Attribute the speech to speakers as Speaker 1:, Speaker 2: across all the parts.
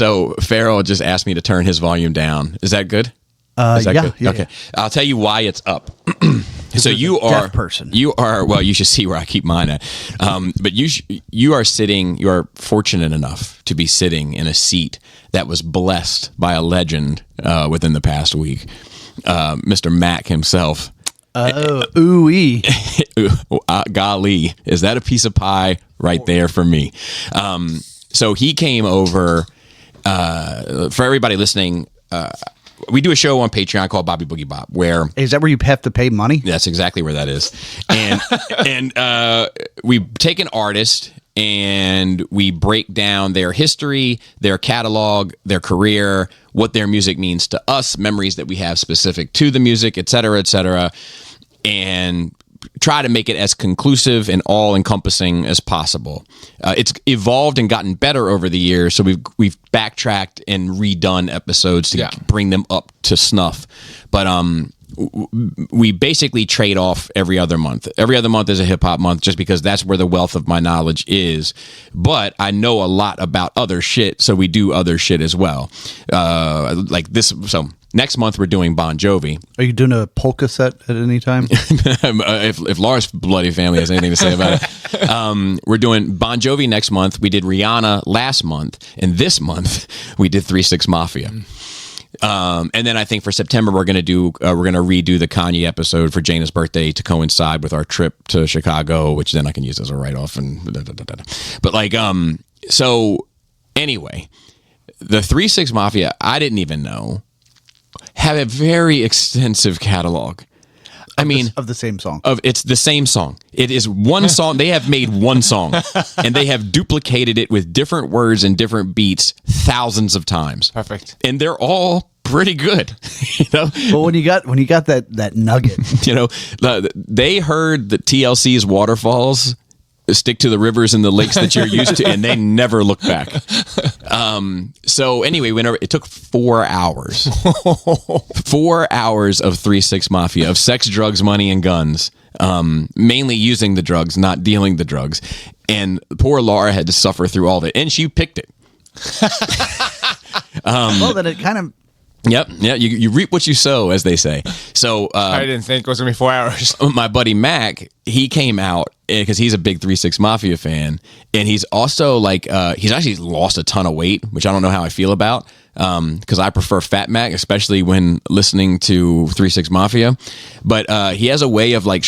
Speaker 1: So Farrell just asked me to turn his volume down. Is that good? Is that good?
Speaker 2: Yeah.
Speaker 1: Okay. I'll tell you why it's up. So you are
Speaker 2: deaf person.
Speaker 1: You are well. You should see where I keep mine at. But you are sitting. You are fortunate enough to be sitting in a seat that was blessed by a legend within the past week, Mr. Mac himself.
Speaker 2: Ooh-wee.
Speaker 1: Golly, is that a piece of pie right there for me? So he came over. For everybody listening. We do a show on Patreon called Bobby Boogie Bop, where
Speaker 2: Is that where you have to pay money?
Speaker 1: that's exactly where that is, and we take an artist and we break down their history, their catalog, their career, what their music means to us, memories that we have specific to the music, et cetera, and try to make it as conclusive and all-encompassing as possible. It's evolved and gotten better over the years, so we've backtracked and redone episodes to bring them up to snuff. But we basically trade off every other month. Every other month is a hip-hop month just because that's where the wealth of my knowledge is. But I know a lot about other shit, so we do other shit as well. Like this, so... Next month, we're doing Bon Jovi.
Speaker 2: Are you doing a polka set at any time?
Speaker 1: if Laura's bloody family has anything to say about it. We're doing Bon Jovi next month. We did Rihanna last month. And this month, we did 3 6 Mafia. And then I think for September, we're going to redo the Kanye episode for Jana's birthday to coincide with our trip to Chicago, which then I can use as a write-off. But like, so anyway, the 3 6 Mafia, I didn't even know, have a very extensive catalog. I mean,
Speaker 2: of the same song.
Speaker 1: It's the same song. It is one song. They have made one song, and they have duplicated it with different words and different beats thousands of times.
Speaker 3: Perfect.
Speaker 1: And they're all pretty good. You know.
Speaker 2: But when you got that nugget,
Speaker 1: you know, they heard the TLC's Waterfalls stick to the rivers and the lakes that you're used to, and they never look back. So anyway, whenever it took 4 hours, 4 hours of 3 6 Mafia, of sex, drugs, money, and guns, mainly using the drugs, not dealing the drugs. And poor Laura had to suffer through all of it, and she picked it.
Speaker 2: well, then it kind of...
Speaker 1: Yep. Yeah. You reap what you sow, as they say. So
Speaker 3: I didn't think it was gonna be 4 hours.
Speaker 1: My buddy Mac, he came out because he's a big 3 6 Mafia fan, and he's also like he's actually lost a ton of weight, which I don't know how I feel about, because I prefer Fat Mac, especially when listening to 3 6 Mafia. But he has a way of like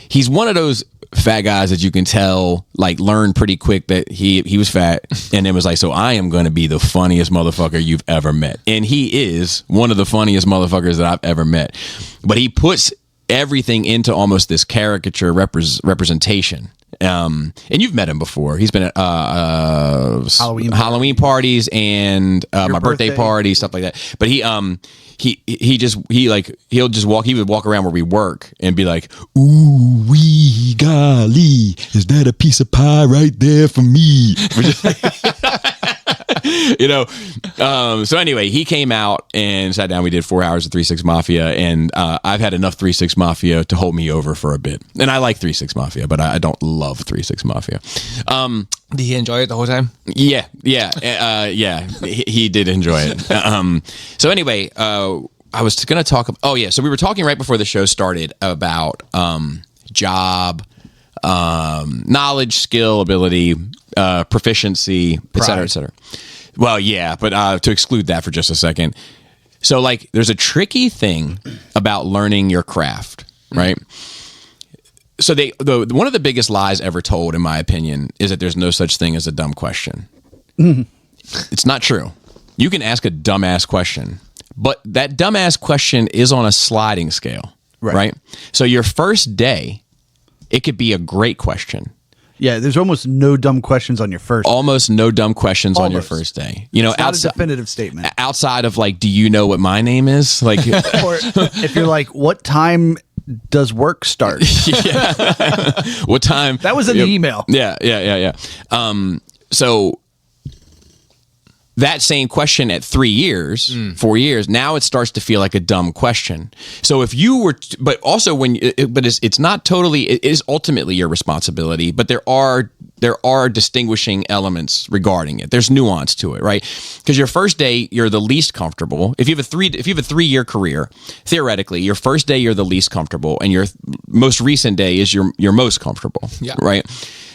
Speaker 1: he's one of those fat guys that you can tell like learn pretty quick that he was fat, and it was like, so I am going to be the funniest motherfucker you've ever met. And he is one of the funniest motherfuckers that I've ever met. But he puts everything into almost this caricature representation. And you've met him before. He's been at Halloween parties and my birthday party, stuff like that. But he'll just walk around where we work and be like, ooh wee golly, is that a piece of pie right there for me? You know. So anyway, he came out and sat down. We did 4 hours of 3 6 Mafia, and I've had enough 3 6 Mafia to hold me over for a bit. And I like 3 6 Mafia, but I don't love 3 6 Mafia.
Speaker 3: Did he enjoy it the whole time?
Speaker 1: Yeah. He did enjoy it. So anyway, I was going to talk. So we were talking right before the show started about job, knowledge, skill, ability, proficiency, et cetera, et cetera. Well, yeah, but to exclude that for just a second. So, like, there's a tricky thing about learning your craft, right? So, one of the biggest lies ever told, in my opinion, is that there's no such thing as a dumb question. Mm-hmm. It's not true. You can ask a dumbass question, but that dumbass question is on a sliding scale, right? So, your first day, it could be a great question.
Speaker 2: Yeah, there's almost no dumb questions on your first day.
Speaker 1: Almost no dumb questions on your first day. You know,
Speaker 2: it's not a definitive statement.
Speaker 1: Outside of like, do you know what my name is? Like,
Speaker 2: or if you're like, what time does work start?
Speaker 1: What time?
Speaker 2: That was in the email.
Speaker 1: Yeah. So that same question at 3 years, 4 years, now it starts to feel like a dumb question. So if you were, but also it's not totally, it is ultimately your responsibility, but there are there are distinguishing elements regarding it. There's nuance to it, right? Because your first day you're the least comfortable. If you have a 3-year career, theoretically, your first day you're the least comfortable, and your most recent day is your most comfortable.
Speaker 3: Yeah.
Speaker 1: Right.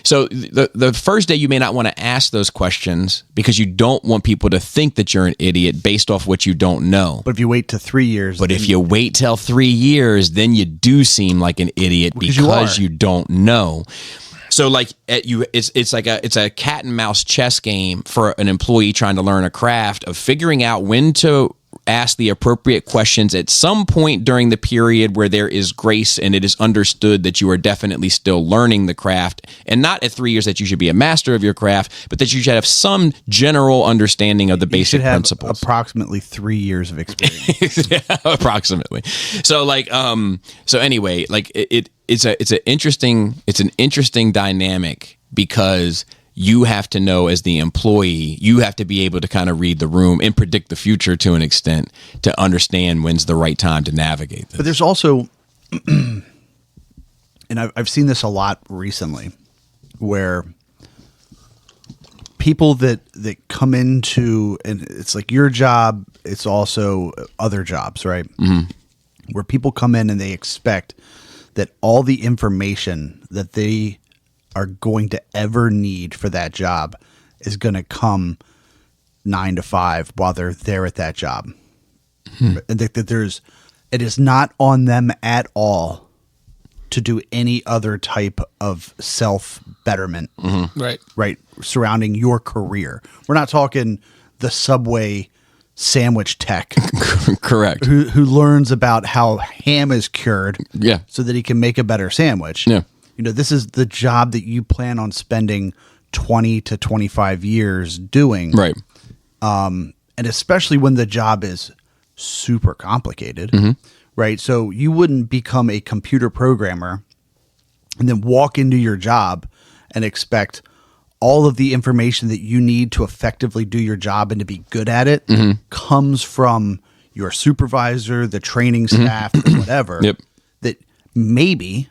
Speaker 1: So the first day you may not want to ask those questions because you don't want people to think that you're an idiot based off what you don't know.
Speaker 2: But if you wait to 3 years,
Speaker 1: But if you wait till 3 years, then you do seem like an idiot because you don't know. So like it's a cat and mouse chess game for an employee trying to learn a craft of figuring out when to ask the appropriate questions at some point during the period where there is grace and it is understood that you are definitely still learning the craft, and not at 3 years that you should be a master of your craft, but that you should have some general understanding of the basic principles.
Speaker 2: Approximately 3 years of experience.
Speaker 1: Yeah, approximately. So like so anyway, like it's an interesting dynamic because you have to know, as the employee, you have to be able to kind of read the room and predict the future to an extent to understand when's the right time to navigate this.
Speaker 2: But there's also, and I've seen this a lot recently, where people that come into, and it's like your job, it's also other jobs, right? Mm-hmm. Where people come in and they expect that all the information that they are going to ever need for that job is going to come 9 to 5 while they're there at that job. And that it is not on them at all to do any other type of self betterment, right, surrounding your career. We're not talking the Subway sandwich tech,
Speaker 1: correct,
Speaker 2: who learns about how ham is cured,
Speaker 1: yeah,
Speaker 2: so that he can make a better sandwich.
Speaker 1: Yeah.
Speaker 2: You know, this is the job that you plan on spending 20 to 25 years doing.
Speaker 1: Right.
Speaker 2: And especially when the job is super complicated, right? So you wouldn't become a computer programmer and then walk into your job and expect all of the information that you need to effectively do your job and to be good at it comes from your supervisor, the training staff, or whatever.
Speaker 1: Yep.
Speaker 2: That maybe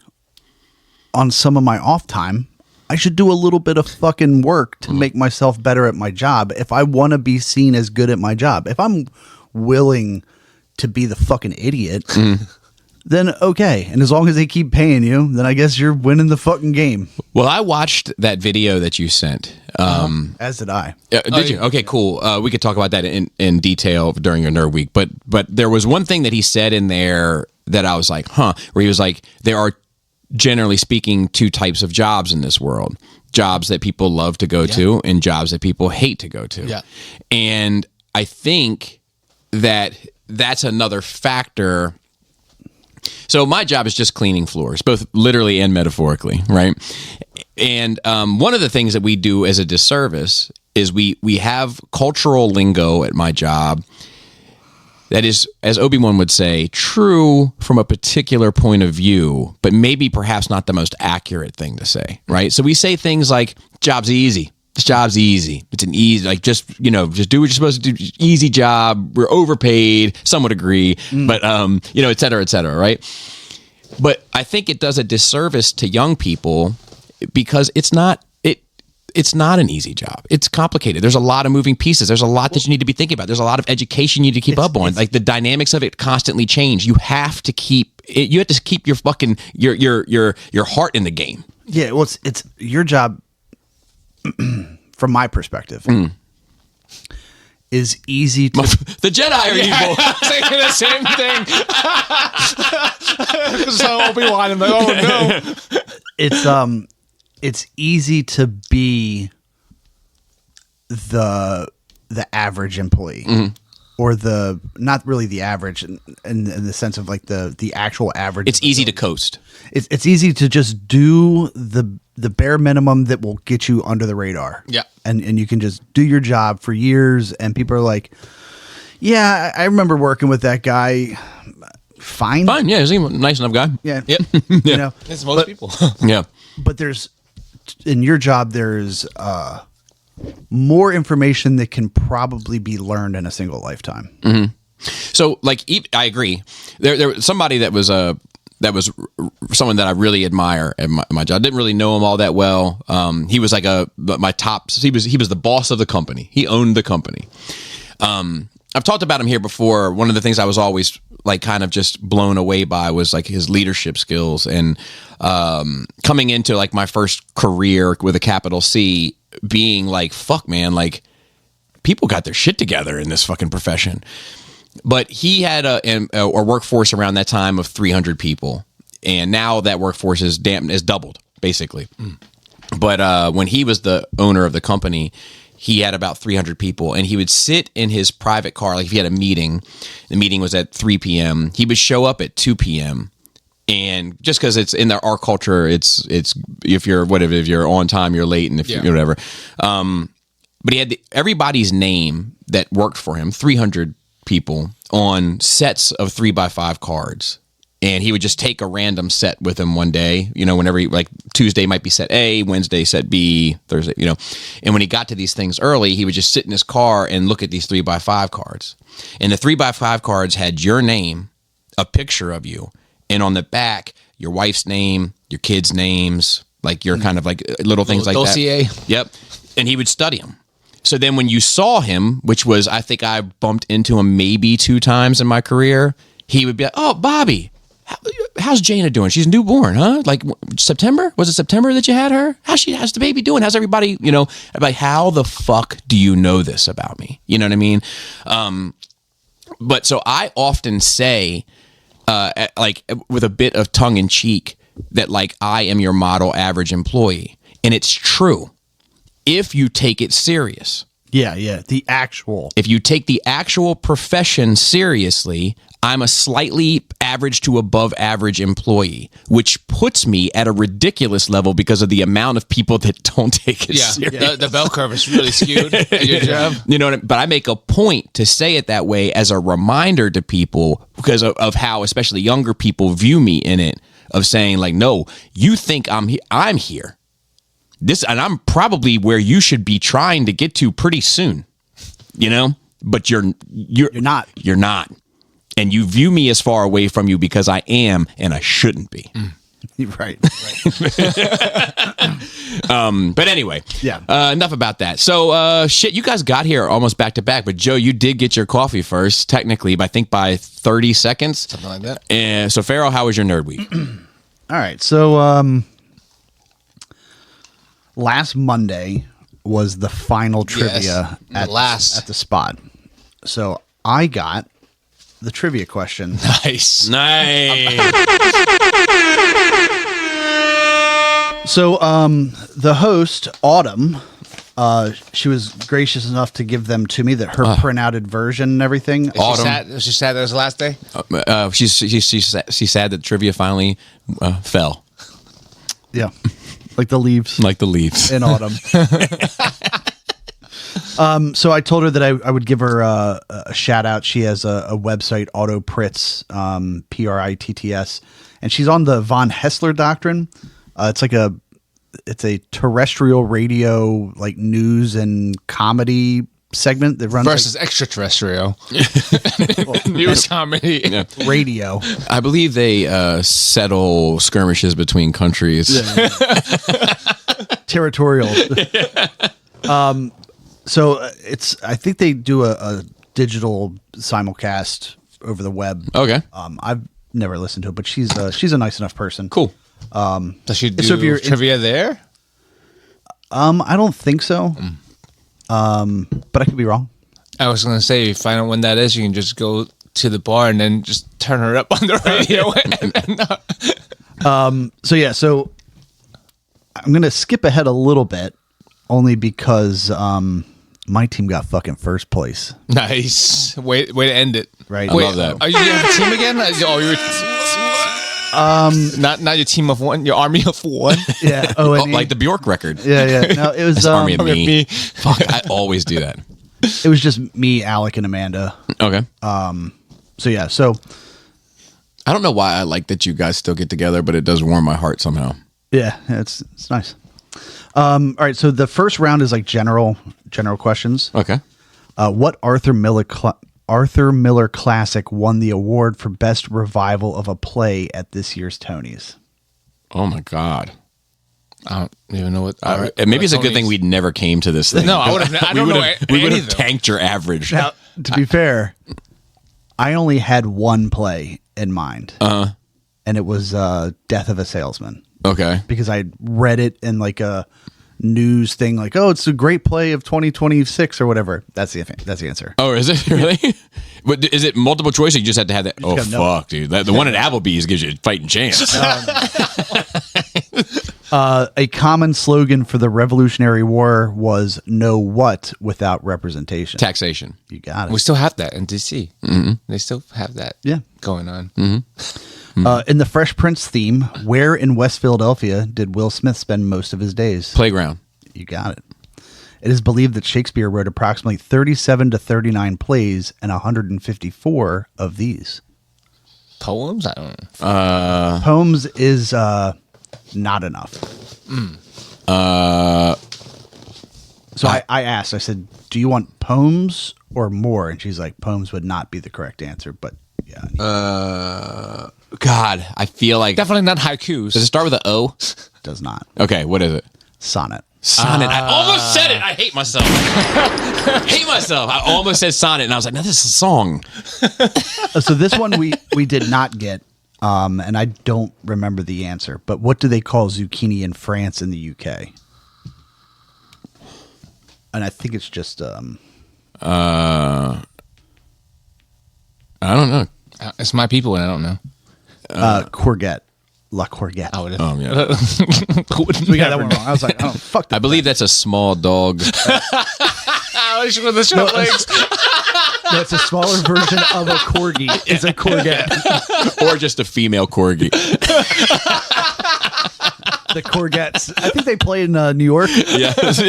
Speaker 2: on some of my off time, I should do a little bit of fucking work to make myself better at my job if I want to be seen as good at my job. If I'm willing to be the fucking idiot, then okay. And as long as they keep paying you, then I guess you're winning the fucking game.
Speaker 1: Well, I watched that video that you sent.
Speaker 2: As did I.
Speaker 1: Did you? Okay, cool. We could talk about that in detail during your Nerd Week. But there was one thing that he said in there that I was like, where he was like, there are, generally speaking, two types of jobs in this world: jobs that people love to go to and jobs that people hate to go to.
Speaker 3: Yeah.
Speaker 1: And I think that that's another factor. So my job is just cleaning floors, both literally and metaphorically, right? And one of the things that we do as a disservice is we have cultural lingo at my job that is, as Obi-Wan would say, true from a particular point of view, but maybe perhaps not the most accurate thing to say, right? So we say things like, job's easy. This job's easy. It's an easy, like, just do what you're supposed to do. Easy job. We're overpaid. Some would agree, but, et cetera, right? But I think it does a disservice to young people because it's not an easy job. It's complicated. There's a lot of moving pieces. There's a lot that you need to be thinking about. There's a lot of education you need to keep up on. Like, the dynamics of it constantly change. You have to keep your fucking your heart in the game.
Speaker 2: Yeah, well, it's your job. From my perspective, is easy to.
Speaker 1: The Jedi are evil.
Speaker 3: Saying the same thing. So Obi-Wan, I'm like, oh no.
Speaker 2: It's easy to be the average employee, or the not really the average in the sense of like the actual average.
Speaker 1: It's easy to coast.
Speaker 2: It's easy to just do the bare minimum that will get you under the radar.
Speaker 3: Yeah.
Speaker 2: And you can just do your job for years, and people are like, yeah, I remember working with that guy. Fine,
Speaker 1: yeah, he's a nice enough guy.
Speaker 2: Yeah.
Speaker 3: Yep.
Speaker 2: You know,
Speaker 3: It's most people.
Speaker 1: Yeah.
Speaker 2: but in your job, there's more information that can probably be learned in a single lifetime.
Speaker 1: So, like, I agree. There was somebody that was someone that I really admire at my job. I didn't really know him all that well. He was like my top. He was the boss of the company. He owned the company. I've talked about him here before. One of the things I was always like kind of just blown away by was like his leadership skills, and coming into like my first career with a capital C, being like, fuck man, like people got their shit together in this fucking profession. But he had a workforce around that time of 300 people, and now that workforce is doubled basically. But when he was the owner of the company, he had about 300 people, and he would sit in his private car. Like if he had a meeting, the meeting was at 3 p.m. He would show up at 2 p.m. And just because it's in our culture, it's if you're on time, you're late, and if you're whatever. But he had everybody's name that worked for him, 300 people, on sets of 3x5 cards. And he would just take a random set with him one day, whenever like Tuesday might be set A, Wednesday set B, Thursday, And when he got to these things early, he would just sit in his car and look at these 3x5 cards. And the 3x5 cards had your name, a picture of you, and on the back, your wife's name, your kids' names, like your kind of like little things like
Speaker 3: dossier.
Speaker 1: that. Yep. And he would study them. So then when you saw him, which was, I think I bumped into him maybe 2 times in my career, he would be like, oh, Bobby, how's Jana doing? She's newborn, huh? Like September? Was it September that you had her? How's the baby doing? How's everybody, I'm like, how the fuck do you know this about me? You know what I mean? But so I often say, like with a bit of tongue in cheek, that like I am your model average employee. And it's true. If you take it serious.
Speaker 2: Yeah.
Speaker 1: If you take the actual profession seriously, I'm a slightly average to above average employee, which puts me at a ridiculous level because of the amount of people that don't take it serious.
Speaker 3: The bell curve is really skewed at your job.
Speaker 1: You know what I mean? But I make a point to say it that way as a reminder to people because of how especially younger people view me in it, of saying like, no, you think I'm here. And I'm probably where you should be trying to get to pretty soon, but you're
Speaker 2: not.
Speaker 1: You're not. And you view me as far away from you because I am, and I shouldn't be.
Speaker 2: Right.
Speaker 1: But anyway, enough about that. So, you guys got here almost back to back, but Joe, you did get your coffee first, technically, I think by 30 seconds.
Speaker 3: Something like that.
Speaker 1: And so, Pharaoh, how was your nerd week?
Speaker 2: All right. So, last Monday was the final trivia at the spot. So I got the trivia question.
Speaker 3: Nice.
Speaker 2: So the host, Autumn, she was gracious enough to give them to me, that her printout version and everything.
Speaker 3: Is she sad that it was the last day?
Speaker 1: She's sad that trivia finally fell.
Speaker 2: Yeah. Like the leaves.
Speaker 1: In
Speaker 2: autumn. So I told her that I would give her a shout out. She has a website, Autopritz, Pritts, and she's on the von Hessler doctrine. It's a terrestrial radio like news and comedy segment that runs
Speaker 3: versus extraterrestrial news comedy
Speaker 2: radio.
Speaker 1: I believe they settle skirmishes between countries.
Speaker 2: Territorial. So I think they do a digital simulcast over the web.
Speaker 1: Okay.
Speaker 2: I've never listened to it, but she's a nice enough person.
Speaker 1: Cool.
Speaker 3: Does she do trivia there?
Speaker 2: I don't think so. But I could be wrong.
Speaker 3: I was going to say, if you find out when that is, you can just go to the bar and then just turn her up on the radio.
Speaker 2: So I'm going to skip ahead a little bit, only because my team got fucking first place.
Speaker 3: Nice. Way to end it.
Speaker 2: Right.
Speaker 1: I love that.
Speaker 3: Are you have a team again? Not your team of one, your army of one.
Speaker 2: Yeah.
Speaker 1: Like the Bjork record.
Speaker 2: Yeah. No, it was
Speaker 1: Army of Me. Fuck, I always do that.
Speaker 2: It was just me, Alec, and Amanda.
Speaker 1: Okay.
Speaker 2: So
Speaker 1: I don't know why I like that you guys still get together, but it does warm my heart somehow.
Speaker 2: Yeah, it's nice. All right, so the first round is like general questions.
Speaker 1: Okay.
Speaker 2: What Arthur Miller Arthur Miller Classic won the award for best revival of a play at this year's Tonys?
Speaker 1: Oh my God.
Speaker 3: I don't even know what.
Speaker 1: Maybe it's a good thing we never came to this thing.
Speaker 3: No, I would have. I don't know.
Speaker 1: We would
Speaker 3: any
Speaker 1: have
Speaker 3: of them.
Speaker 1: tanked your average.
Speaker 2: Now, to be fair, I only had one play in mind, and it was Death of a Salesman,
Speaker 1: Okay.
Speaker 2: because I read it in like a news thing, like, oh, it's a great play of 2026 or whatever. That's the answer.
Speaker 1: Oh, is it really? But is it multiple choice? Or you just have to have that. Oh
Speaker 2: gotta know.
Speaker 1: fuck, dude! The one at Applebee's gives you a fighting chance.
Speaker 2: A common slogan for the Revolutionary War was "No what without representation."
Speaker 1: Taxation.
Speaker 2: You got it.
Speaker 3: We still have that in DC. Mm-hmm. They still have that.
Speaker 2: Yeah.
Speaker 3: Going on.
Speaker 2: In the Fresh Prince theme, where in West Philadelphia did Will Smith spend most of his days?
Speaker 1: Playground.
Speaker 2: You got it. It is believed that Shakespeare wrote approximately 37 to 39 plays, and 154 of these.
Speaker 3: Poems. I don't know.
Speaker 2: Poems is not enough. So I asked, I said, do you want poems or more? And she's like, poems would not be the correct answer, but yeah.
Speaker 1: God, I feel like.
Speaker 3: Definitely not haikus.
Speaker 1: Does it start with an O?
Speaker 2: Does not.
Speaker 1: Okay, what is it?
Speaker 2: Sonnet.
Speaker 1: Sonnet. I almost said it. I hate myself. Hate myself. I almost said sonnet, and I was like, no, this is a song.
Speaker 2: So this one we did not get, and I don't remember the answer. But what do they call zucchini in France and the UK? And I think it's just
Speaker 1: I don't know.
Speaker 3: It's my people, and I don't know.
Speaker 2: courgette, la courgette.
Speaker 3: I would have.
Speaker 1: Yeah.
Speaker 2: We got that one wrong. I was like, oh fuck.
Speaker 1: I believe that's a small dog.
Speaker 3: with the short legs.
Speaker 2: No, it's a smaller version of a corgi. It's a courgette.
Speaker 1: Or just a female corgi.
Speaker 2: The courgettes. I think they play in New York.
Speaker 1: Yes.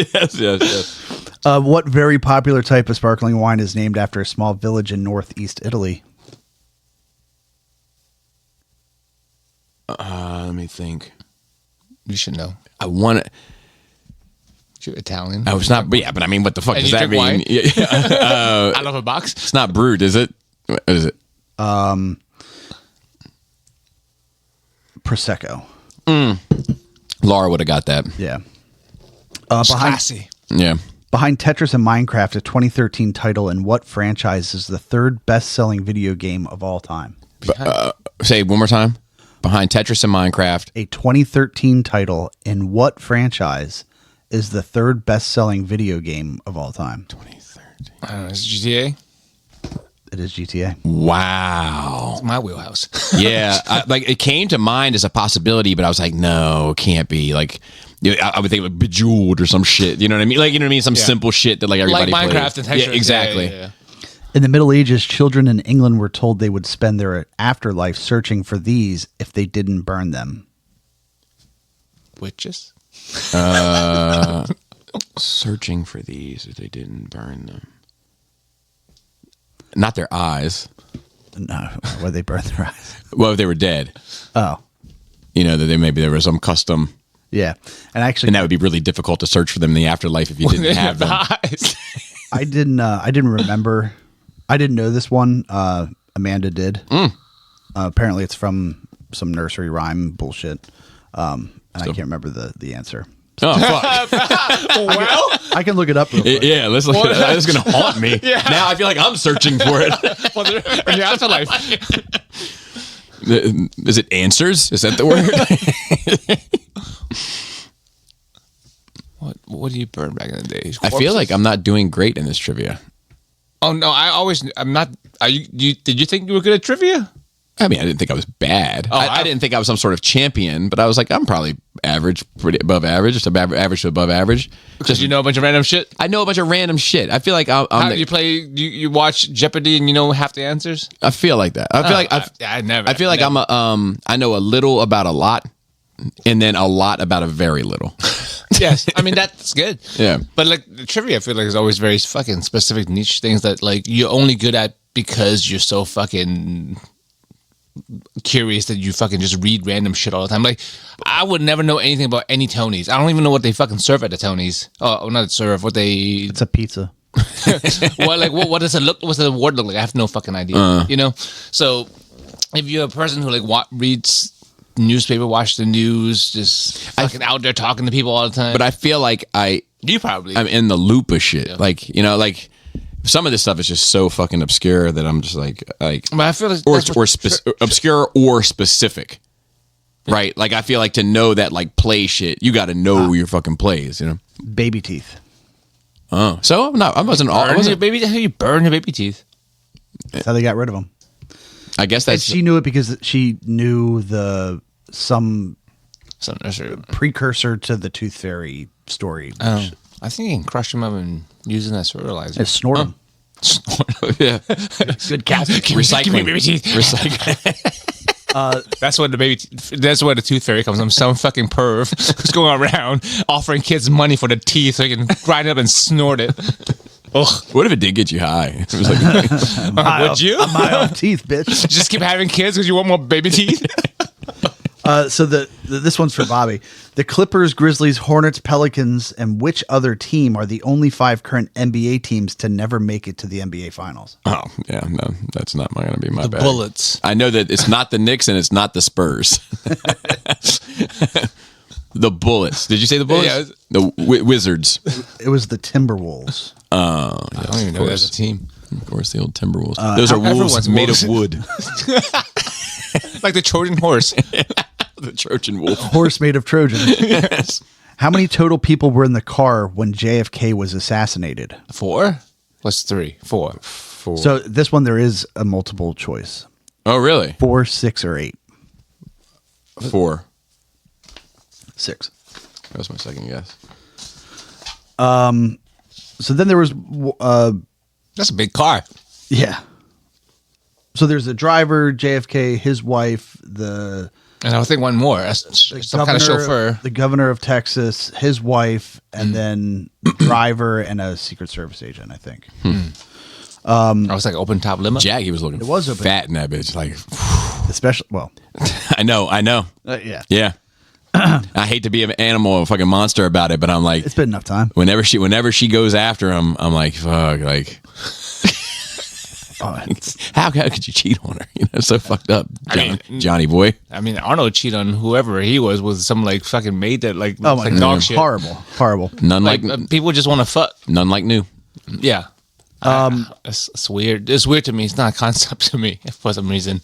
Speaker 2: What very popular type of sparkling wine is named after a small village in northeast Italy?
Speaker 1: Let me think.
Speaker 3: You should know.
Speaker 1: I want to.
Speaker 3: You're Italian.
Speaker 1: I was not, but yeah, but I mean, what the fuck
Speaker 3: And
Speaker 1: does
Speaker 3: you
Speaker 1: that
Speaker 3: drink
Speaker 1: mean?
Speaker 3: wine?
Speaker 1: Yeah.
Speaker 3: Out of a box.
Speaker 1: It's not brewed, is it? What is it?
Speaker 2: Prosecco.
Speaker 1: Laura would have got that.
Speaker 2: Yeah.
Speaker 3: It's
Speaker 2: Behind
Speaker 3: classy.
Speaker 1: Yeah.
Speaker 2: Tetris and Minecraft, a 2013 title, in what franchise is the third best-selling video game of all time?
Speaker 1: Say it one more time. Behind Tetris and Minecraft.
Speaker 2: A 2013 title in what franchise is the third best-selling video game of all time?
Speaker 1: 2013.
Speaker 3: I don't know. It's GTA.
Speaker 2: It is GTA.
Speaker 1: Wow.
Speaker 3: It's my wheelhouse.
Speaker 1: Yeah. It came to mind as a possibility, but I was like, no, it can't be. Like, I would think of Bejeweled or some shit. You know what I mean? Like, you know what I mean? Some simple shit that like everybody
Speaker 3: like
Speaker 1: plays.
Speaker 3: Minecraft and Tetris.
Speaker 1: Yeah, exactly.
Speaker 3: Yeah.
Speaker 2: In the Middle Ages, children in England were told they would spend their afterlife searching for these if they didn't burn them.
Speaker 3: Witches.
Speaker 1: Searching for these if they didn't burn them. Not their eyes.
Speaker 2: No, why they burn their eyes?
Speaker 1: Well, if they were dead.
Speaker 2: Oh,
Speaker 1: You know, that there was some custom.
Speaker 2: yeah. And actually,
Speaker 1: And that would be really difficult to search for them in the afterlife if you didn't have them.
Speaker 3: eyes.
Speaker 2: I didn't remember. I didn't know this one. Amanda did. Apparently, it's from some nursery rhyme bullshit. And I can't remember the answer.
Speaker 1: Oh, fuck.
Speaker 3: Well,
Speaker 2: I can look it up real quick.
Speaker 1: Yeah, let's look at that. That's going to haunt me. Now I feel like I'm searching for it.
Speaker 3: in the afterlife.
Speaker 1: Is it answers? Is that the word?
Speaker 3: What do you burn back in the day?
Speaker 1: I feel like I'm not doing great in this trivia.
Speaker 3: Oh no, I'm not. Did you think you were good at trivia?
Speaker 1: I mean, I didn't think I was bad. I didn't think I was some sort of champion, but I was like, I'm probably average, pretty above average, just average to above average.
Speaker 3: Because you know a bunch of random shit.
Speaker 1: I know a bunch of random shit. I feel like
Speaker 3: You watch Jeopardy and you know half the answers.
Speaker 1: I feel like that. I feel like
Speaker 3: I never.
Speaker 1: I feel like
Speaker 3: never.
Speaker 1: I know a little about a lot, and then a lot about a very little.
Speaker 3: Yes, I mean that's good.
Speaker 1: Yeah.
Speaker 3: But like the trivia, I feel like is always very fucking specific niche things that like you're only good at because you're so fucking curious that you fucking just read random shit all the time. Like I would never know anything about any Tonys. I don't even know what they fucking serve at the Tonys. Oh, not serve. What they?
Speaker 2: It's a pizza.
Speaker 3: Well, like what does it look? What's the award look like? I have no fucking idea. You know, so if you're a person who like reads newspaper, watch the news, just fucking out there talking to people all the time.
Speaker 1: But I feel like
Speaker 3: you probably
Speaker 1: I'm in the loop of shit. Like, you know, like some of this stuff is just so fucking obscure that I'm just like.
Speaker 3: But I feel like
Speaker 1: obscure or specific, right? Like I feel like to know that like play shit, you got to know your fucking plays. You know,
Speaker 2: Baby teeth.
Speaker 1: oh, so I wasn't.
Speaker 3: You burn your baby teeth.
Speaker 2: That's how they got rid of them.
Speaker 1: I guess
Speaker 2: And
Speaker 1: that's
Speaker 2: she knew it because she knew some
Speaker 3: Something that's true.
Speaker 2: precursor to the Tooth Fairy story.
Speaker 3: Oh, I think you can crush them up and use them as fertilizer.
Speaker 2: It's snort 'em.
Speaker 1: yeah.
Speaker 2: Good cat.
Speaker 1: Recycling.
Speaker 3: Give me baby teeth. That's what that's where the tooth fairy comes from. Some fucking perv who's going around offering kids money for the teeth so they can grind it up and snort it. Ugh.
Speaker 1: What if it did get you high? It was like,
Speaker 3: Would you?
Speaker 2: I'm high off teeth, bitch.
Speaker 3: Just keep having kids because you want more baby teeth?
Speaker 2: So this one's for Bobby. The Clippers, Grizzlies, Hornets, Pelicans, and which other team are the only 5 current NBA teams to never make it to the NBA Finals?
Speaker 1: oh yeah, no, that's not going to be my
Speaker 3: The
Speaker 1: bag.
Speaker 3: Bullets.
Speaker 1: I know that it's not the Knicks and it's not the Spurs. The Bullets. Did you say the Bullets?
Speaker 3: Yeah.
Speaker 1: The Wizards.
Speaker 2: It was the Timberwolves.
Speaker 3: I don't even know there's a team.
Speaker 1: Of course, the old Timberwolves. Those are wolves
Speaker 3: everyone's
Speaker 1: made
Speaker 3: wolves.
Speaker 1: of wood.
Speaker 3: Like the Trojan horse.
Speaker 1: The Trojan wolf.
Speaker 2: Horse made of Trojan.
Speaker 1: Yes.
Speaker 2: How many total people were in the car when JFK was assassinated?
Speaker 3: 4? What's 3? 4.
Speaker 2: So this one, there is a multiple choice.
Speaker 1: Oh, really?
Speaker 2: 4, 6, or 8.
Speaker 1: 4.
Speaker 2: 6.
Speaker 1: That was my second guess.
Speaker 2: So then there was,
Speaker 3: That's a big car.
Speaker 2: yeah. So there's a driver, JFK, his wife, the
Speaker 3: And I think one more. Some kind of chauffeur.
Speaker 2: the governor of Texas, his wife, and then the driver and a Secret Service agent, I think.
Speaker 3: I was like open top limo.
Speaker 1: Jackie was looking
Speaker 2: was open.
Speaker 1: fat in that bitch. Like,
Speaker 2: Especially, well,
Speaker 1: I know.
Speaker 2: yeah.
Speaker 1: Yeah. I hate to be an animal, a fucking monster about it, but I'm like,
Speaker 2: It's been enough time.
Speaker 1: whenever she goes after him, I'm like, fuck, like, how could you cheat on her? You know, so fucked up, Johnny boy.
Speaker 3: I mean, Arnold cheated on whoever he was with some like fucking maid that like
Speaker 2: Oh
Speaker 3: looks
Speaker 2: my
Speaker 3: like
Speaker 2: God.
Speaker 3: dog shit.
Speaker 2: Horrible.
Speaker 1: None
Speaker 3: Like
Speaker 1: like
Speaker 3: people just want to fuck.
Speaker 1: none like new.
Speaker 3: Yeah. It's weird. It's weird to me. It's not a concept to me for some reason.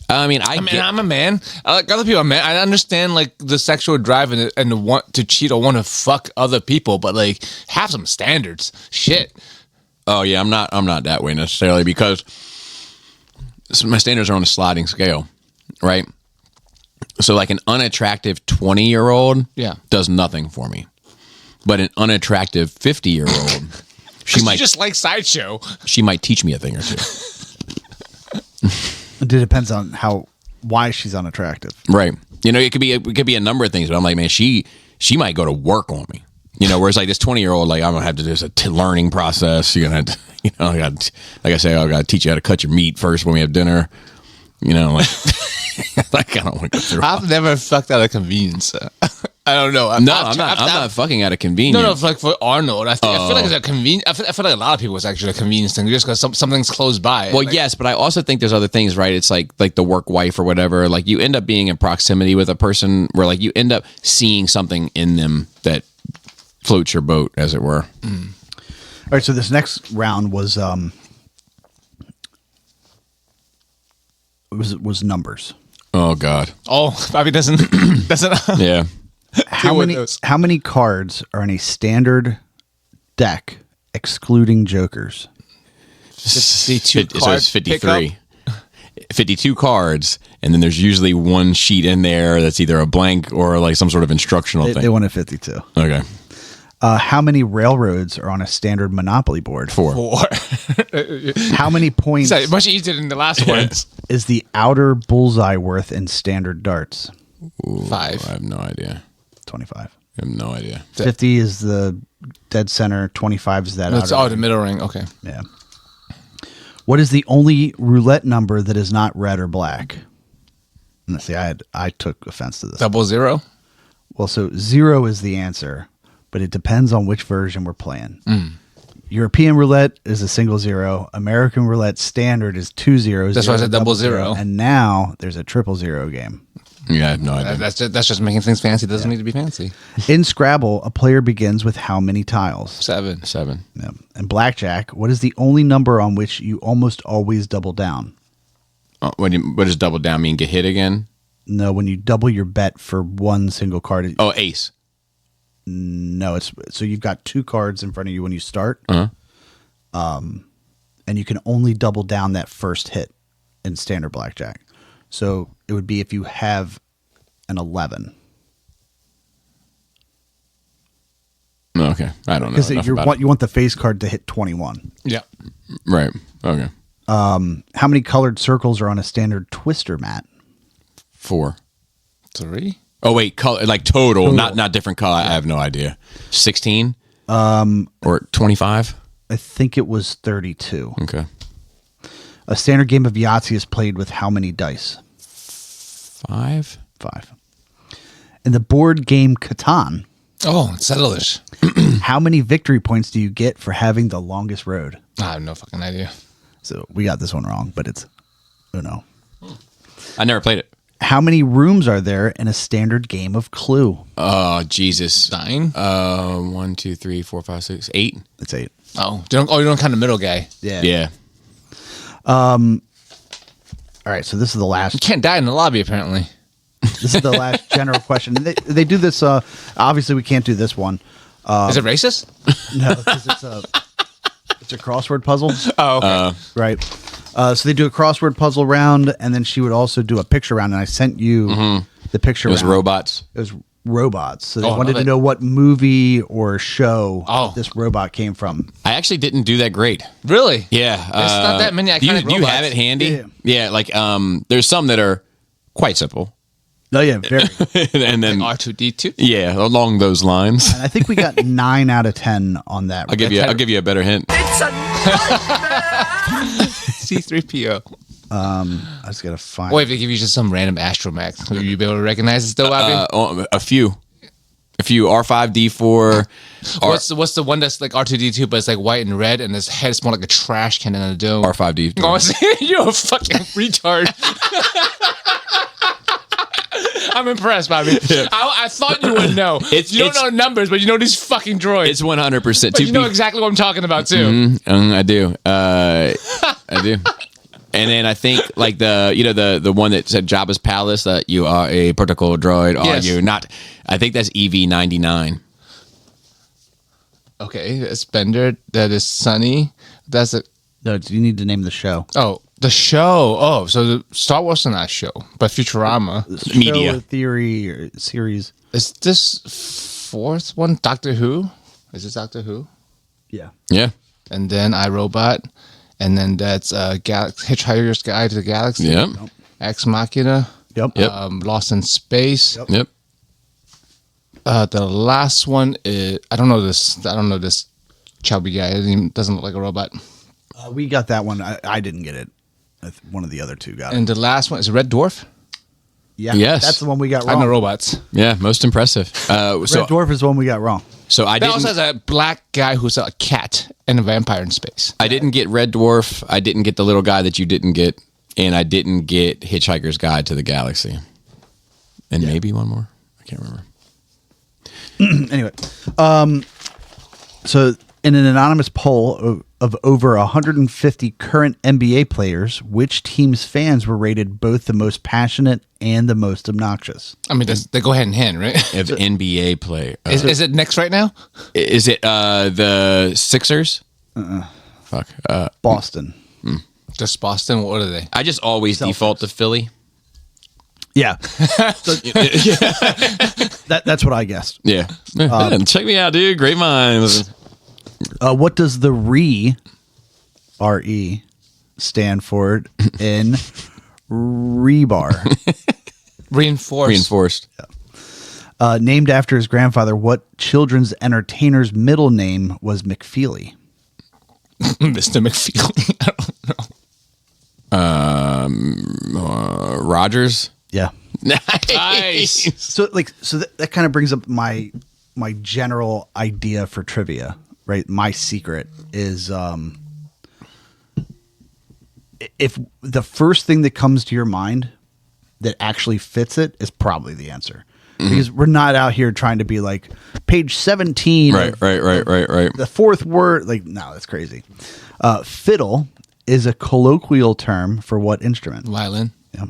Speaker 1: I mean,
Speaker 3: I'm a man. Like other people are men. I understand like the sexual drive and the want to cheat or want to fuck other people, but like have some standards. Shit.
Speaker 1: Oh yeah, I'm not that way necessarily because my standards are on a sliding scale, right? So like an unattractive 20-year-old
Speaker 3: Yeah.
Speaker 1: does nothing for me. But an unattractive 50-year-old she might
Speaker 3: just like Sideshow.
Speaker 1: she might teach me a thing or two.
Speaker 2: It depends on why she's unattractive.
Speaker 1: Right. You know, it could be a number of things, but I'm like, man, she might go to work on me. You know, whereas like this 20-year-old, like I'm gonna have to do this learning process. You're gonna have to, you know, like I say, I gotta teach you how to cut your meat first when we have dinner. You know, like, like I don't want to go through.
Speaker 3: I've never fucked out of convenience. I don't know.
Speaker 1: I'm not fucking out of convenience.
Speaker 3: No, like for Arnold, I feel like it's a convenience. I feel like a lot of people it's actually a convenience thing just because something's close by.
Speaker 1: Well,
Speaker 3: like,
Speaker 1: yes, but I also think there's other things, right? It's like the work wife or whatever. Like you end up being in proximity with a person where like you end up seeing something in them that floats your boat, as it were.
Speaker 2: All right, so this next round was numbers.
Speaker 1: Oh God.
Speaker 3: Oh, Bobby doesn't.
Speaker 1: Yeah.
Speaker 2: How many cards are in a standard deck excluding jokers?
Speaker 3: 52
Speaker 1: So it's 53. 52 cards, and then there's usually one sheet in there that's either a blank or like some sort of instructional
Speaker 2: They
Speaker 1: thing.
Speaker 2: wanted 52.
Speaker 1: Okay.
Speaker 2: How many railroads are on a standard Monopoly board?
Speaker 1: 4.
Speaker 2: How many points
Speaker 3: It's much easier than the last one.
Speaker 2: is the outer bullseye worth in standard darts?
Speaker 1: Ooh,
Speaker 3: 5.
Speaker 1: I have no idea.
Speaker 2: 25.
Speaker 1: I have no idea.
Speaker 2: 50 is the dead center. 25 is that
Speaker 3: It's
Speaker 2: outer.
Speaker 3: the middle ring. Okay.
Speaker 2: Yeah. What is the only roulette number that is not red or black? Let's see, I took offense to this.
Speaker 3: 00.
Speaker 2: Well, so 0 is the answer, but it depends on which version we're playing. European roulette is a single zero. American roulette standard is 2 zeros.
Speaker 3: That's why I said double zero.
Speaker 2: And now there's a 000 game.
Speaker 1: Yeah, I have no idea.
Speaker 3: That's just making things fancy. It doesn't need to be fancy.
Speaker 2: In Scrabble, a player begins with how many tiles?
Speaker 3: 7.
Speaker 1: 7.
Speaker 2: Yeah. And Blackjack, what is the only number on which you almost always double down?
Speaker 1: What does double down mean? Get hit again?
Speaker 2: No, when you double your bet for one single card.
Speaker 1: Oh, ace.
Speaker 2: No, it's so you've got 2 cards in front of you when you start.
Speaker 1: Uh-huh.
Speaker 2: And you can only double down that first hit in standard Blackjack. So it would be if you have an 11.
Speaker 1: Okay, I don't know.
Speaker 2: Because
Speaker 1: enough
Speaker 2: you
Speaker 1: about
Speaker 2: want
Speaker 1: it.
Speaker 2: you want the face card to hit 21.
Speaker 3: Yeah.
Speaker 1: Right. Okay.
Speaker 2: How many colored circles are on a standard Twister mat?
Speaker 1: 4.
Speaker 3: 3.
Speaker 1: Oh wait, color like total, not different color. I have no idea. 16. Or 25.
Speaker 2: I think it was 32.
Speaker 1: Okay.
Speaker 2: A standard game of Yahtzee is played with how many dice?
Speaker 1: 5.
Speaker 2: 5. In the board game Catan,
Speaker 3: Oh, settle it.
Speaker 2: how many victory points do you get for having the longest road?
Speaker 3: I have no fucking idea.
Speaker 2: So we got this one wrong, but it's Uno.
Speaker 1: I never played it.
Speaker 2: How many rooms are there in a standard game of Clue?
Speaker 1: Oh Jesus.
Speaker 3: 9.
Speaker 1: 1, 2, 3, 4, 5, 6, 8.
Speaker 2: It's 8.
Speaker 3: Oh, you don't count the middle guy.
Speaker 2: Yeah.
Speaker 1: Yeah.
Speaker 2: All right, so this is the
Speaker 3: You
Speaker 2: last.
Speaker 3: can't die in the lobby, apparently.
Speaker 2: This is the last general question. And they do this. Obviously, we can't do this one.
Speaker 3: Is it racist?
Speaker 2: No, because it's a crossword puzzle.
Speaker 3: Oh, okay.
Speaker 2: Right. So they do a crossword puzzle round, and then she would also do a picture round. And I sent you the picture
Speaker 1: It was
Speaker 2: round.
Speaker 1: robots.
Speaker 2: It was robots. So they
Speaker 3: Oh, I
Speaker 2: wanted
Speaker 3: love
Speaker 2: to
Speaker 3: it.
Speaker 2: know what movie or show
Speaker 3: Oh.
Speaker 2: this robot came from.
Speaker 1: I actually didn't do that great.
Speaker 3: Really?
Speaker 1: Yeah.
Speaker 3: There's not that many
Speaker 1: Do you,
Speaker 3: iconic
Speaker 1: do you have
Speaker 3: robots.
Speaker 1: it handy?
Speaker 2: Yeah.
Speaker 1: Yeah. Like there's some that are quite simple.
Speaker 2: Oh, yeah, very.
Speaker 1: And then
Speaker 3: R2D2.
Speaker 1: yeah, along those lines.
Speaker 2: And I think we got 9 out of 10 on that.
Speaker 1: I'll give you a better hint.
Speaker 3: C3PO.
Speaker 2: I just got to find
Speaker 3: Or if they give you just some random astromech, will you be able to recognize it still, Bobby?
Speaker 1: A few R5D4.
Speaker 3: What's the one that's like R2D2, but it's like white and red, and his head is more like a trash can in a dome?
Speaker 1: R5D4.
Speaker 3: Oh, you're a fucking retard. I'm impressed, Bobby. I thought you would know. You don't know numbers, but you know these fucking droids.
Speaker 1: It's 100%.
Speaker 3: But you know exactly what I'm talking about, too.
Speaker 1: I do. I do. And then I think like the one that said Jabba's Palace, that you are a protocol droid, are
Speaker 3: Yes.
Speaker 1: you not? I think that's EV99.
Speaker 3: Okay, that's Bender. That is Sunny. That's it.
Speaker 2: No, you need to name the show.
Speaker 3: Oh, the show. Oh, so the Star Wars is not a show, but Futurama.
Speaker 1: Media.
Speaker 2: Show, theory, or series.
Speaker 3: Is this fourth one Doctor Who? Is this Doctor Who?
Speaker 2: Yeah.
Speaker 1: Yeah.
Speaker 3: And then iRobot. And then that's Hitchhiker's Guide to the Galaxy.
Speaker 1: Yep.
Speaker 3: Ex Machina.
Speaker 2: Yep.
Speaker 1: Yep.
Speaker 3: Lost in Space.
Speaker 1: Yep.
Speaker 3: The last one is I don't know this chubby guy. He doesn't look like a robot.
Speaker 2: We got that one. I didn't get it. One of the other two got it.
Speaker 3: And the last one is Red Dwarf.
Speaker 2: Yeah.
Speaker 1: Yes.
Speaker 2: That's the one we got
Speaker 3: I
Speaker 2: wrong.
Speaker 3: know robots.
Speaker 1: Yeah. Most impressive.
Speaker 2: Red Dwarf is the one we got wrong.
Speaker 1: So I
Speaker 3: That also
Speaker 1: didn't.
Speaker 3: has a black guy who's a cat and a vampire in space.
Speaker 1: I didn't get Red Dwarf. I didn't get the little guy that you didn't get, and I didn't get Hitchhiker's Guide to the Galaxy, and maybe one more. I can't remember.
Speaker 2: Anyway, so in an anonymous poll of over 150 current NBA players, which team's fans were rated both the most passionate and the most obnoxious?
Speaker 3: I mean, they go hand in hand, right?
Speaker 1: If NBA player
Speaker 3: Is it next right now?
Speaker 1: is it the Sixers? Fuck.
Speaker 2: Boston.
Speaker 3: Just Boston. What are they?
Speaker 1: I just always default to Philly.
Speaker 2: Yeah. That's what I guessed.
Speaker 1: Yeah. Check me out, dude. Great minds.
Speaker 2: What does the R-E, stand for in rebar?
Speaker 3: Reinforced.
Speaker 2: Named after his grandfather, what children's entertainer's middle name was McFeely?
Speaker 3: Mr. McFeely. I don't know.
Speaker 1: Rogers.
Speaker 2: Yeah.
Speaker 3: Nice.
Speaker 2: So that kind of brings up my general idea for trivia. right? My secret is if the first thing that comes to your mind that actually fits it is probably the answer. Because we're not out here trying to be like page 17.
Speaker 1: Right.
Speaker 2: The fourth word. Like, no, that's crazy. Fiddle is a colloquial term for what instrument?
Speaker 3: Violin.
Speaker 2: Yeah.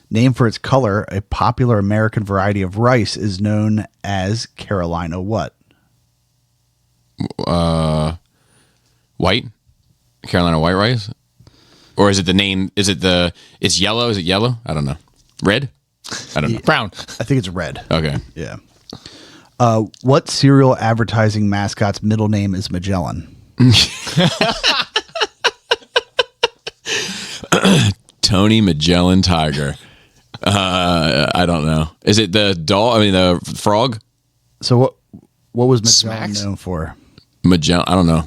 Speaker 2: Named for its color, a popular American variety of rice is known as Carolina what?
Speaker 1: White? Carolina white rice? Or is it the name? It's yellow? Is it yellow? I don't know. Red? I don't know.
Speaker 3: Brown.
Speaker 2: I think it's red.
Speaker 1: Okay.
Speaker 2: Yeah. What cereal advertising mascot's middle name is Magellan?
Speaker 1: Tony Magellan Tiger. I don't know. Is it the the frog?
Speaker 2: So what was Magellan
Speaker 3: Smacks?
Speaker 2: known for?
Speaker 1: Magellan. I don't know.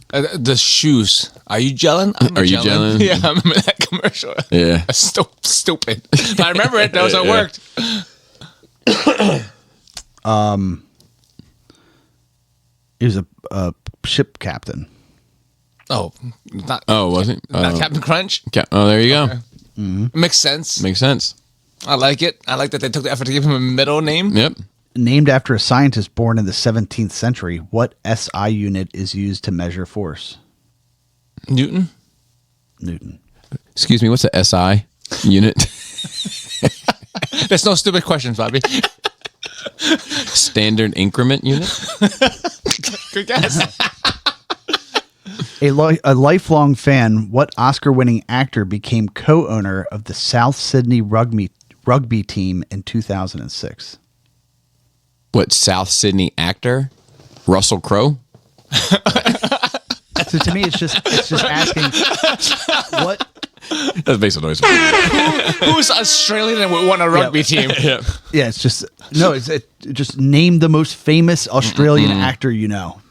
Speaker 3: The shoes. Are you gelling?
Speaker 1: Are you gelling?
Speaker 3: Yeah, I remember that commercial.
Speaker 1: Yeah.
Speaker 3: That's stupid. But I remember it. That was what worked.
Speaker 2: He was a ship captain.
Speaker 3: Oh, not.
Speaker 1: Oh, was it?
Speaker 3: Not Captain Crunch.
Speaker 1: Oh, there you go.
Speaker 3: Makes sense.
Speaker 1: Makes sense.
Speaker 3: I like it. I like that they took the effort to give him a middle name.
Speaker 1: Yep.
Speaker 2: Named after a scientist born in the 17th century, what SI unit is used to measure force?
Speaker 3: Newton.
Speaker 2: Newton.
Speaker 1: Excuse me. What's the SI unit?
Speaker 3: There's no stupid questions, Bobby.
Speaker 1: Standard increment unit.
Speaker 3: Good guess.
Speaker 2: A lifelong fan, what Oscar-winning actor became co-owner of the South Sydney rugby team in 2006?
Speaker 1: What South Sydney actor? Russell Crowe.
Speaker 2: So to me, it's just asking what.
Speaker 1: That's based on noise.
Speaker 3: Who's Australian and would want a rugby team?
Speaker 1: Yeah.
Speaker 2: Yeah, it's just no. It's just name the most famous Australian actor you know.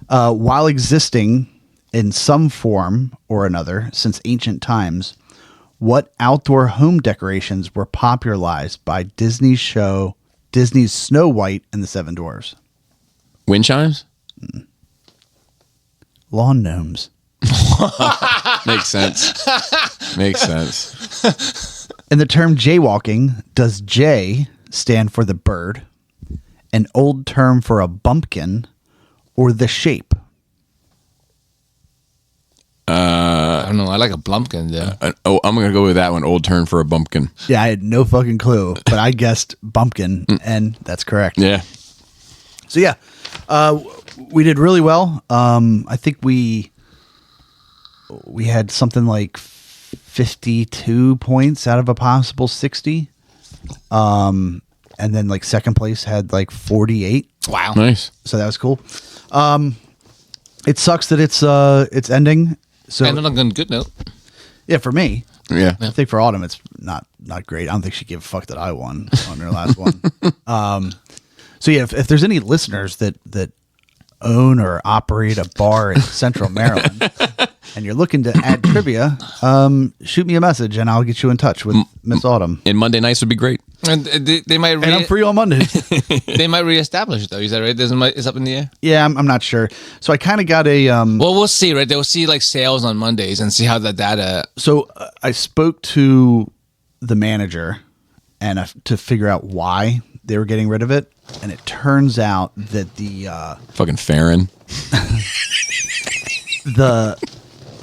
Speaker 2: While existing in some form or another since ancient times, what outdoor home decorations were popularized by Disney's Snow White and the Seven Dwarfs?
Speaker 1: Wind chimes.
Speaker 2: Lawn gnomes.
Speaker 1: Makes sense. Makes sense.
Speaker 2: In the term jaywalking, does J stand for the bird, an old term for a bumpkin, or the shape?
Speaker 3: I don't know. I like a blumpkin, though.
Speaker 1: I'm gonna go with that one. Old term for a bumpkin.
Speaker 2: Yeah, I had no fucking clue, but I guessed bumpkin, and that's correct.
Speaker 1: Yeah.
Speaker 2: So yeah, we did really well. I think we had something like 52 points out of a possible 60. And then like second place had like 48.
Speaker 3: Wow.
Speaker 1: Nice.
Speaker 2: So that was cool. It sucks that it's ending. So
Speaker 3: And on a good note.
Speaker 2: yeah, for me,
Speaker 1: Yeah.
Speaker 2: I think for Autumn it's not great. I don't think she gave a fuck that I won on her last one. So yeah, if there's any listeners that own or operate a bar in Central Maryland and you're looking to add trivia, shoot me a message and I'll get you in touch with Miss Autumn.
Speaker 1: And Monday nights would be great.
Speaker 3: And they might
Speaker 2: And I'm free on Mondays.
Speaker 3: they might reestablish it, though. Is that right? It's up in the air?
Speaker 2: Yeah, I'm not sure. So I kind of got a
Speaker 3: Well, we'll see, right? They'll see like sales on Mondays and see how the data.
Speaker 2: So I spoke to the manager and to figure out why they were getting rid of it, and it turns out that
Speaker 1: Fucking Farron.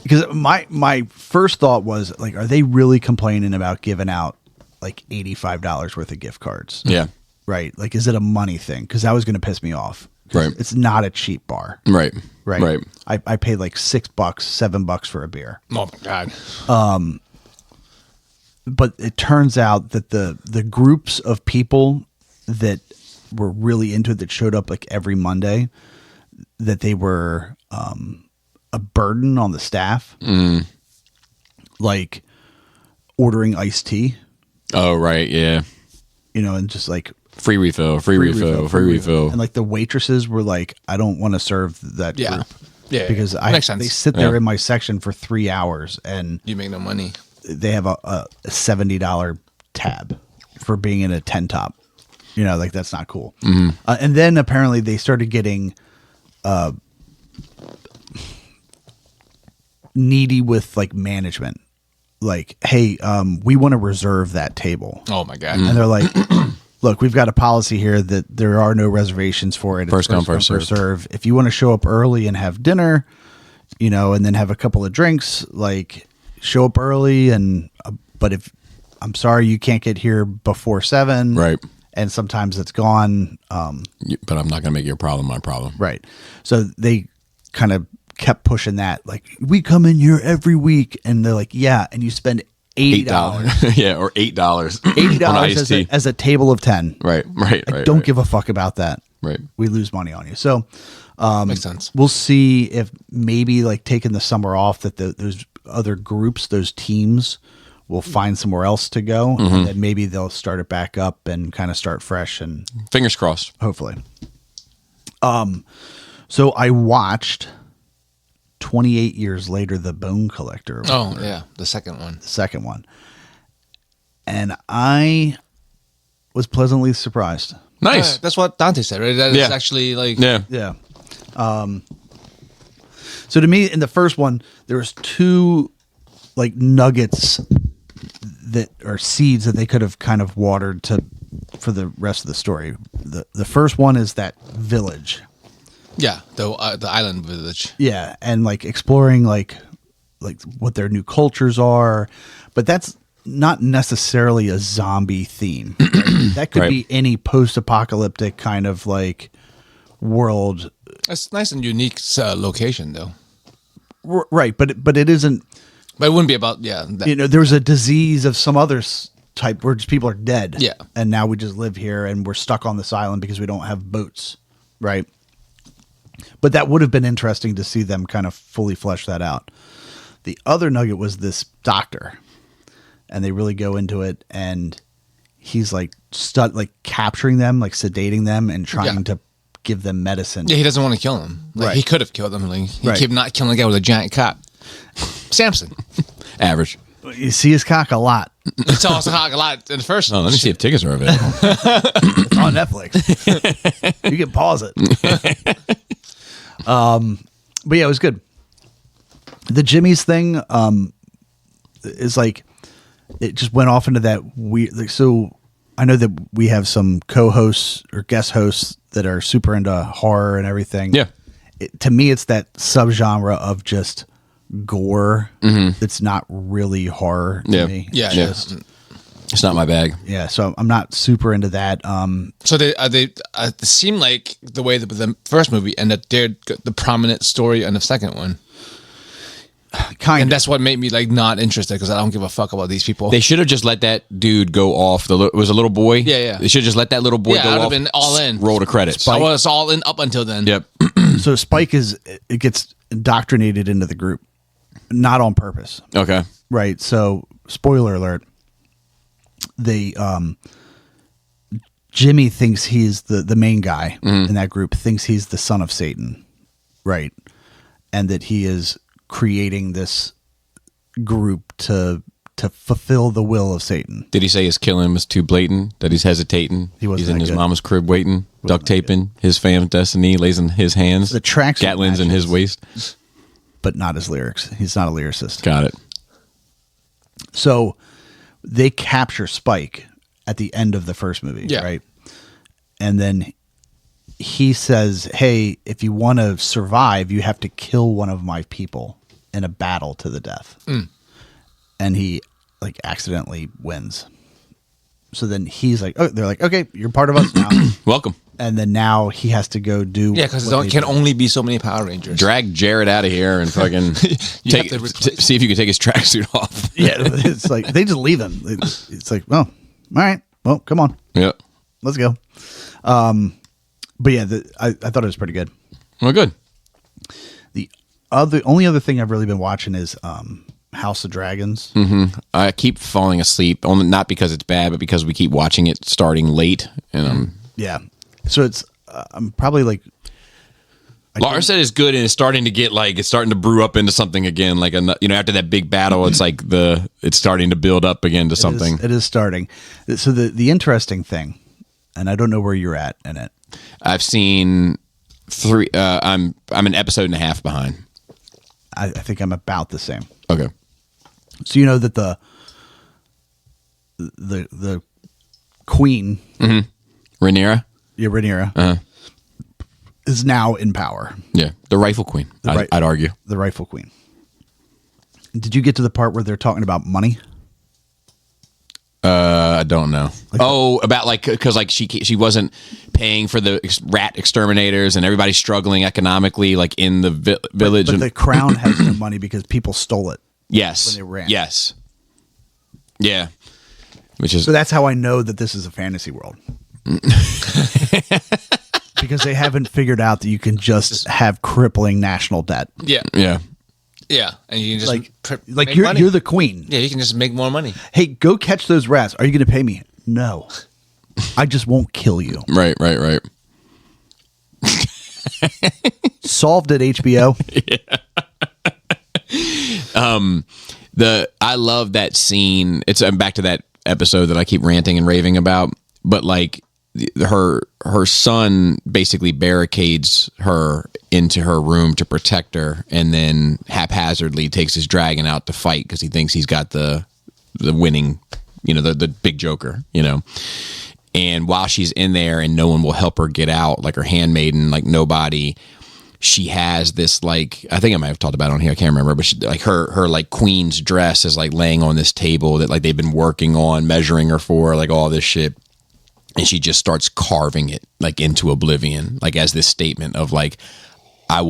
Speaker 2: because my first thought was like, are they really complaining about giving out like $85 worth of gift cards?
Speaker 1: Yeah.
Speaker 2: Right. Like, is it a money thing? Because that was going to piss me off. 'Cause
Speaker 1: Right.
Speaker 2: It's not a cheap bar.
Speaker 1: Right.
Speaker 2: Right.
Speaker 1: Right.
Speaker 2: I paid like $6, $7 for a beer.
Speaker 3: Oh my god!
Speaker 2: But it turns out that the groups of people that were really into it, that showed up like every Monday, that they were a burden on the staff, like ordering iced tea,
Speaker 1: Oh, right. Yeah.
Speaker 2: and just like
Speaker 1: Free refill. Free refill.
Speaker 2: and like the waitresses were like, I don't want to serve that
Speaker 3: Yeah,
Speaker 2: group
Speaker 3: yeah.
Speaker 2: because
Speaker 3: Makes sense.
Speaker 2: they sit there
Speaker 1: Yeah.
Speaker 2: in my section for 3 hours and
Speaker 3: You make no money.
Speaker 2: they have a $70 tab for being in a 10 top. You know, like that's not cool. And then apparently they started getting needy with like management. Like, hey, we want to reserve that table.
Speaker 3: Oh my god.
Speaker 2: And they're like, look, we've got a policy here that there are no reservations for it. It's
Speaker 1: First come, first
Speaker 2: serve. If you want to show up early and have dinner, you know, and then have a couple of drinks, like show up early. And but if I'm sorry, you can't get here before 7,
Speaker 1: Right.
Speaker 2: And sometimes it's gone.
Speaker 1: But I'm not going to make your problem my problem.
Speaker 2: Right. So they kind of kept pushing that. Like, we come in here every week, and they're like, yeah, and you spend $80.
Speaker 1: Yeah, or $8.
Speaker 2: $80
Speaker 1: on iced tea.
Speaker 2: as a table of 10.
Speaker 1: Right.
Speaker 2: Don't give a fuck about that.
Speaker 1: Right.
Speaker 2: We lose money on you. So
Speaker 3: Makes sense.
Speaker 2: we'll see if maybe like taking the summer off that those other groups, those teams will find somewhere else to go. And then maybe they'll start it back up and kind of start fresh and
Speaker 1: Fingers crossed.
Speaker 2: hopefully. So I watched 28 years later, The Bone Collector.
Speaker 3: Oh yeah, the second one.
Speaker 2: The second one. And I was pleasantly surprised.
Speaker 1: Nice.
Speaker 3: That's what Dante said, right? That is
Speaker 1: Yeah.
Speaker 3: actually like
Speaker 1: Yeah.
Speaker 2: Yeah. So to me, in the first one, there was 2 like nuggets that are seeds that they could have kind of watered for the rest of the story. The first one is that village.
Speaker 3: yeah, the island village.
Speaker 2: Yeah, and like exploring like what their new cultures are, but that's not necessarily a zombie theme. Right? That could
Speaker 1: Right.
Speaker 2: be any post-apocalyptic kind of like world.
Speaker 3: It's nice and unique location though.
Speaker 2: Right, but it isn't.
Speaker 3: But it wouldn't be about that,
Speaker 2: You know, there was a disease of some other type where just people are dead.
Speaker 3: Yeah.
Speaker 2: And now we just live here and we're stuck on this island because we don't have boats. Right. But that would have been interesting to see them kind of fully flesh that out. The other nugget was this doctor. And they really go into it. And he's like capturing them, like sedating them and trying to give them medicine.
Speaker 3: Yeah, he doesn't want to kill them. Like,
Speaker 2: Right.
Speaker 3: He could have killed them. Like, he
Speaker 2: Right.
Speaker 3: kept not killing the guy with a giant cock. Samson.
Speaker 1: Average.
Speaker 2: You see his cock a lot.
Speaker 3: He saw us a lot in the first
Speaker 1: Oh,
Speaker 3: one.
Speaker 1: let me see if tickets are available.
Speaker 2: It's on Netflix. You can pause it. But yeah, it was good. The Jimmy's thing is like it just went off into that weird. Like, so I know that we have some co-hosts or guest hosts that are super into horror and everything.
Speaker 1: Yeah.
Speaker 2: To me, it's that subgenre of just gore that's not really horror to
Speaker 1: Yeah.
Speaker 2: me.
Speaker 3: Yeah,
Speaker 1: Yeah.
Speaker 3: yeah.
Speaker 1: It's not my bag.
Speaker 2: Yeah, so I'm not super into that.
Speaker 3: So it seemed like the way that the first movie ended, they're the prominent story in the second one.
Speaker 2: Kind
Speaker 3: And
Speaker 2: of.
Speaker 3: that's what made me like not interested because I don't give a fuck about these people.
Speaker 1: They should have just let that dude go off. It was a little boy.
Speaker 3: Yeah, yeah.
Speaker 1: They should have just let that little boy
Speaker 3: Yeah,
Speaker 1: go
Speaker 3: I would
Speaker 1: off.
Speaker 3: have been all in.
Speaker 1: Roll the credits.
Speaker 3: I was all in up until then.
Speaker 1: Yep.
Speaker 2: So Spike it gets indoctrinated into the group, not on purpose,
Speaker 1: Okay.
Speaker 2: right? So spoiler alert: Jimmy thinks he's the main guy in that group, thinks he's the son of Satan, right? And that he is creating this group to fulfill the will of Satan.
Speaker 1: Did he say his killing was too blatant? That he's hesitating?
Speaker 2: He wasn't
Speaker 1: He's in
Speaker 2: that
Speaker 1: his
Speaker 2: good.
Speaker 1: mama's crib waiting, duct taping. His fam's destiny lays in his hands.
Speaker 2: The tracksuit
Speaker 1: Gatlin's in his
Speaker 2: matches.
Speaker 1: waist.
Speaker 2: But not his lyrics. He's not a lyricist.
Speaker 1: Got it.
Speaker 2: So they capture Spike at the end of the first movie,
Speaker 3: Yeah.
Speaker 2: right? And then he says, hey, if you want to survive, you have to kill one of my people in a battle to the death. And he like accidentally wins. So then he's like, oh, they're like, okay, you're part of us now.
Speaker 1: Welcome.
Speaker 2: And then now he has to go do.
Speaker 3: Yeah, because
Speaker 2: what
Speaker 3: there
Speaker 2: they
Speaker 3: can
Speaker 2: do.
Speaker 3: only be so many Power Rangers.
Speaker 1: Drag Jared out of here and fucking
Speaker 3: have to replace
Speaker 1: see if you can take his tracksuit off.
Speaker 2: Yeah, it's like they just leave him. It's like, well, all right, well, come on,
Speaker 1: Yep.
Speaker 2: let's go. But yeah, I thought it was pretty good.
Speaker 1: Well, good.
Speaker 2: The only other thing I've really been watching is House of Dragons.
Speaker 1: I keep falling asleep, only not because it's bad, but because we keep watching it starting late, and I'm.
Speaker 2: Yeah, so it's I'm probably like
Speaker 1: Lars said it's good, and it's starting to get like it's starting to brew up into something again. Like after that big battle, it's like it's starting to build up again to something.
Speaker 2: It is starting. So the interesting thing, and I don't know where you're at in it.
Speaker 1: I've seen 3. I'm an episode and a half behind.
Speaker 2: I think I'm about the same.
Speaker 1: Okay.
Speaker 2: So you know that the queen,
Speaker 1: Rhaenyra.
Speaker 2: Rhaenyra, is now in power.
Speaker 1: Yeah, the Rifle Queen. I'd argue.
Speaker 2: The rightful queen. Did you get to the part where they're talking about money?
Speaker 1: I don't know. About like because like she wasn't paying for the rat exterminators and everybody's struggling economically like in the village.
Speaker 2: But the crown has no money because people stole it.
Speaker 1: Yes.
Speaker 2: When they ran.
Speaker 1: Yes. Yeah. Which is
Speaker 2: So that's how I know that this is a fantasy world. Because they haven't figured out that you can just have crippling national debt.
Speaker 3: Yeah.
Speaker 1: yeah.
Speaker 3: Yeah. And you can just
Speaker 2: Like
Speaker 3: make
Speaker 2: you're
Speaker 3: money.
Speaker 2: you're the queen.
Speaker 3: Yeah, you can just make more money.
Speaker 2: Hey, go catch those rats. Are you going to pay me? No. I just won't kill you.
Speaker 1: Right.
Speaker 2: Solved at HBO.
Speaker 1: I love that scene. I'm back to that episode that I keep ranting and raving about, but like her son basically barricades her into her room to protect her, and then haphazardly takes his dragon out to fight because he thinks he's got the winning, the big joker, And while she's in there and no one will help her get out, like her handmaiden, like nobody, she has this like, I think I might have talked about it on here, I can't remember, but she, like her like queen's dress is like laying on this table that like they've been working on, measuring her for, like all this shit. And she just starts carving it like into oblivion, like as this statement of like, I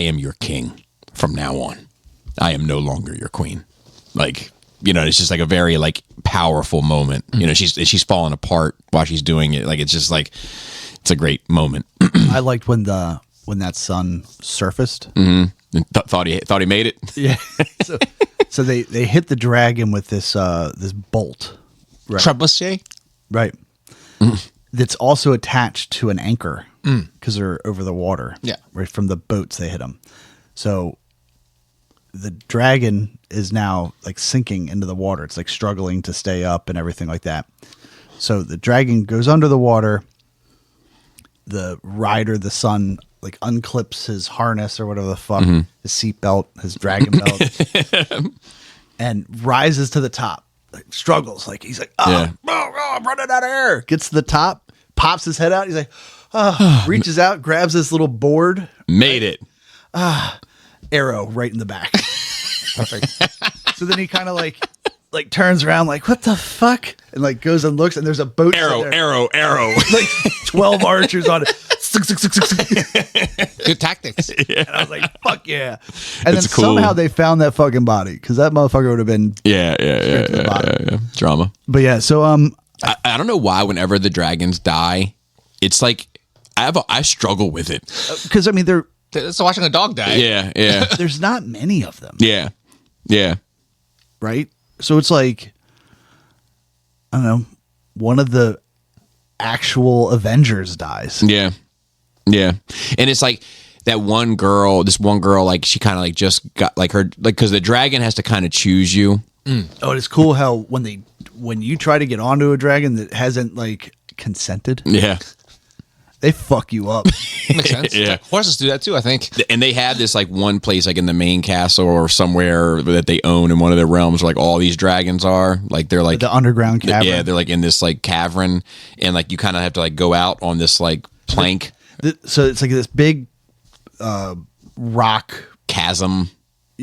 Speaker 1: am your king from now on. I am no longer your queen. Like, it's just like a very like powerful moment. She's falling apart while she's doing it. Like, it's just like, it's a great moment.
Speaker 2: I liked when that sun surfaced.
Speaker 1: Mm-hmm. Thought he made it.
Speaker 2: Yeah. So they hit the dragon with this bolt. Right.
Speaker 3: Trebuchet?
Speaker 2: Right. That's also attached to an anchor because they're over the water.
Speaker 3: Yeah.
Speaker 2: Right from the boats they hit them. So the dragon is now like sinking into the water. It's like struggling to stay up and everything like that. So the dragon goes under the water. The rider, the sun, like unclips his harness or whatever the fuck, his seatbelt, his dragon belt, and rises to the top. Like, struggles, like he's like, I'm running out of air. Gets to the top, pops his head out. He's like, reaches out, grabs this little board,
Speaker 1: Made it.
Speaker 2: arrow right in the back.
Speaker 3: Perfect.
Speaker 2: So then he kind of like turns around, like, what the fuck, and like goes and looks, and there's a boat.
Speaker 1: Arrow.
Speaker 2: Like 12 archers on it.
Speaker 3: Good tactics.
Speaker 2: And I was like, fuck yeah. And
Speaker 1: It's
Speaker 2: then
Speaker 1: cool.
Speaker 2: somehow they found that fucking body because that motherfucker would have been.
Speaker 1: Yeah. Drama.
Speaker 2: But yeah, so
Speaker 1: I don't know why whenever the dragons die, it's like I struggle with it.
Speaker 2: because I mean
Speaker 3: It's watching a dog die.
Speaker 1: Yeah.
Speaker 2: there's not many of them.
Speaker 1: Yeah.
Speaker 2: Right? So it's like, I don't know, one of the actual Avengers dies.
Speaker 1: Yeah. And it's like this one girl, like she kind of like just got like her, like, because the dragon has to kind of choose you.
Speaker 2: Oh, it's cool how when you try to get onto a dragon that hasn't like consented,
Speaker 1: Yeah.
Speaker 2: they fuck you up.
Speaker 3: Makes sense.
Speaker 1: Yeah.
Speaker 3: Horses do that too, I think.
Speaker 1: And they have this like one place like in the main castle or somewhere that they own in one of their realms where like all these dragons are. Like they're like
Speaker 2: The underground cavern.
Speaker 1: Yeah, they're like in this like cavern, and like you kind of have to like go out on this like plank
Speaker 2: So it's like this big rock,
Speaker 1: chasm.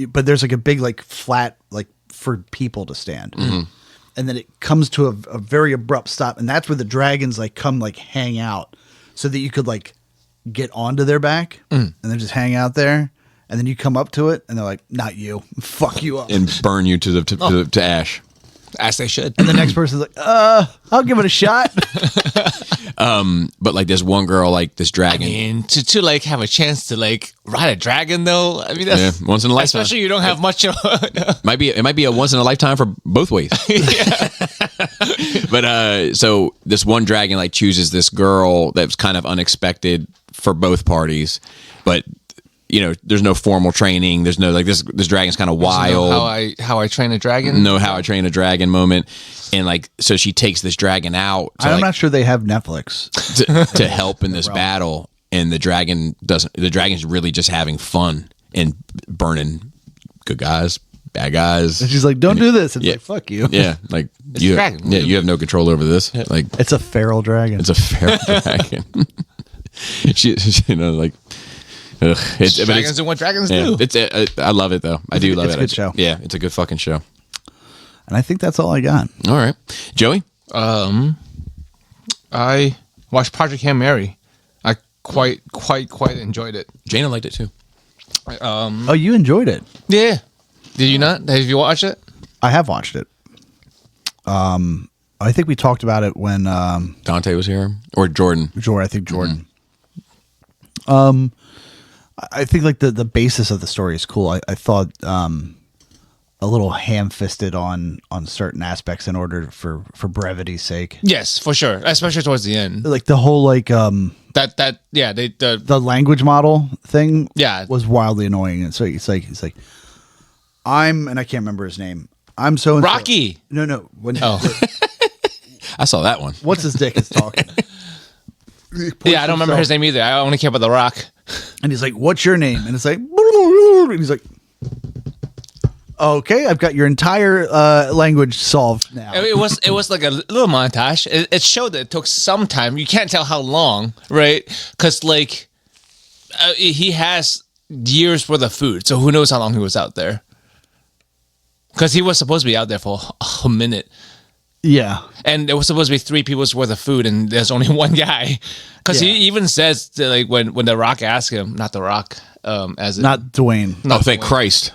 Speaker 2: but there's like a big like flat like for people to stand. And then it comes to a very abrupt stop, and that's where the dragons like come like hang out so that you could like get onto their back and then just hang out there, and then you come up to it and they're like, not you. Fuck you up.
Speaker 1: And burn you to ash.
Speaker 3: As they should.
Speaker 2: And the next person's like, I'll give it a shot.
Speaker 1: But like there's one girl, like this dragon.
Speaker 3: And to like have a chance to like ride a dragon though, I mean that's
Speaker 1: Once in a lifetime.
Speaker 3: especially you don't have much of
Speaker 1: It might be a once in a lifetime for both ways. But so this one dragon like chooses this girl that was kind of unexpected for both parties, but there's no formal training. There's no like this dragon's kind of wild.
Speaker 3: How I train a dragon.
Speaker 1: No, how I train a dragon moment. And like, so she takes this dragon out
Speaker 2: I'm not sure they have Netflix.
Speaker 1: to help in this battle. And the dragon's really just having fun and burning good guys, bad guys.
Speaker 2: And she's like, "Don't do this." It's
Speaker 1: Yeah.
Speaker 2: like, "Fuck you."
Speaker 1: Yeah, like
Speaker 3: It's a dragon.
Speaker 1: you have no control over this. Like
Speaker 2: It's a feral dragon.
Speaker 1: it's a feral dragon. she, like, ugh.
Speaker 3: Dragons do what dragons
Speaker 1: yeah,
Speaker 3: do.
Speaker 1: I love it though. I do love
Speaker 2: it's
Speaker 1: it.
Speaker 2: a good show.
Speaker 1: Yeah, it's a good fucking show.
Speaker 2: And I think that's all I got.
Speaker 1: All right, Joey.
Speaker 3: I watched Project Hail Mary. I quite enjoyed it.
Speaker 1: Jana liked it too.
Speaker 2: Oh, you enjoyed it.
Speaker 3: Yeah. Did you not? Have you watched it?
Speaker 2: I have watched it. I think we talked about it when
Speaker 1: Dante was here, or Jordan.
Speaker 2: Jordan. I think like the basis of the story is cool. I thought a little ham-fisted on certain aspects in order for brevity's sake.
Speaker 3: Yes, for sure. Especially towards the end.
Speaker 2: Like the whole like
Speaker 3: The
Speaker 2: language model thing
Speaker 3: Yeah.
Speaker 2: was wildly annoying. And so it's like and I can't remember his name. I'm so
Speaker 3: Rocky.
Speaker 2: No.
Speaker 1: I saw that one.
Speaker 2: What's his dick is talking.
Speaker 3: Yeah, I don't remember his name either. I only care about The Rock.
Speaker 2: And he's like, "What's your name?" And it's like, and he's like, "Okay, I've got your entire language solved now."
Speaker 3: It was like a little montage. It showed that it took some time. You can't tell how long, right? Because like he has years worth of food, so who knows how long he was out there? Because he was supposed to be out there for a minute.
Speaker 2: Yeah.
Speaker 3: And there was supposed to be 3 people's worth of food, and there's only one guy. Because he even says that, like when The Rock asks him, not The Rock, as
Speaker 2: Not Dwayne.
Speaker 1: Oh, thank Christ!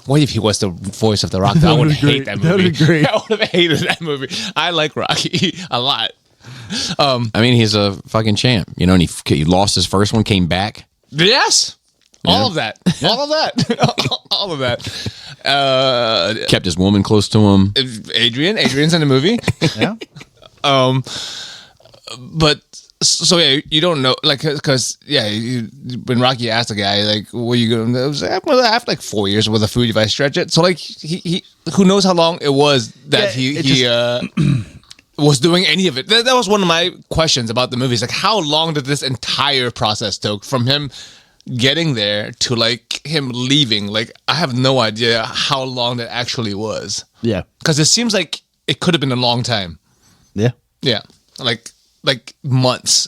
Speaker 3: what if he was the voice of The Rock? I would
Speaker 2: would've
Speaker 3: hate
Speaker 2: great.
Speaker 3: that
Speaker 2: That
Speaker 3: movie.
Speaker 2: would've great.
Speaker 3: I would have hated that movie. I like Rocky a lot.
Speaker 1: I mean, he's a fucking champ, and he lost his first one, came back.
Speaker 3: Yes. All of that. All of that. All of that.
Speaker 1: Kept his woman close to him.
Speaker 3: Adrian's in the movie.
Speaker 2: Yeah.
Speaker 3: But so yeah, you don't know, like, because when Rocky asked the guy, like, what are you going to do? I have like 4 years worth of food if I stretch it. So like he who knows how long it was that he was doing any of it. That was one of my questions about the movies. Like, how long did this entire process took from him getting there to like him leaving? Like, I have no idea how long that actually was.
Speaker 2: Yeah.
Speaker 3: Because it seems like it could have been a long time.
Speaker 2: Yeah.
Speaker 3: Yeah. Like months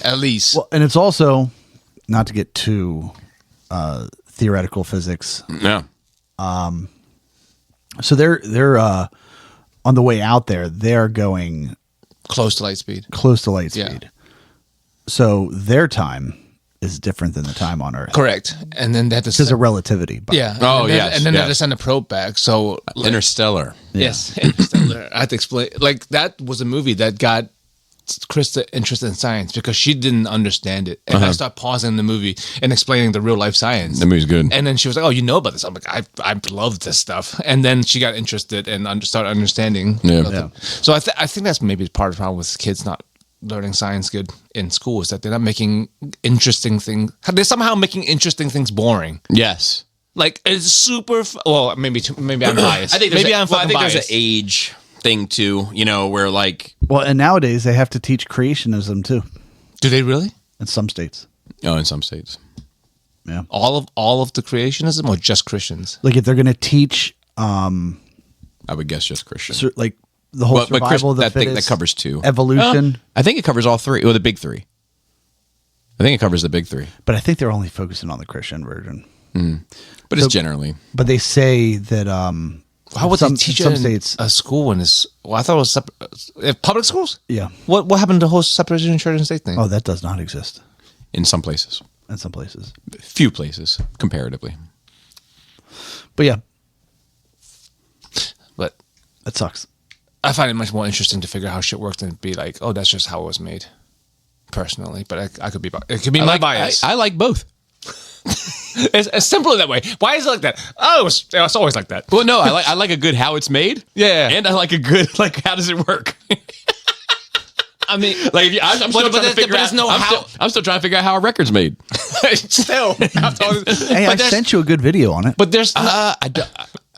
Speaker 3: at least.
Speaker 2: Well, and it's also not to get too theoretical physics.
Speaker 1: Yeah.
Speaker 2: So they're on the way out there. They're going
Speaker 3: Close to light speed.
Speaker 2: close to light
Speaker 3: Yeah.
Speaker 2: speed. So their time is different than the time on Earth.
Speaker 3: Correct. And then they had to
Speaker 2: Because of relativity. But
Speaker 3: yeah.
Speaker 1: Oh,
Speaker 3: and then,
Speaker 1: yes,
Speaker 3: And then they had to
Speaker 1: yes.
Speaker 3: send a probe back. So like,
Speaker 1: Interstellar.
Speaker 3: yes, Interstellar. I had to explain. Like, that was a movie that got Krista interested in science because she didn't understand it, and I started pausing the movie and explaining the real life science.
Speaker 1: The movie's good.
Speaker 3: And then she was like, "Oh, you know about this?" I'm like, "I love this stuff." And then she got interested and started understanding.
Speaker 1: Yeah.
Speaker 3: So I think that's maybe part of the problem with kids not learning science good in school, is that they're not making interesting things. They're somehow making interesting things boring.
Speaker 1: Yes.
Speaker 3: Like, it's super. Well, maybe I'm biased. Maybe I'm fucking biased.
Speaker 1: there's an age thing too, where like,
Speaker 2: well, and nowadays they have to teach creationism too
Speaker 3: Do they really?
Speaker 2: in some states.
Speaker 1: in some states.
Speaker 2: Yeah.
Speaker 3: All of the creationism, or just Christians?
Speaker 2: Like if they're going to teach
Speaker 1: I would guess just Christian.
Speaker 2: like the whole
Speaker 1: But
Speaker 2: survival
Speaker 1: Chris,
Speaker 2: of the
Speaker 1: that
Speaker 2: fittest,
Speaker 1: thing that covers 2.
Speaker 2: evolution.
Speaker 1: I think it covers all 3, or the big 3. I think it covers the big 3,
Speaker 2: But I think they're only focusing on the Christian version.
Speaker 1: but it's generally.
Speaker 2: But they say that
Speaker 3: How would
Speaker 2: some,
Speaker 3: they teach
Speaker 2: some
Speaker 3: it in
Speaker 2: states?
Speaker 3: a school when it's? Well, I thought it was public schools.
Speaker 2: Yeah.
Speaker 3: What happened to the whole separation of church and state thing?
Speaker 2: Oh, that does not exist
Speaker 1: In some places.
Speaker 2: in some places.
Speaker 1: Few places, comparatively.
Speaker 2: But yeah,
Speaker 3: But
Speaker 2: that sucks.
Speaker 3: I find it much more interesting to figure out how shit worked and be like, oh, that's just how it was made. Personally, but I could be. It could be my bias.
Speaker 1: I like both.
Speaker 3: It's simpler that way. Why is it like that? Oh, it's always like that.
Speaker 1: Well, no, I like a good how it's made.
Speaker 3: Yeah.
Speaker 1: And I like a good, like, how does it work?
Speaker 3: I mean,
Speaker 1: Like, I'm still trying to figure out.
Speaker 3: there's no
Speaker 1: I'm
Speaker 3: how.
Speaker 1: still trying to figure out how a record's made.
Speaker 3: Still, after all this-
Speaker 2: Hey, I
Speaker 3: but there's-
Speaker 2: sent you a good video on it.
Speaker 3: But there's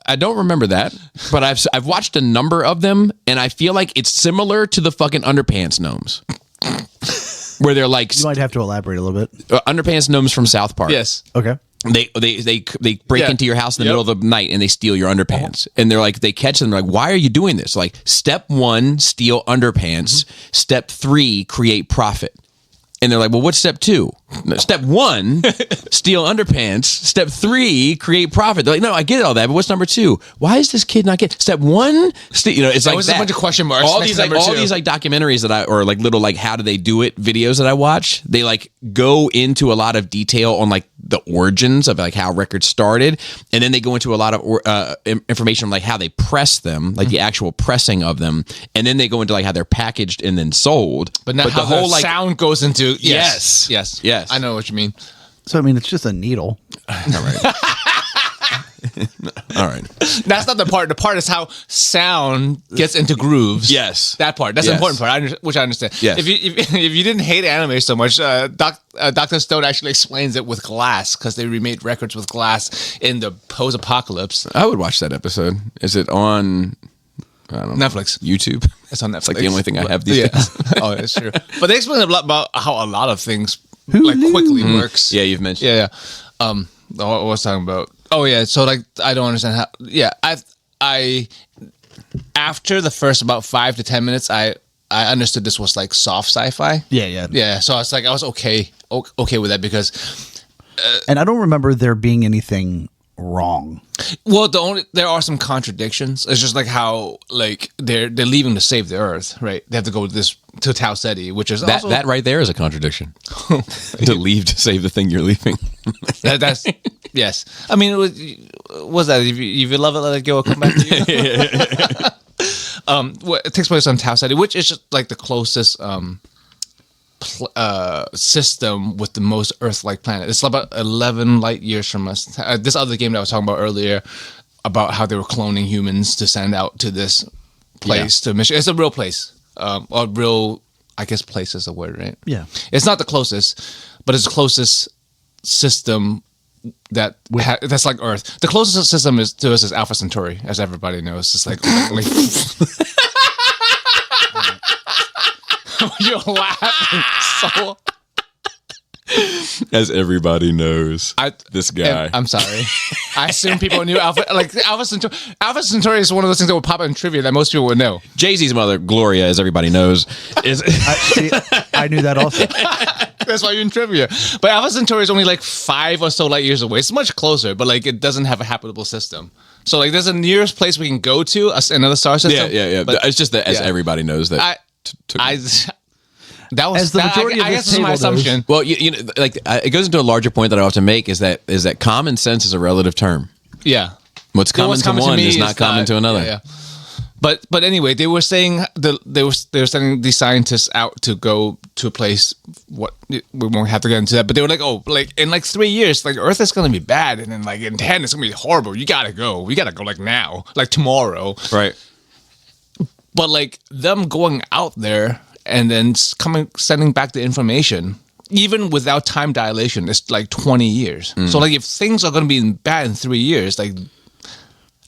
Speaker 1: I don't remember that, but I've watched a number of them, and I feel like it's similar to the fucking underpants gnomes, where they're like
Speaker 2: You might have to elaborate a little bit.
Speaker 1: underpants gnomes from South Park.
Speaker 3: yes.
Speaker 2: Okay.
Speaker 1: They break
Speaker 3: Yeah.
Speaker 1: into your house in the
Speaker 3: Yep.
Speaker 1: middle of the night and they steal your underpants. And they're like, they catch them, they're like, why are you doing this? Like, step 1, steal underpants. Step 3, create profit. And they're like, well, what's step 2? Step 1, steal underpants. Step 3, create profit. They're like, no, I get all that, but what's number 2? Why is this kid not get step 1? It's like
Speaker 3: was
Speaker 1: that.
Speaker 3: a bunch of question marks
Speaker 1: All
Speaker 3: next
Speaker 1: these
Speaker 3: to
Speaker 1: like
Speaker 3: number
Speaker 1: all
Speaker 3: 2.
Speaker 1: these like documentaries that or like little like how do they do it videos that I watch. They like go into a lot of detail on like the origins of like how records started, and then they go into a lot of information on like how they press them, like the actual pressing of them, and then they go into like how they're packaged and then sold.
Speaker 3: But not how the sound goes into.
Speaker 1: Yes.
Speaker 3: Yes.
Speaker 1: Yes.
Speaker 3: I know what you mean.
Speaker 2: So I mean, it's just a needle.
Speaker 1: All right.
Speaker 3: That's not the part. The part is how sound gets into grooves.
Speaker 1: Yes.
Speaker 3: That part. That's the
Speaker 1: Yes.
Speaker 3: important part, which I understand.
Speaker 1: Yes.
Speaker 3: If you didn't hate anime so much, Dr. Stone actually explains it with glass because they remade records with glass in the post-apocalypse.
Speaker 1: I would watch that episode. Is it on? I don't know.
Speaker 3: Netflix.
Speaker 1: YouTube.
Speaker 3: It's on Netflix.
Speaker 1: It's like the only thing I have these
Speaker 3: Yeah.
Speaker 1: days.
Speaker 3: Oh, that's true. But they explain a lot about how a lot of things like quickly works.
Speaker 1: Yeah, you've mentioned.
Speaker 3: Yeah. What was I talking about? Oh yeah. So like, I don't understand how. Yeah, I after the first about 5 to 10 minutes, I understood this was like soft sci-fi.
Speaker 2: Yeah.
Speaker 3: Yeah. So I was okay with that because
Speaker 2: And I don't remember there being anything wrong.
Speaker 3: well, there are some contradictions. It's just like how like they're leaving to save the Earth, right? They have to go to Tau Ceti, which is
Speaker 1: That
Speaker 3: also,
Speaker 1: that right there is a contradiction. To leave to save the thing you're leaving.
Speaker 3: that's yes. I mean, what's that? If you love it, let it go. It'll come back to you. It takes place on Tau Ceti, which is just like the closest system with the most Earth-like planet. It's about 11 light years from us. This other game that I was talking about earlier about how they were cloning humans to send out to this place to mission. It's a real place. Or real, I guess place is a word, right?
Speaker 2: Yeah.
Speaker 3: It's not the closest, but it's the closest system that's like Earth. The closest system to us is Alpha Centauri, as everybody knows. It's like you're laughing so.
Speaker 1: As everybody knows, this guy.
Speaker 3: I'm sorry. I assume people knew Alpha Centauri. Alpha Centauri is one of those things that would pop up in trivia that most people would know.
Speaker 1: Jay-Z's mother, Gloria, as everybody knows, is
Speaker 2: I knew that also.
Speaker 3: That's why you're in trivia. But Alpha Centauri is only like 5 or so light years away. It's much closer, but like it doesn't have a habitable system. So like there's a nearest place we can go to, another star system.
Speaker 1: yeah.
Speaker 3: But
Speaker 1: It's just that as
Speaker 3: yeah.
Speaker 1: everybody knows that.
Speaker 3: That was
Speaker 2: As the majority of
Speaker 3: I
Speaker 2: this
Speaker 3: guess that's my
Speaker 2: table knows.
Speaker 3: assumption.
Speaker 1: Well, you know, like it goes into a larger point that I often make is that common sense is a relative term.
Speaker 3: Yeah.
Speaker 1: What's common to one
Speaker 3: me
Speaker 1: is not common to another.
Speaker 3: Yeah. But anyway, they were saying they were sending these scientists out to go to a place. What we won't have to get into that. But they were like, oh, like in like 3 years, like Earth is gonna be bad, and then like in 10, it's gonna be horrible. You gotta go. We gotta go like now, like tomorrow.
Speaker 1: Right.
Speaker 3: But like them going out there and then sending back the information, even without time dilation, it's like 20 years. So like if things are going to be bad in 3 years, like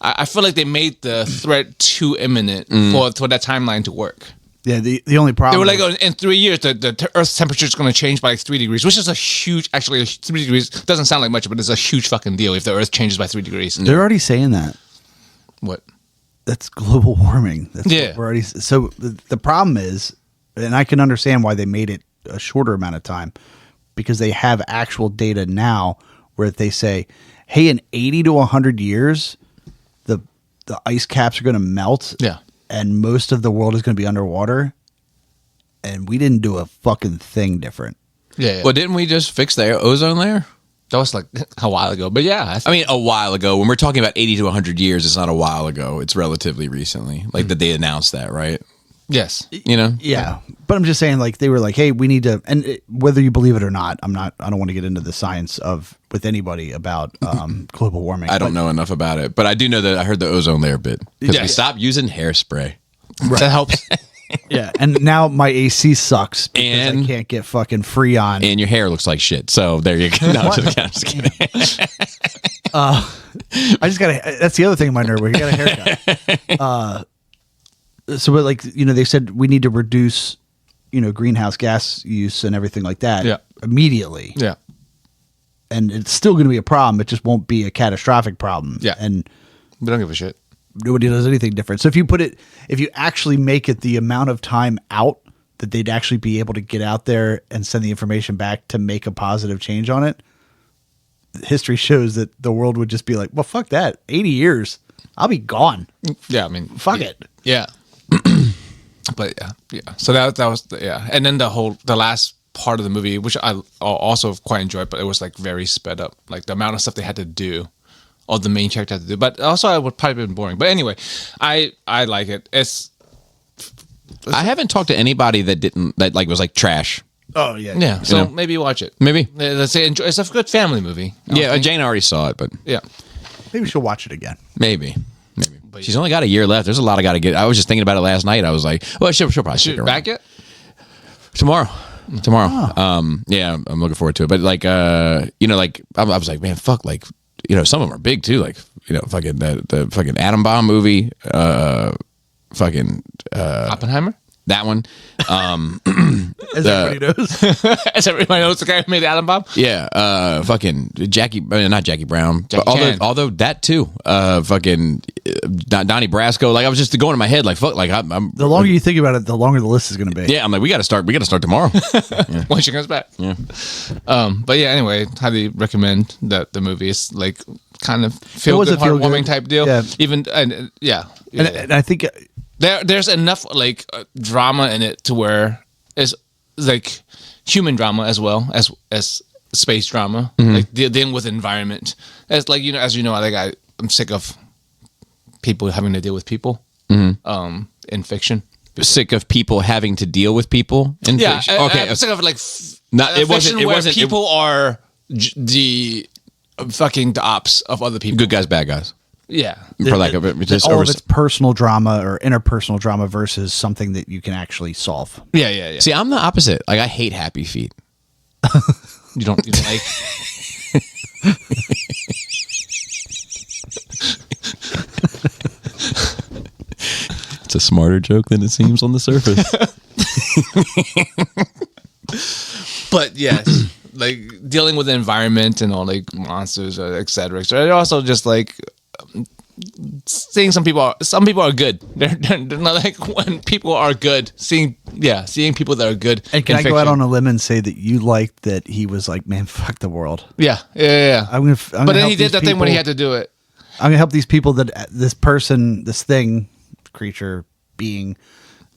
Speaker 3: I feel like they made the threat too imminent for that timeline to work.
Speaker 2: Yeah, the only
Speaker 3: They
Speaker 2: problem
Speaker 3: were like, oh, in 3 years, the Earth's temperature is going to change by like 3 degrees, which is a huge, actually 3 degrees doesn't sound like much, but it's a huge fucking deal if the Earth changes by 3 degrees.
Speaker 2: they're already saying that.
Speaker 3: What?
Speaker 2: That's global warming. That's
Speaker 3: Yeah.
Speaker 2: what we're already. So the problem is, and I can understand why they made it a shorter amount of time, because they have actual data now where they say, hey, in 80 to 100 years, the ice caps are going to melt.
Speaker 3: Yeah.
Speaker 2: And most of the world is going to be underwater. And we didn't do a fucking thing different.
Speaker 3: Yeah.
Speaker 1: Well, didn't we just fix the ozone layer?
Speaker 3: that was like a while ago. But yeah.
Speaker 1: I mean, a while ago. When we're talking about 80 to 100 years, it's not a while ago. It's relatively recently. Like that they announced that, right?
Speaker 3: Yes.
Speaker 1: You know?
Speaker 2: Yeah. But I'm just saying, like, they were like, hey, we need to, and whether you believe it or not, I don't want to get into the science with anybody about global warming.
Speaker 1: I don't know enough about it, but I do know that I heard the ozone layer bit. Because we
Speaker 3: Yes.
Speaker 1: stopped using hairspray.
Speaker 3: That helps.
Speaker 2: Yeah, and now my AC sucks because
Speaker 1: And-
Speaker 2: I can't get fucking Freon.
Speaker 1: And your hair looks like shit. So there you go. No, I'm just kidding.
Speaker 2: I just got to. That's the other thing in my nerd week. I got a haircut. So, but like they said we need to reduce, greenhouse gas use and everything like that.
Speaker 3: Yeah.
Speaker 2: Immediately.
Speaker 3: Yeah.
Speaker 2: And it's still going to be a problem. It just won't be a catastrophic problem.
Speaker 3: Yeah.
Speaker 2: And
Speaker 3: We don't give a shit.
Speaker 2: nobody does anything different. So if you actually make it the amount of time out that they'd actually be able to get out there and send the information back to make a positive change on it, history shows that the world would just be like, well, fuck that. 80 years. I'll be gone.
Speaker 3: Yeah, I mean,
Speaker 2: Fuck it.
Speaker 3: Yeah. But yeah. So that was and then the last part of the movie, which I also quite enjoyed, but it was like very sped up, like the amount of stuff they had to do, or the main character had to do. But also, I would probably been boring. But anyway, I like it.
Speaker 1: I haven't talked to anybody that was like trash.
Speaker 2: Oh, yeah.
Speaker 3: Yeah. So maybe watch it.
Speaker 1: Maybe.
Speaker 3: Let's say enjoy. It's a good family movie.
Speaker 1: Yeah, Jane already saw it, but
Speaker 3: Yeah.
Speaker 2: Maybe she'll watch it again.
Speaker 1: maybe. She's only got a year left. There's a lot I got to get. I was just thinking about it last night. I was like, well, she'll probably stick
Speaker 3: Shoot,
Speaker 1: around.
Speaker 3: back yet?
Speaker 1: Tomorrow. Yeah, I'm looking forward to it. But like, I was like, man, fuck, like, some of them are big too. Like, fucking the fucking atom bomb movie, fucking
Speaker 3: Oppenheimer.
Speaker 1: that one.
Speaker 2: As everybody knows.
Speaker 3: As everybody knows, the guy who made the atom bomb.
Speaker 1: Yeah, fucking not Jackie Brown,
Speaker 3: Jackie
Speaker 1: but
Speaker 3: Chan.
Speaker 1: although that too, fucking Donnie Brasco. Like I was just going in my head, like fuck, like I'm
Speaker 2: The longer you think about it, the longer the list is going to be.
Speaker 1: yeah, I'm like we got to start tomorrow.
Speaker 3: When she comes back.
Speaker 1: Yeah.
Speaker 3: But yeah, anyway, highly recommend that the movie is like kind of feel
Speaker 2: was
Speaker 3: good,
Speaker 2: a feel
Speaker 3: heartwarming
Speaker 2: good.
Speaker 3: type deal.
Speaker 2: Yeah.
Speaker 3: Even and yeah.
Speaker 2: And I think
Speaker 3: There's enough like drama in it to where it's like human drama as well as space drama, like dealing with environment. As like as you know, like I'm sick of people having to deal with people in fiction.
Speaker 1: Sick of people having to deal with people. In
Speaker 3: Yeah,
Speaker 1: fiction. Okay,
Speaker 3: I'm sick of like
Speaker 1: it wasn't. It
Speaker 3: where
Speaker 1: wasn't.
Speaker 3: people are the fucking the ops of other people.
Speaker 1: Good guys, bad guys.
Speaker 3: Yeah.
Speaker 1: For lack of it, just
Speaker 2: all of it's personal drama or interpersonal drama versus something that you can actually solve.
Speaker 3: Yeah.
Speaker 1: See, I'm the opposite. Like I hate happy feet.
Speaker 3: You don't like.
Speaker 1: It's a smarter joke than it seems on the surface.
Speaker 3: But yes, like dealing with the environment and all like monsters, et cetera, et cetera. Also, just like seeing some people are good. They're not like when people are good. Seeing people that are good.
Speaker 2: And can
Speaker 3: in
Speaker 2: I go out
Speaker 3: fiction.
Speaker 2: on a limb and say that you liked that he was like, man, fuck the world.
Speaker 3: Yeah.
Speaker 2: I'm gonna
Speaker 3: But then he did that thing when he had to do it.
Speaker 2: I'm gonna help these people that this person, this thing, creature, being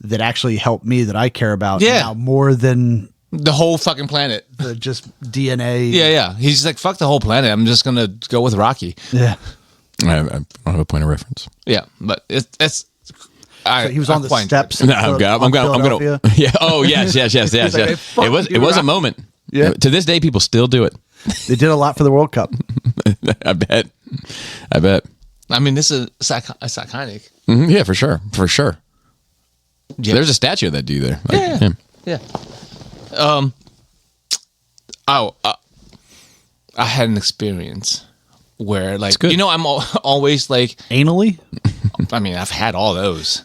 Speaker 2: that actually helped me that I care about
Speaker 3: Yeah.
Speaker 2: now more than
Speaker 3: The whole fucking planet.
Speaker 2: the just DNA.
Speaker 3: Yeah. He's like, fuck the whole planet. I'm just gonna go with Rocky.
Speaker 2: Yeah.
Speaker 1: I don't have a point of reference.
Speaker 3: Yeah, but it's.
Speaker 2: So he was on the
Speaker 3: quite enjoyed
Speaker 2: steps.
Speaker 3: it.
Speaker 1: No, I'm gonna. Yeah. Oh yes.
Speaker 2: like, "Hey, fuck
Speaker 1: It was
Speaker 2: you,
Speaker 1: a
Speaker 2: Rock."
Speaker 1: moment.
Speaker 2: Yeah.
Speaker 1: To this day, people still do it.
Speaker 2: They did a lot for the World Cup.
Speaker 1: I bet.
Speaker 3: I mean, this is it's iconic.
Speaker 1: Yeah, for sure.
Speaker 3: Yeah.
Speaker 1: There's a statue of that dude there. Like,
Speaker 3: Yeah. I had an experience where, like,
Speaker 1: good.
Speaker 3: I'm always like,
Speaker 2: Anally?
Speaker 3: I mean, I've had all those.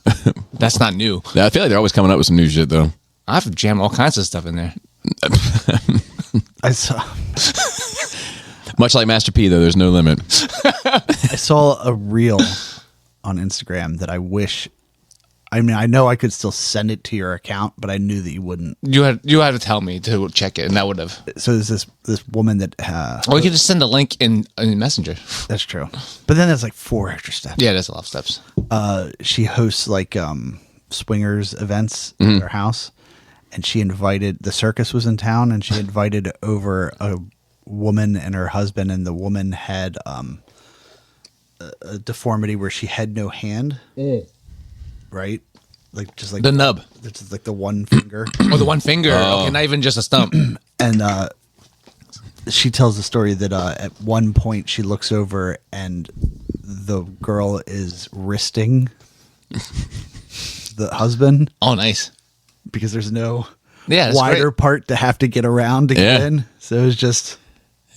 Speaker 3: That's not new.
Speaker 1: I feel like they're always coming up with some new shit though.
Speaker 3: I've jammed all kinds of stuff in there.
Speaker 2: I saw
Speaker 1: Much like Master P, though, there's no limit.
Speaker 2: I saw a reel on Instagram that I wish. I mean, I know I could still send it to your account, but I knew that you wouldn't.
Speaker 3: You had to tell me to check it, and that would have.
Speaker 2: So there's this woman that.
Speaker 3: Or you could just send a link in Messenger.
Speaker 2: That's true, but then there's like 4 extra steps.
Speaker 3: Yeah, that's a lot of steps.
Speaker 2: She hosts like swingers events at her house, and she invited the circus was in town, and she invited over a woman and her husband, and the woman had a deformity where she had no hand, right? Like just like
Speaker 3: The nub.
Speaker 2: it's just like the one finger,
Speaker 3: Or the one finger. Okay, not even just a stump.
Speaker 2: and she tells the story that at one point she looks over and the girl is wristing the husband
Speaker 3: Oh, nice.
Speaker 2: because there's no
Speaker 3: Yeah, that's
Speaker 2: wider
Speaker 3: great.
Speaker 2: part to have to get around to get
Speaker 1: Yeah.
Speaker 2: in. So it was just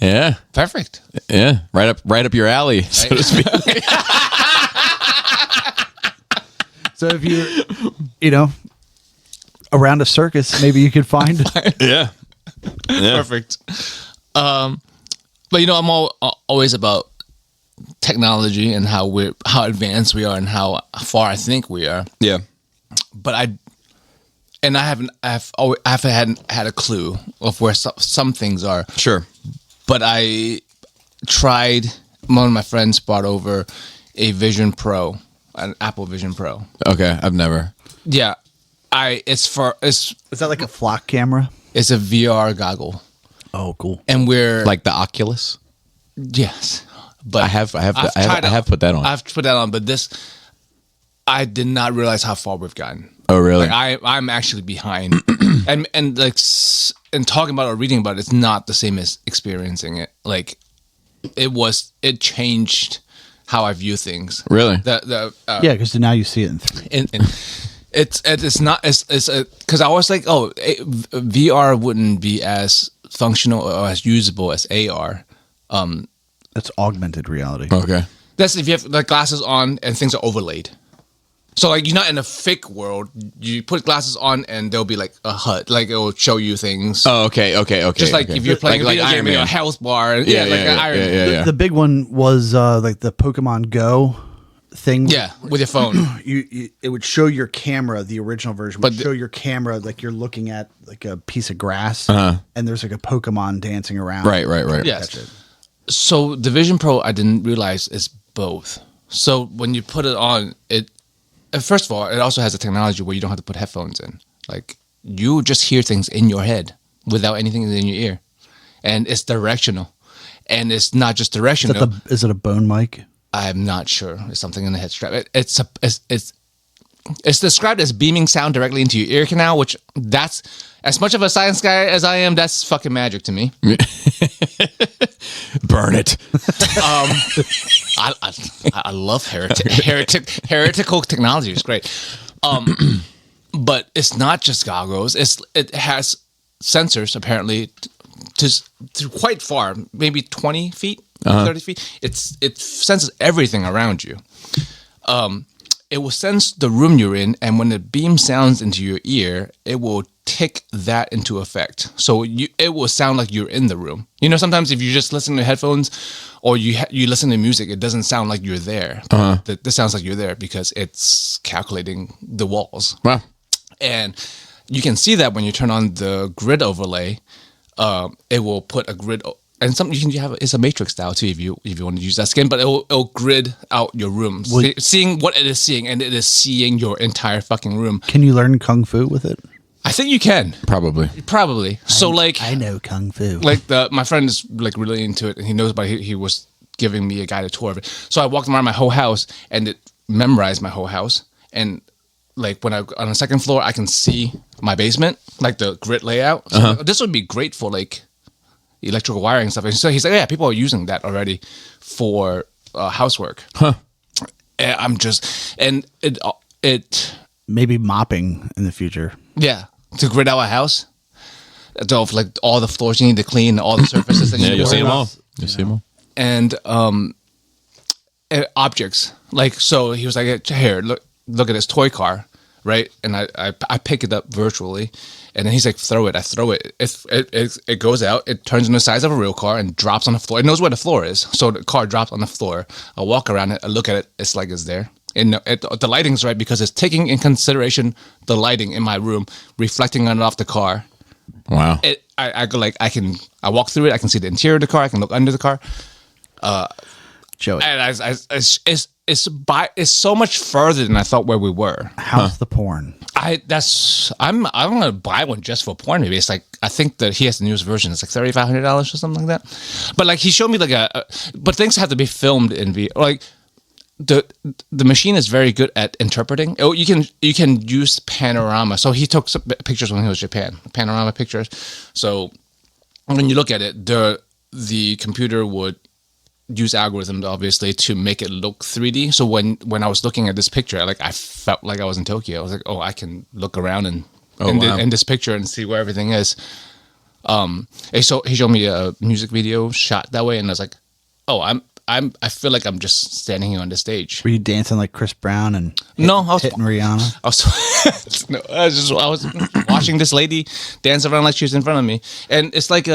Speaker 1: Yeah.
Speaker 3: Perfect.
Speaker 1: Yeah. Right up your alley, so to speak.
Speaker 2: so if you're around a circus, maybe you could find
Speaker 1: Yeah. Yeah.
Speaker 3: Perfect. But I'm always about technology and how advanced we are and how far I think we are.
Speaker 1: Yeah.
Speaker 3: But I haven't had a clue of where some things are.
Speaker 1: Sure.
Speaker 3: But I tried. One of my friends brought over a Vision Pro, an Apple Vision Pro.
Speaker 1: Okay. I've never.
Speaker 3: Yeah, it's
Speaker 2: is that like a flock camera?
Speaker 3: it's a VR goggle,
Speaker 2: Oh, cool.
Speaker 3: and we're
Speaker 1: Like the Oculus.
Speaker 3: yes, but
Speaker 1: I have
Speaker 3: tried
Speaker 1: put that on.
Speaker 3: I've put that on, but this I did not realize how far we've gotten.
Speaker 1: Oh, really?
Speaker 3: Like I'm actually behind, and like and talking about it or reading about it, it's not the same as experiencing it. Like it changed how I view things.
Speaker 1: Really?
Speaker 2: Yeah, because now you see it in 3D.
Speaker 3: And it's not because I was like, VR wouldn't be as functional or as usable as AR.
Speaker 2: That's augmented reality.
Speaker 1: Okay.
Speaker 3: That's if you have the glasses on and things are overlaid. So like you're not in a fake world. You put glasses on and there'll be like a HUD, like it will show you things.
Speaker 1: Oh, okay.
Speaker 3: Just like if you're playing
Speaker 1: like
Speaker 3: a video
Speaker 1: Iron
Speaker 3: game,
Speaker 1: Man.
Speaker 3: a health bar.
Speaker 1: Yeah,
Speaker 3: like an Iron Man.
Speaker 1: yeah.
Speaker 2: The big one was like the Pokemon Go thing.
Speaker 3: Yeah, with your phone.
Speaker 2: It would show your camera, the original version would
Speaker 3: But
Speaker 2: show your camera like you're looking at like a piece of grass
Speaker 1: Uh-huh.
Speaker 2: and there's like a Pokemon dancing around.
Speaker 1: Right.
Speaker 3: Yes.
Speaker 2: Catch it.
Speaker 3: So the Vision Pro, I didn't realize is both. So when you put it on, first of all, it also has a technology where you don't have to put headphones in. Like you just hear things in your head without anything in your ear, and it's directional. And it's not just directional.
Speaker 2: Is it a bone mic?
Speaker 3: I'm not sure. It's something in the head strap. It's described as beaming sound directly into your ear canal, which that's as much of a science guy as I am. That's fucking magic to me.
Speaker 1: Burn it.
Speaker 3: I love heretical technology. It's great. But it's not just goggles. It has sensors apparently to quite far, maybe 20 feet, 30 feet. It senses everything around you. It will sense the room you're in, and when the beam sounds into your ear, it will take that into effect. So it will sound like you're in the room. Sometimes if you just listen to headphones or you listen to music, it doesn't sound like you're there. This sounds like you're there because it's calculating the walls.
Speaker 1: Wow.
Speaker 3: And you can see that when you turn on the grid overlay, it will put a grid. And something you have it's a matrix style too if you want to use that skin, but it'll grid out your room, seeing what it is seeing, and it is seeing your entire fucking room.
Speaker 2: Can you learn kung fu with it?
Speaker 3: I think you can
Speaker 1: Probably.
Speaker 3: So like
Speaker 2: I know kung fu.
Speaker 3: like my friend is like really into it, and he knows about it. He was giving me a guided tour of it. So I walked around my whole house, and it memorized my whole house. And like when on the second floor, I can see my basement, like the grid layout. So this would be great for like electrical wiring stuff. And so he's like, yeah, people are using that already for housework.
Speaker 1: Huh.
Speaker 3: And I'm just, and it
Speaker 2: Maybe mopping in the future.
Speaker 3: yeah, to grid out a house. Of like all the floors you need to clean, all the surfaces that you
Speaker 1: Yeah,
Speaker 3: need
Speaker 1: you'll
Speaker 3: to
Speaker 1: see
Speaker 3: worry
Speaker 1: them
Speaker 3: about.
Speaker 1: all. You'll see them all.
Speaker 3: And objects. Like, so he was like, here, look at this toy car, right? And I pick it up virtually, and then he's like, throw it. I throw it. It goes out. It turns into the size of a real car and drops on the floor. It knows where the floor is, so the car drops on the floor. I walk around it. I look at it. It's like it's there. And the lighting's right because it's taking in consideration the lighting in my room, reflecting it off the car.
Speaker 1: Wow.
Speaker 3: I walk through it. I can see the interior of the car. I can look under the car.
Speaker 2: Joey,
Speaker 3: And it's so much further than I thought where we were.
Speaker 2: how's the porn?
Speaker 3: I'm gonna buy one just for porn. Maybe it's like I think that he has the newest version. It's like $3,500 or something like that. But like he showed me but things have to be filmed in VR. Like the machine is very good at interpreting. Oh, you can use panorama. So he took some pictures when he was in Japan, panorama pictures. So when you look at it, the computer would use algorithms obviously to make it look 3D. So when I was looking at this picture, like I felt like I was in Tokyo. I was like, oh, I can look around and in this picture and see where everything is. He showed me a music video shot that way, and I was like, oh, I feel like I'm just standing here on the stage.
Speaker 2: Were you dancing like Chris Brown and
Speaker 3: No, I was
Speaker 2: hitting Rihanna?
Speaker 3: I was watching this lady dance around like she was in front of me, and it's like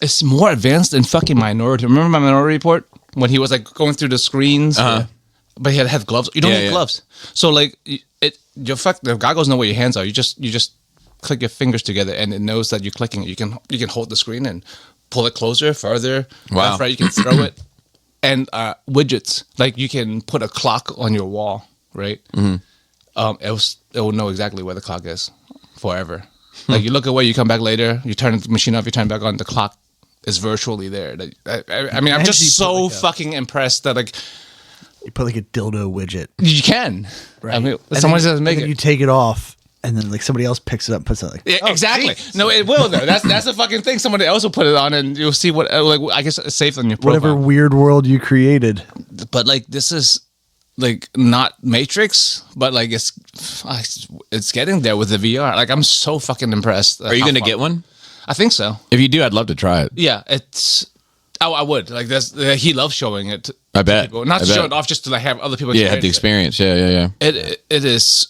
Speaker 3: it's more advanced than fucking Minority. Remember my Minority Report when he was like going through the screens, but he had gloves. You don't need gloves, so like the goggles know where your hands are. You just click your fingers together, and it knows that you're clicking. You can hold the screen and pull it closer, further.
Speaker 1: Wow.
Speaker 3: Left, right. You can throw it, and widgets like you can put a clock on your wall, right? Mm-hmm. It will know exactly where the clock is forever. Like you look away, you come back later, you turn the machine off, you turn it back on, the clock is virtually there. I mean, I'm just so fucking impressed that like
Speaker 2: You put like a dildo widget.
Speaker 3: you can.
Speaker 2: Right.
Speaker 3: I mean,
Speaker 2: And
Speaker 3: someone
Speaker 2: then-
Speaker 3: says make
Speaker 2: and then
Speaker 3: it.
Speaker 2: you take it off, and then like somebody else picks it up and puts it like,
Speaker 3: Yeah,
Speaker 2: oh,
Speaker 3: exactly.
Speaker 2: geez.
Speaker 3: No, it will though. That's the fucking thing. Somebody else will put it on, and you'll see what. Like, I guess it's safe on your profile.
Speaker 2: Whatever weird world you created.
Speaker 3: But like, this is like not Matrix, but like it's getting there with the VR. Like, I'm so fucking impressed.
Speaker 1: Are you going to get one?
Speaker 3: I think so.
Speaker 1: If you do, I'd love to try it.
Speaker 3: Yeah, it's. Oh, I would like this. He loves showing it.
Speaker 1: I bet.
Speaker 3: People. Not to
Speaker 1: I
Speaker 3: show
Speaker 1: bet.
Speaker 3: it off, just to like have other people.
Speaker 1: Yeah, have the experience. Yeah.
Speaker 3: It is.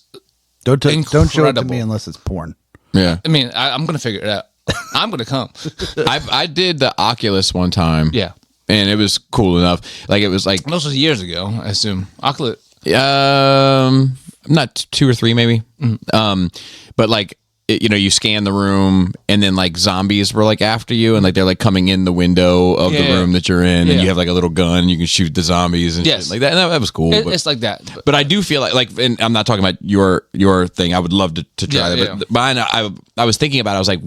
Speaker 2: Don't show it to
Speaker 3: Incredible.
Speaker 2: me unless it's porn.
Speaker 1: Yeah.
Speaker 3: I mean, I'm gonna figure it out. I'm gonna come.
Speaker 1: I did the Oculus one time.
Speaker 3: Yeah.
Speaker 1: And it was cool enough. Like it was like
Speaker 3: This was years ago, I assume. Oculus.
Speaker 1: not 2 or 3 maybe. But like you scan the room and then like zombies were like after you and like they're like coming in the window of the
Speaker 3: Yeah.
Speaker 1: room that you're in and
Speaker 3: Yeah.
Speaker 1: you have like a little gun and you can shoot the zombies and
Speaker 3: Yes.
Speaker 1: shit like that. And that was cool. But,
Speaker 3: It's like that.
Speaker 1: but I do feel like and I'm not talking about your thing. I would love to try
Speaker 3: Yeah,
Speaker 1: that.
Speaker 3: yeah.
Speaker 1: But mine, I was thinking about it. I was like,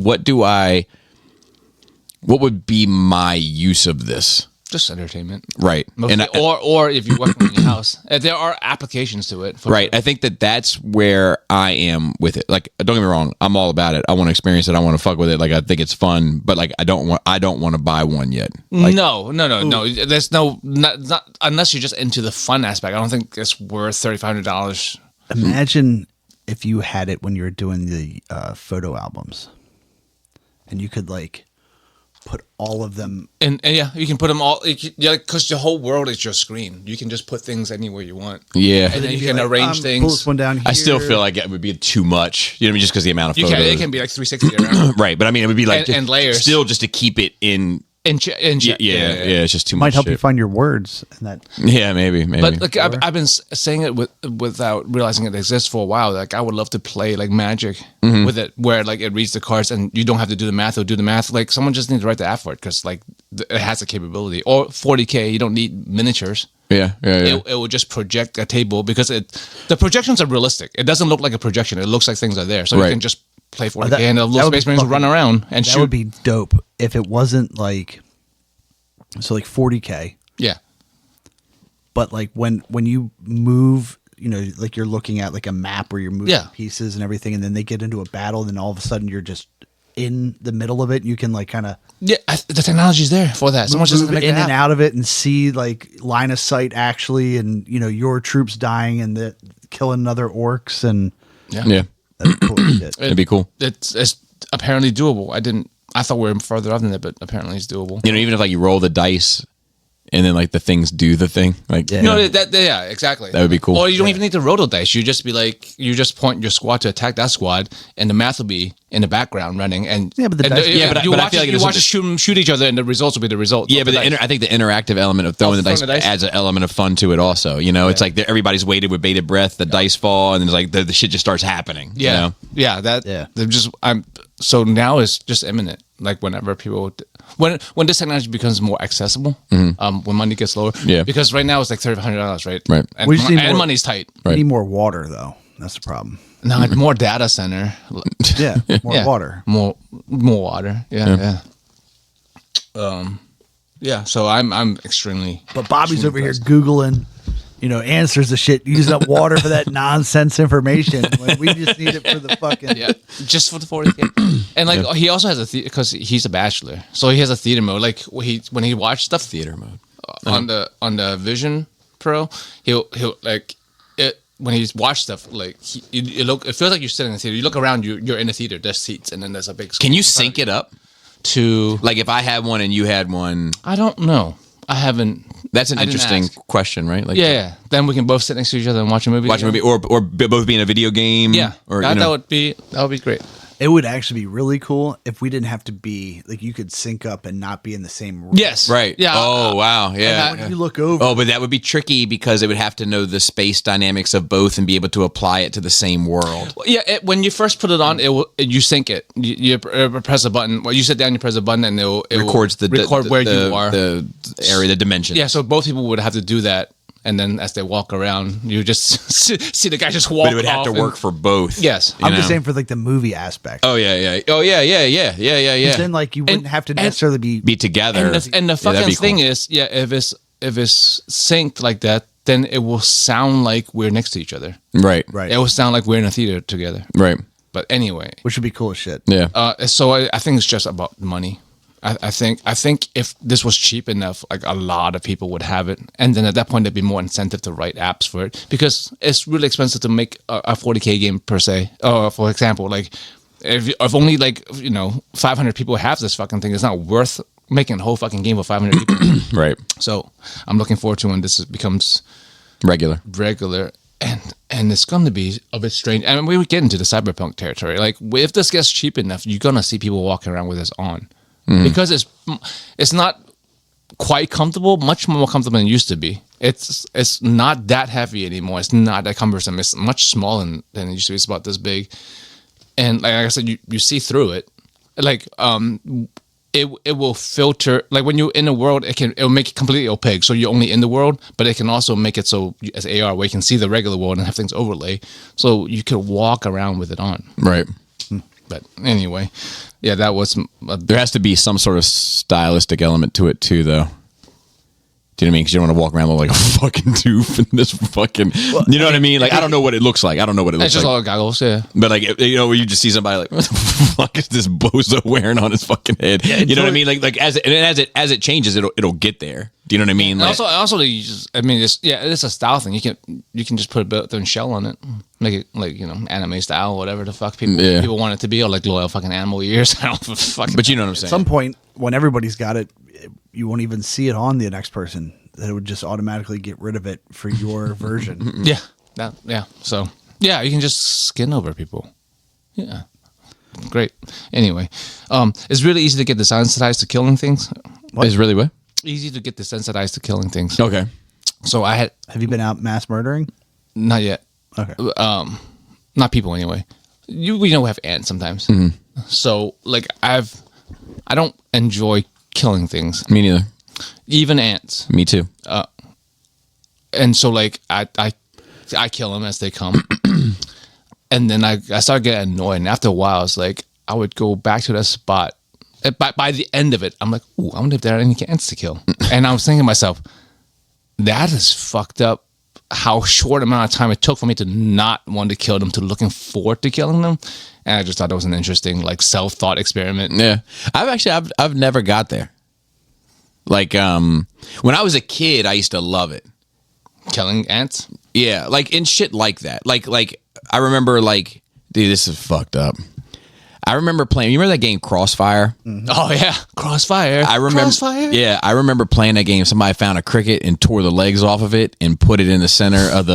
Speaker 1: what would be my use of this?
Speaker 3: Just entertainment.
Speaker 1: Right.
Speaker 3: Mostly, or if you're working in your house, there are applications to it. For
Speaker 1: Right. I think that's where I am with it. Like, don't get me wrong. I'm all about it. I want to experience it. I want to fuck with it. Like, I think it's fun, but like, I don't want to buy one yet. Like,
Speaker 3: No. There's not unless you're just into the fun aspect. I don't think it's worth $3,500.
Speaker 2: Imagine if you had it when you were doing the photo albums, and you could like put all of them.
Speaker 3: And yeah, you can put them all. Because the whole world is your screen. You can just put things anywhere you want.
Speaker 1: yeah.
Speaker 3: And then you
Speaker 2: be
Speaker 3: can
Speaker 2: like,
Speaker 3: arrange
Speaker 2: pull
Speaker 3: things.
Speaker 2: this one down here.
Speaker 1: I still feel like it would be too much. You know what I mean? Just because the amount of
Speaker 3: You
Speaker 1: photos.
Speaker 3: can. It can be like 360 around.
Speaker 1: Right. But I mean, it would be like
Speaker 3: And layers.
Speaker 1: Still just to keep it in.
Speaker 3: Yeah,
Speaker 1: It's just too
Speaker 2: might
Speaker 1: much.
Speaker 2: help
Speaker 1: shit.
Speaker 2: you find your words, and that
Speaker 1: Yeah, maybe.
Speaker 3: But like I've been saying it without realizing it exists for a while. Like I would love to play like Magic
Speaker 1: Mm-hmm.
Speaker 3: with it, where like it reads the cards and you don't have to do the math or do the math. Like someone just needs to write the app for it because like it has the capability. Or 40K, you don't need miniatures.
Speaker 1: Yeah.
Speaker 3: It will just project a table because the projections are realistic. It doesn't look like a projection. It looks like things are there. So
Speaker 1: Right.
Speaker 3: you can just play 40K
Speaker 2: that-
Speaker 3: and the
Speaker 2: that
Speaker 3: little
Speaker 2: would be
Speaker 3: space marines will run
Speaker 2: fucking-
Speaker 3: around and
Speaker 2: that
Speaker 3: shoot.
Speaker 2: would be dope if it wasn't like 40K.
Speaker 3: Yeah.
Speaker 2: But like when you move, like you're looking at like a map where you're moving
Speaker 3: Yeah.
Speaker 2: pieces and everything, and then they get into a battle, and then all of a sudden you're just in the middle of it. You can like kind of
Speaker 3: Yeah, the technology's there for that. Someone just
Speaker 2: move
Speaker 3: make
Speaker 2: in
Speaker 3: the
Speaker 2: and
Speaker 3: app.
Speaker 2: out of it and see like line of sight actually, and your troops dying and killing other orcs, and
Speaker 1: Yeah.
Speaker 2: that'd be cool as shit.
Speaker 1: It'd be cool.
Speaker 3: It's apparently doable. I thought we were further up than that, but apparently it's doable.
Speaker 1: Even if like you roll the dice and then like the things do the thing. Like
Speaker 2: Yeah.
Speaker 3: Yeah, exactly.
Speaker 1: That would be cool.
Speaker 3: Or you don't even need to roll the dice. You just point your squad to attack that squad, and the math will be in the background running. And
Speaker 2: Yeah, but the
Speaker 3: and
Speaker 2: dice-
Speaker 1: Yeah, but
Speaker 3: you
Speaker 1: I
Speaker 3: watch
Speaker 1: feel like
Speaker 3: you
Speaker 1: there's
Speaker 3: watch
Speaker 1: something-
Speaker 3: us shoot each other, and the results will be the result.
Speaker 1: Yeah,
Speaker 3: of
Speaker 1: but
Speaker 3: the dice.
Speaker 1: I think the interactive element of throwing the dice adds an element of fun to it also. It's like everybody's weighted with bated breath, the dice fall, and it's like the shit just starts happening.
Speaker 3: Yeah,
Speaker 1: You know?
Speaker 2: Yeah.
Speaker 3: They're just so now it's just imminent. Like whenever people when this technology becomes more accessible, when money gets lower.
Speaker 1: Yeah.
Speaker 3: Because right now it's like $3,500, right?
Speaker 1: Right.
Speaker 3: And,
Speaker 2: We just need
Speaker 3: and
Speaker 2: more-
Speaker 3: money's tight.
Speaker 2: We need more water though. That's the problem.
Speaker 3: No, more data center.
Speaker 2: Yeah, more
Speaker 3: Yeah.
Speaker 2: water.
Speaker 3: More water. Yeah. Yeah. So I'm extremely.
Speaker 2: But Bobby's over here googling answers the shit, using up water for that nonsense information when we just need it for the fucking.
Speaker 3: Yeah, just for the 40K. And like he also has a because he's a bachelor, so he has a theater mode. Like when he watched stuff
Speaker 1: Theater mode.
Speaker 3: on the Vision Pro, he'll like it when he's watched stuff. Like it feels like you're sitting in the theater. You look around, you're in a theater. There's seats, and then there's a big.
Speaker 1: Can you sync it up?
Speaker 3: To
Speaker 1: Like if I had one and you had one,
Speaker 3: I don't know. I haven't.
Speaker 1: that's an
Speaker 3: I didn't
Speaker 1: interesting
Speaker 3: ask.
Speaker 1: question, right? Like
Speaker 3: Yeah. Then we can both sit next to each other and watch a movie.
Speaker 1: watch a movie, or both be in a video game.
Speaker 3: Yeah,
Speaker 1: or
Speaker 3: that would be great.
Speaker 2: It would actually be really cool if we didn't have to be like you could sync up and not be in the same room.
Speaker 3: Yes.
Speaker 1: right.
Speaker 3: Yeah.
Speaker 1: Oh wow. Yeah.
Speaker 2: When you look over,
Speaker 1: Oh, but that would be tricky because it would have to know the space dynamics of both and be able to apply it to the same world.
Speaker 3: Yeah, when you first put it on, you sync it. You press a button. Well, you sit down, you press a button, and it
Speaker 1: Records
Speaker 3: will record where you are.
Speaker 1: the area, the dimension.
Speaker 3: Yeah, so both people would have to do that, and then as they walk around, you just see the guy just walk.
Speaker 1: But it would have
Speaker 3: off
Speaker 1: to
Speaker 3: and-
Speaker 1: work for both.
Speaker 3: Yes.
Speaker 1: you
Speaker 2: I'm just
Speaker 1: know?
Speaker 2: saying for like the movie aspect.
Speaker 1: Oh yeah. Oh yeah.
Speaker 2: Then like you wouldn't have to necessarily be.
Speaker 1: Be together.
Speaker 3: And the
Speaker 1: Yeah, that'd
Speaker 3: fucking
Speaker 1: be
Speaker 3: thing
Speaker 1: cool.
Speaker 3: is, if it's synced like that, then it will sound like we're next to each other.
Speaker 1: Right.
Speaker 2: Right.
Speaker 3: It will sound like we're in a theater together.
Speaker 1: Right.
Speaker 3: But anyway,
Speaker 2: Which would be cool as shit.
Speaker 1: Yeah.
Speaker 3: so I think it's just about money. I think if this was cheap enough, like a lot of people would have it, and then at that point there'd be more incentive to write apps for it because it's really expensive to make a 40K game per se. For example, like if only 500 people have this fucking thing, it's not worth making a whole fucking game for 500 people.
Speaker 1: right.
Speaker 3: So I'm looking forward to when this becomes
Speaker 1: Regular.
Speaker 3: regular. And it's going to be a bit strange. And we would get into the cyberpunk territory. Like, if this gets cheap enough, you're going to see people walking around with this on. Because it's not quite comfortable, much more comfortable than it used to be. It's not that heavy anymore. It's not that cumbersome. It's much smaller than it used to be. It's about this big. And like I said, you see through it. Like, it will filter, like when you're in the world, it'll make it completely opaque, so you're only in the world, but it can also make it so as AR where you can see the regular world and have things overlay, so you could walk around with it on.
Speaker 1: Right.
Speaker 3: But anyway, yeah, that was
Speaker 1: There has to be some sort of stylistic element to it too, though. Do you know what I mean? Because you don't want to walk around looking like a fucking doof in this fucking. You know what I mean? Like I don't know what it looks like. I don't know what it
Speaker 3: it's
Speaker 1: looks
Speaker 3: just
Speaker 1: like.
Speaker 3: all goggles, yeah.
Speaker 1: But like where you just see somebody like, what the fuck is this bozo wearing on his fucking head? You know what I mean? Like as it changes, it'll get there. Do you know what I mean?
Speaker 3: And
Speaker 1: Like,
Speaker 3: also, you just, I mean, it's a style thing. You can just put a built-in shell on it, make it like anime style, whatever the fuck people want it to be, or like loyal fucking animal ears. I don't fucking.
Speaker 1: but you know what I'm saying?
Speaker 2: At some point, when everybody's got it, you won't even see it on the next person. That it would just automatically get rid of it for your version.
Speaker 3: Yeah. So yeah, you can just skin over people. Yeah. Great. Anyway, it's really easy to get desensitized to killing things.
Speaker 1: Is really what?
Speaker 3: Easy to get desensitized to killing things.
Speaker 1: Okay.
Speaker 3: So I had
Speaker 2: Have you been out mass murdering?
Speaker 3: not yet.
Speaker 2: Okay.
Speaker 3: Not people anyway. We have ants sometimes. So like I don't enjoy killing things,
Speaker 1: Me neither.
Speaker 3: even ants.
Speaker 1: Me too.
Speaker 3: And so like I kill them as they come, and then I started getting annoyed. And after a while, it's like I would go back to that spot. And by the end of it, I'm like, ooh, I wonder if there are any ants to kill. And I was thinking to myself, that is fucked up. How short amount of time it took for me to not want to kill them to looking forward to killing them. And I just thought that was an interesting like self-thought experiment.
Speaker 1: Yeah. I've never got there. Like when I was a kid, I used to love it.
Speaker 3: Killing ants?
Speaker 1: Yeah, like in shit like that. Like I remember like, dude, this is fucked up. I remember playing. You remember that game Crossfire?
Speaker 3: Oh yeah, Crossfire.
Speaker 1: I remember.
Speaker 3: Crossfire.
Speaker 1: Yeah, I remember playing that game. Somebody found a cricket and tore the legs off of it and put it in the center of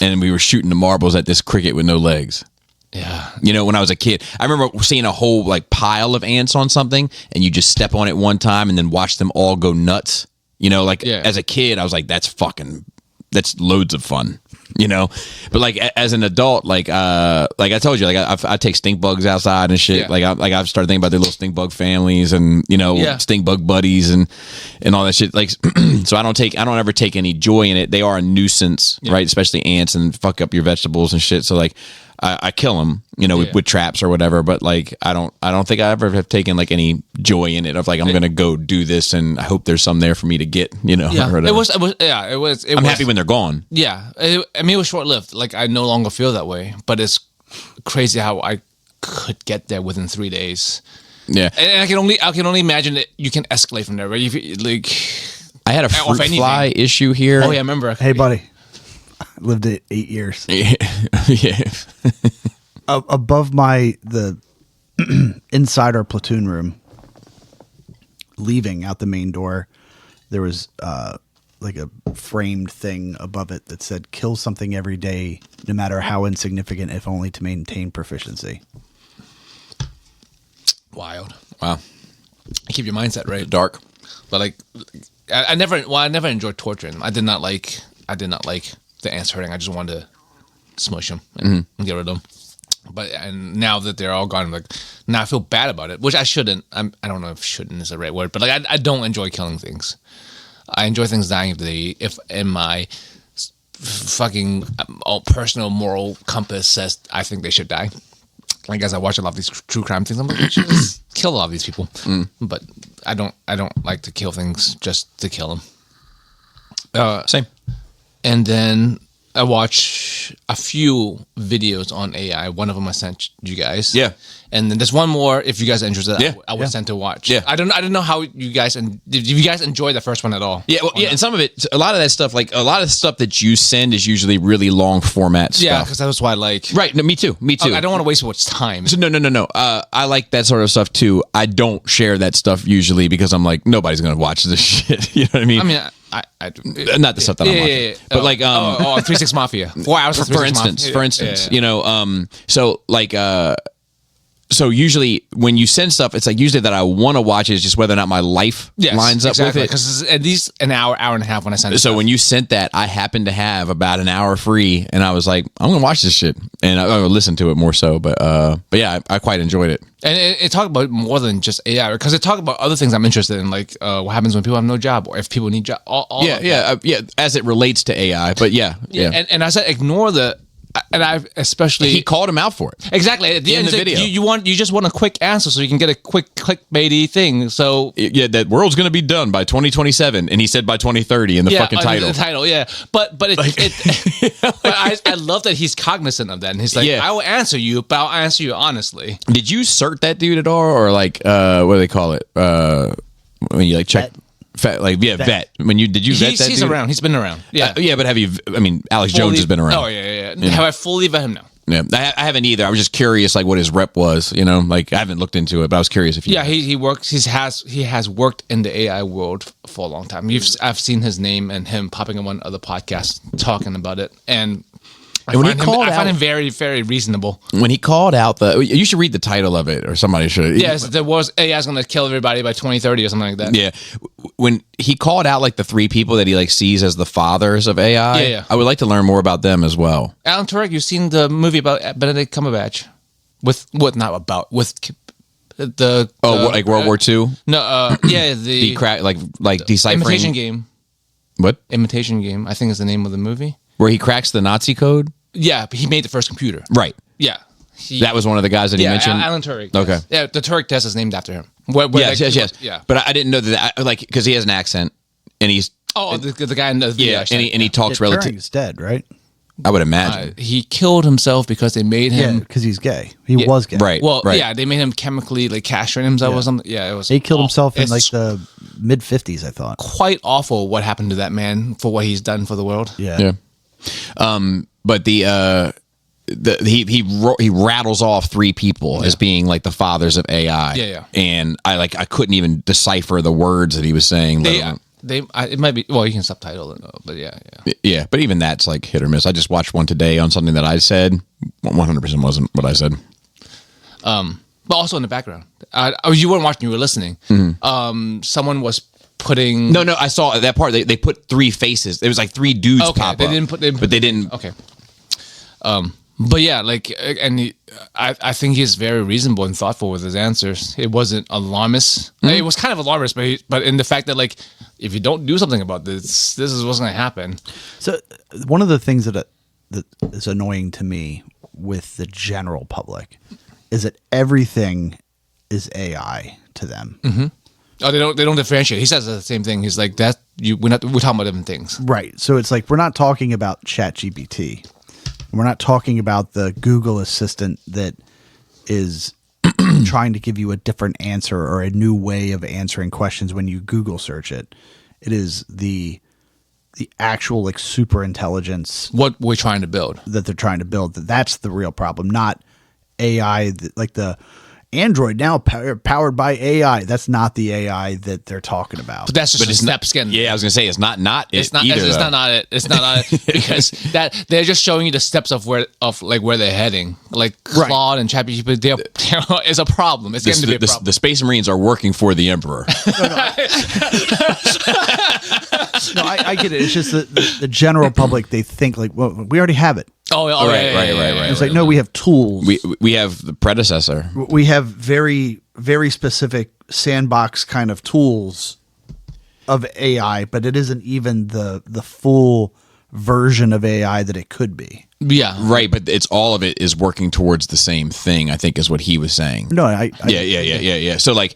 Speaker 1: and we were shooting the marbles at this cricket with no legs.
Speaker 3: Yeah.
Speaker 1: When I was a kid, I remember seeing a whole like pile of ants on something, and you just step on it one time and then watch them all go nuts. As a kid, I was like, that's loads of fun. But like as an adult, like I told you, like I take stink bugs outside and shit.
Speaker 3: Yeah.
Speaker 1: I've started thinking about the little stink bug families and stink bug buddies and all that shit. Like, so I don't ever take any joy in it. They are a nuisance, right? Especially ants and fuck up your vegetables and shit. So like, I kill them, with traps or whatever. But like, I don't think I ever have taken like any joy in it of like, I'm going to go do this and I hope there's some there for me to get,
Speaker 3: Yeah,
Speaker 1: or
Speaker 3: it was.
Speaker 1: I'm happy when they're gone.
Speaker 3: Yeah, I mean, it was short lived. Like, I no longer feel that way, but it's crazy how I could get there within 3 days.
Speaker 1: Yeah.
Speaker 3: And I can only imagine that you can escalate from there, right?
Speaker 1: I had a fruit fly issue here.
Speaker 3: Oh yeah, I remember.
Speaker 2: Hey, buddy. I lived it 8 years.
Speaker 1: Yeah.
Speaker 2: Above the inside our platoon room, leaving out the main door, there was like a framed thing above it that said, "Kill something every day, no matter how insignificant, if only to maintain proficiency."
Speaker 3: Wild.
Speaker 1: Wow.
Speaker 3: Keep your mindset right.
Speaker 1: Dark.
Speaker 3: But like, I never enjoyed torturing them. I did not like the ants hurting. I just wanted to smush them and get rid of them. And now that they're all gone, I'm like, now I feel bad about it, which I shouldn't. I don't know if "shouldn't" is the right word, but like, I don't enjoy killing things. I enjoy things dying if in my fucking personal moral compass says I think they should die. Like, as I watch a lot of these true crime things, I'm like, we should just kill a lot of these people. But I don't like to kill things just to kill them.
Speaker 1: Same.
Speaker 3: And then I watch a few videos on AI. One of them I sent you guys.
Speaker 1: Yeah.
Speaker 3: And then there's one more. If you guys are interested,
Speaker 1: Yeah.
Speaker 3: I would send to watch.
Speaker 1: Yeah.
Speaker 3: I don't know how you guys did you guys enjoy the first one at all?
Speaker 1: Yeah, well, yeah, and some of it, a lot of that stuff, like a lot of the stuff that you send is usually really long format stuff.
Speaker 3: Yeah, because that's why I like.
Speaker 1: Right. No, me too.
Speaker 3: I don't want to waste much time.
Speaker 1: So no. I like that sort of stuff too. I don't share that stuff usually because I'm like, nobody's gonna watch this shit. You know what I mean?
Speaker 3: I mean, I do.
Speaker 1: Not the stuff that I'm watching, but like,
Speaker 3: 3-6 Mafia. 4 hours
Speaker 1: for instance, so like, so usually when you send stuff, it's like usually that I want to watch it is just whether or not my life lines up with it.
Speaker 3: Because it's at least an hour and a half when I send it.
Speaker 1: So when you sent that, I happened to have about an hour free, and I was like, I'm gonna watch this shit, and I would listen to it more so. But yeah, I quite enjoyed it.
Speaker 3: And it talked about more than just AI, because it talked about other things I'm interested in, like what happens when people have no job, or if people need job.
Speaker 1: Yeah, as it relates to AI. But yeah.
Speaker 3: And I said ignore the. And I especially
Speaker 1: he called him out for it
Speaker 3: exactly at the end
Speaker 1: of the video.
Speaker 3: You just want a quick answer so you can get a quick clickbaity thing. So
Speaker 1: yeah, that world's going to be done by 2027, and he said by 2030 in the fucking title.
Speaker 3: The title, yeah. But I love that he's cognizant of that, and he's like, I will answer you, but I'll answer you honestly.
Speaker 1: Did you cert that dude at all, or like what do they call it? When you like check. Vet. When did you vet that
Speaker 3: he's
Speaker 1: dude?
Speaker 3: around. He's been around. Yeah.
Speaker 1: But have you? I mean, Alex Jones has been around.
Speaker 3: Oh yeah. Have I fully vet him? No.
Speaker 1: Yeah, I haven't either. I was just curious, like what his rep was. Like I haven't looked into it, but I was curious if you.
Speaker 3: Yeah, he works. He has worked in the AI world for a long time. I've seen his name and him popping on other podcasts talking about it, and I find him very, very reasonable.
Speaker 1: When he called out you should read the title of it, or somebody should.
Speaker 3: Yes, there was AI's going to kill everybody by 2030 or something like that.
Speaker 1: Yeah, when he called out like the 3 people that he like sees as the fathers of AI,
Speaker 3: yeah.
Speaker 1: I would like to learn more about them as well.
Speaker 3: Alan Turing, you've seen the movie about Benedict Cumberbatch with the
Speaker 1: like World War II?
Speaker 3: No, yeah, the
Speaker 1: crack like deciphering
Speaker 3: Imitation Game.
Speaker 1: What?
Speaker 3: Imitation Game, I think is the name of the movie.
Speaker 1: Where he cracks the Nazi code?
Speaker 3: Yeah, but he made the first computer.
Speaker 1: Right.
Speaker 3: Yeah.
Speaker 1: That was one of the guys that he mentioned?
Speaker 3: Alan Turing.
Speaker 1: Okay.
Speaker 3: Yes. Yeah, the Turing test is named after him.
Speaker 1: Yes.
Speaker 3: Yeah.
Speaker 1: But I didn't know that, because he has an accent, and he's...
Speaker 3: Oh, the guy in the video.
Speaker 1: Yeah, and he talks relative...
Speaker 2: Turing's dead, right?
Speaker 1: I would imagine.
Speaker 3: He killed himself because they made him...
Speaker 2: Yeah, because he's gay. He was gay.
Speaker 1: Right.
Speaker 3: Well, yeah, they made him chemically castrate himself or something. Yeah, it was...
Speaker 2: He killed himself in
Speaker 3: It's
Speaker 2: the mid-50s, I thought.
Speaker 3: quite awful what happened to that man for what he's done for the world.
Speaker 2: Yeah.
Speaker 1: But he rattles off 3 people as being like the fathers of AI.
Speaker 3: Yeah.
Speaker 1: And I couldn't even decipher the words that he was saying.
Speaker 3: It might be, well, you can subtitle it, but yeah.
Speaker 1: Yeah, but even that's like hit or miss. I just watched one today on something that I said. 100% wasn't what I said.
Speaker 3: But also in the background. You weren't watching, you were listening.
Speaker 1: Mm-hmm.
Speaker 3: Someone was putting...
Speaker 1: No, I saw that part. They put 3 faces. It was like 3 dudes pop up.
Speaker 3: But they didn't... Okay. But yeah, I think he's very reasonable and thoughtful with his answers. It wasn't alarmist.
Speaker 1: Mm-hmm.
Speaker 3: It was kind of alarmist, but in the fact that if you don't do something about this is what's going to happen.
Speaker 2: So one of the things that is annoying to me with the general public is that everything is AI to them.
Speaker 3: Oh, they don't differentiate. He says the same thing. He's like that. We're talking about different things.
Speaker 2: Right. So it's like we're not talking about ChatGPT. We're not talking about the Google Assistant that is trying to give you a different answer or a new way of answering questions when you Google search it. It is the actual like super intelligence
Speaker 3: What we're trying to build.
Speaker 2: that they're trying to build. That's the real problem, not AI. Like the Android now powered by AI. That's not the AI that they're talking about.
Speaker 3: But that's just
Speaker 1: But
Speaker 3: a
Speaker 1: it's
Speaker 3: step
Speaker 1: not.
Speaker 3: skin.
Speaker 1: Yeah, I was gonna say it's not
Speaker 3: It's not.
Speaker 1: either.
Speaker 3: It's
Speaker 1: though.
Speaker 3: not it. It's not it because that they're just showing you the steps of where they're heading. Like
Speaker 2: Right.
Speaker 3: Claude and ChatGPT, is a problem. It's getting to be a problem.
Speaker 1: The Space Marines are working for the Emperor.
Speaker 2: No, I get it. It's just the general public. They think like, well, we already have it.
Speaker 3: right.
Speaker 2: It's like, no, we have tools.
Speaker 1: we have the predecessor.
Speaker 2: We have very, very specific sandbox kind of tools of AI, but it isn't even the full version of AI that it could be.
Speaker 3: Yeah.
Speaker 1: Right, but it's all of it is working towards the same thing, I think is what he was saying.
Speaker 2: No, I
Speaker 1: Yeah. So like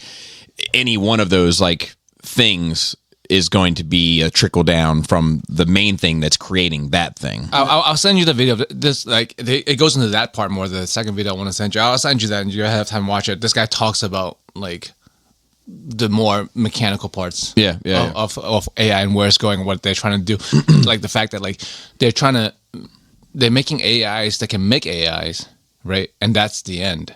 Speaker 1: any one of those like things is going to be a trickle down from the main thing that's creating that thing.
Speaker 3: I'll send you the video of this. Like it goes into that part more. The second video I want to send you, I'll send you that, and you have time to watch it. This guy talks about like the more mechanical parts, of AI and where it's going, and what they're trying to do. Like the fact that like they're making AIs that can make AIs, right? And that's the end,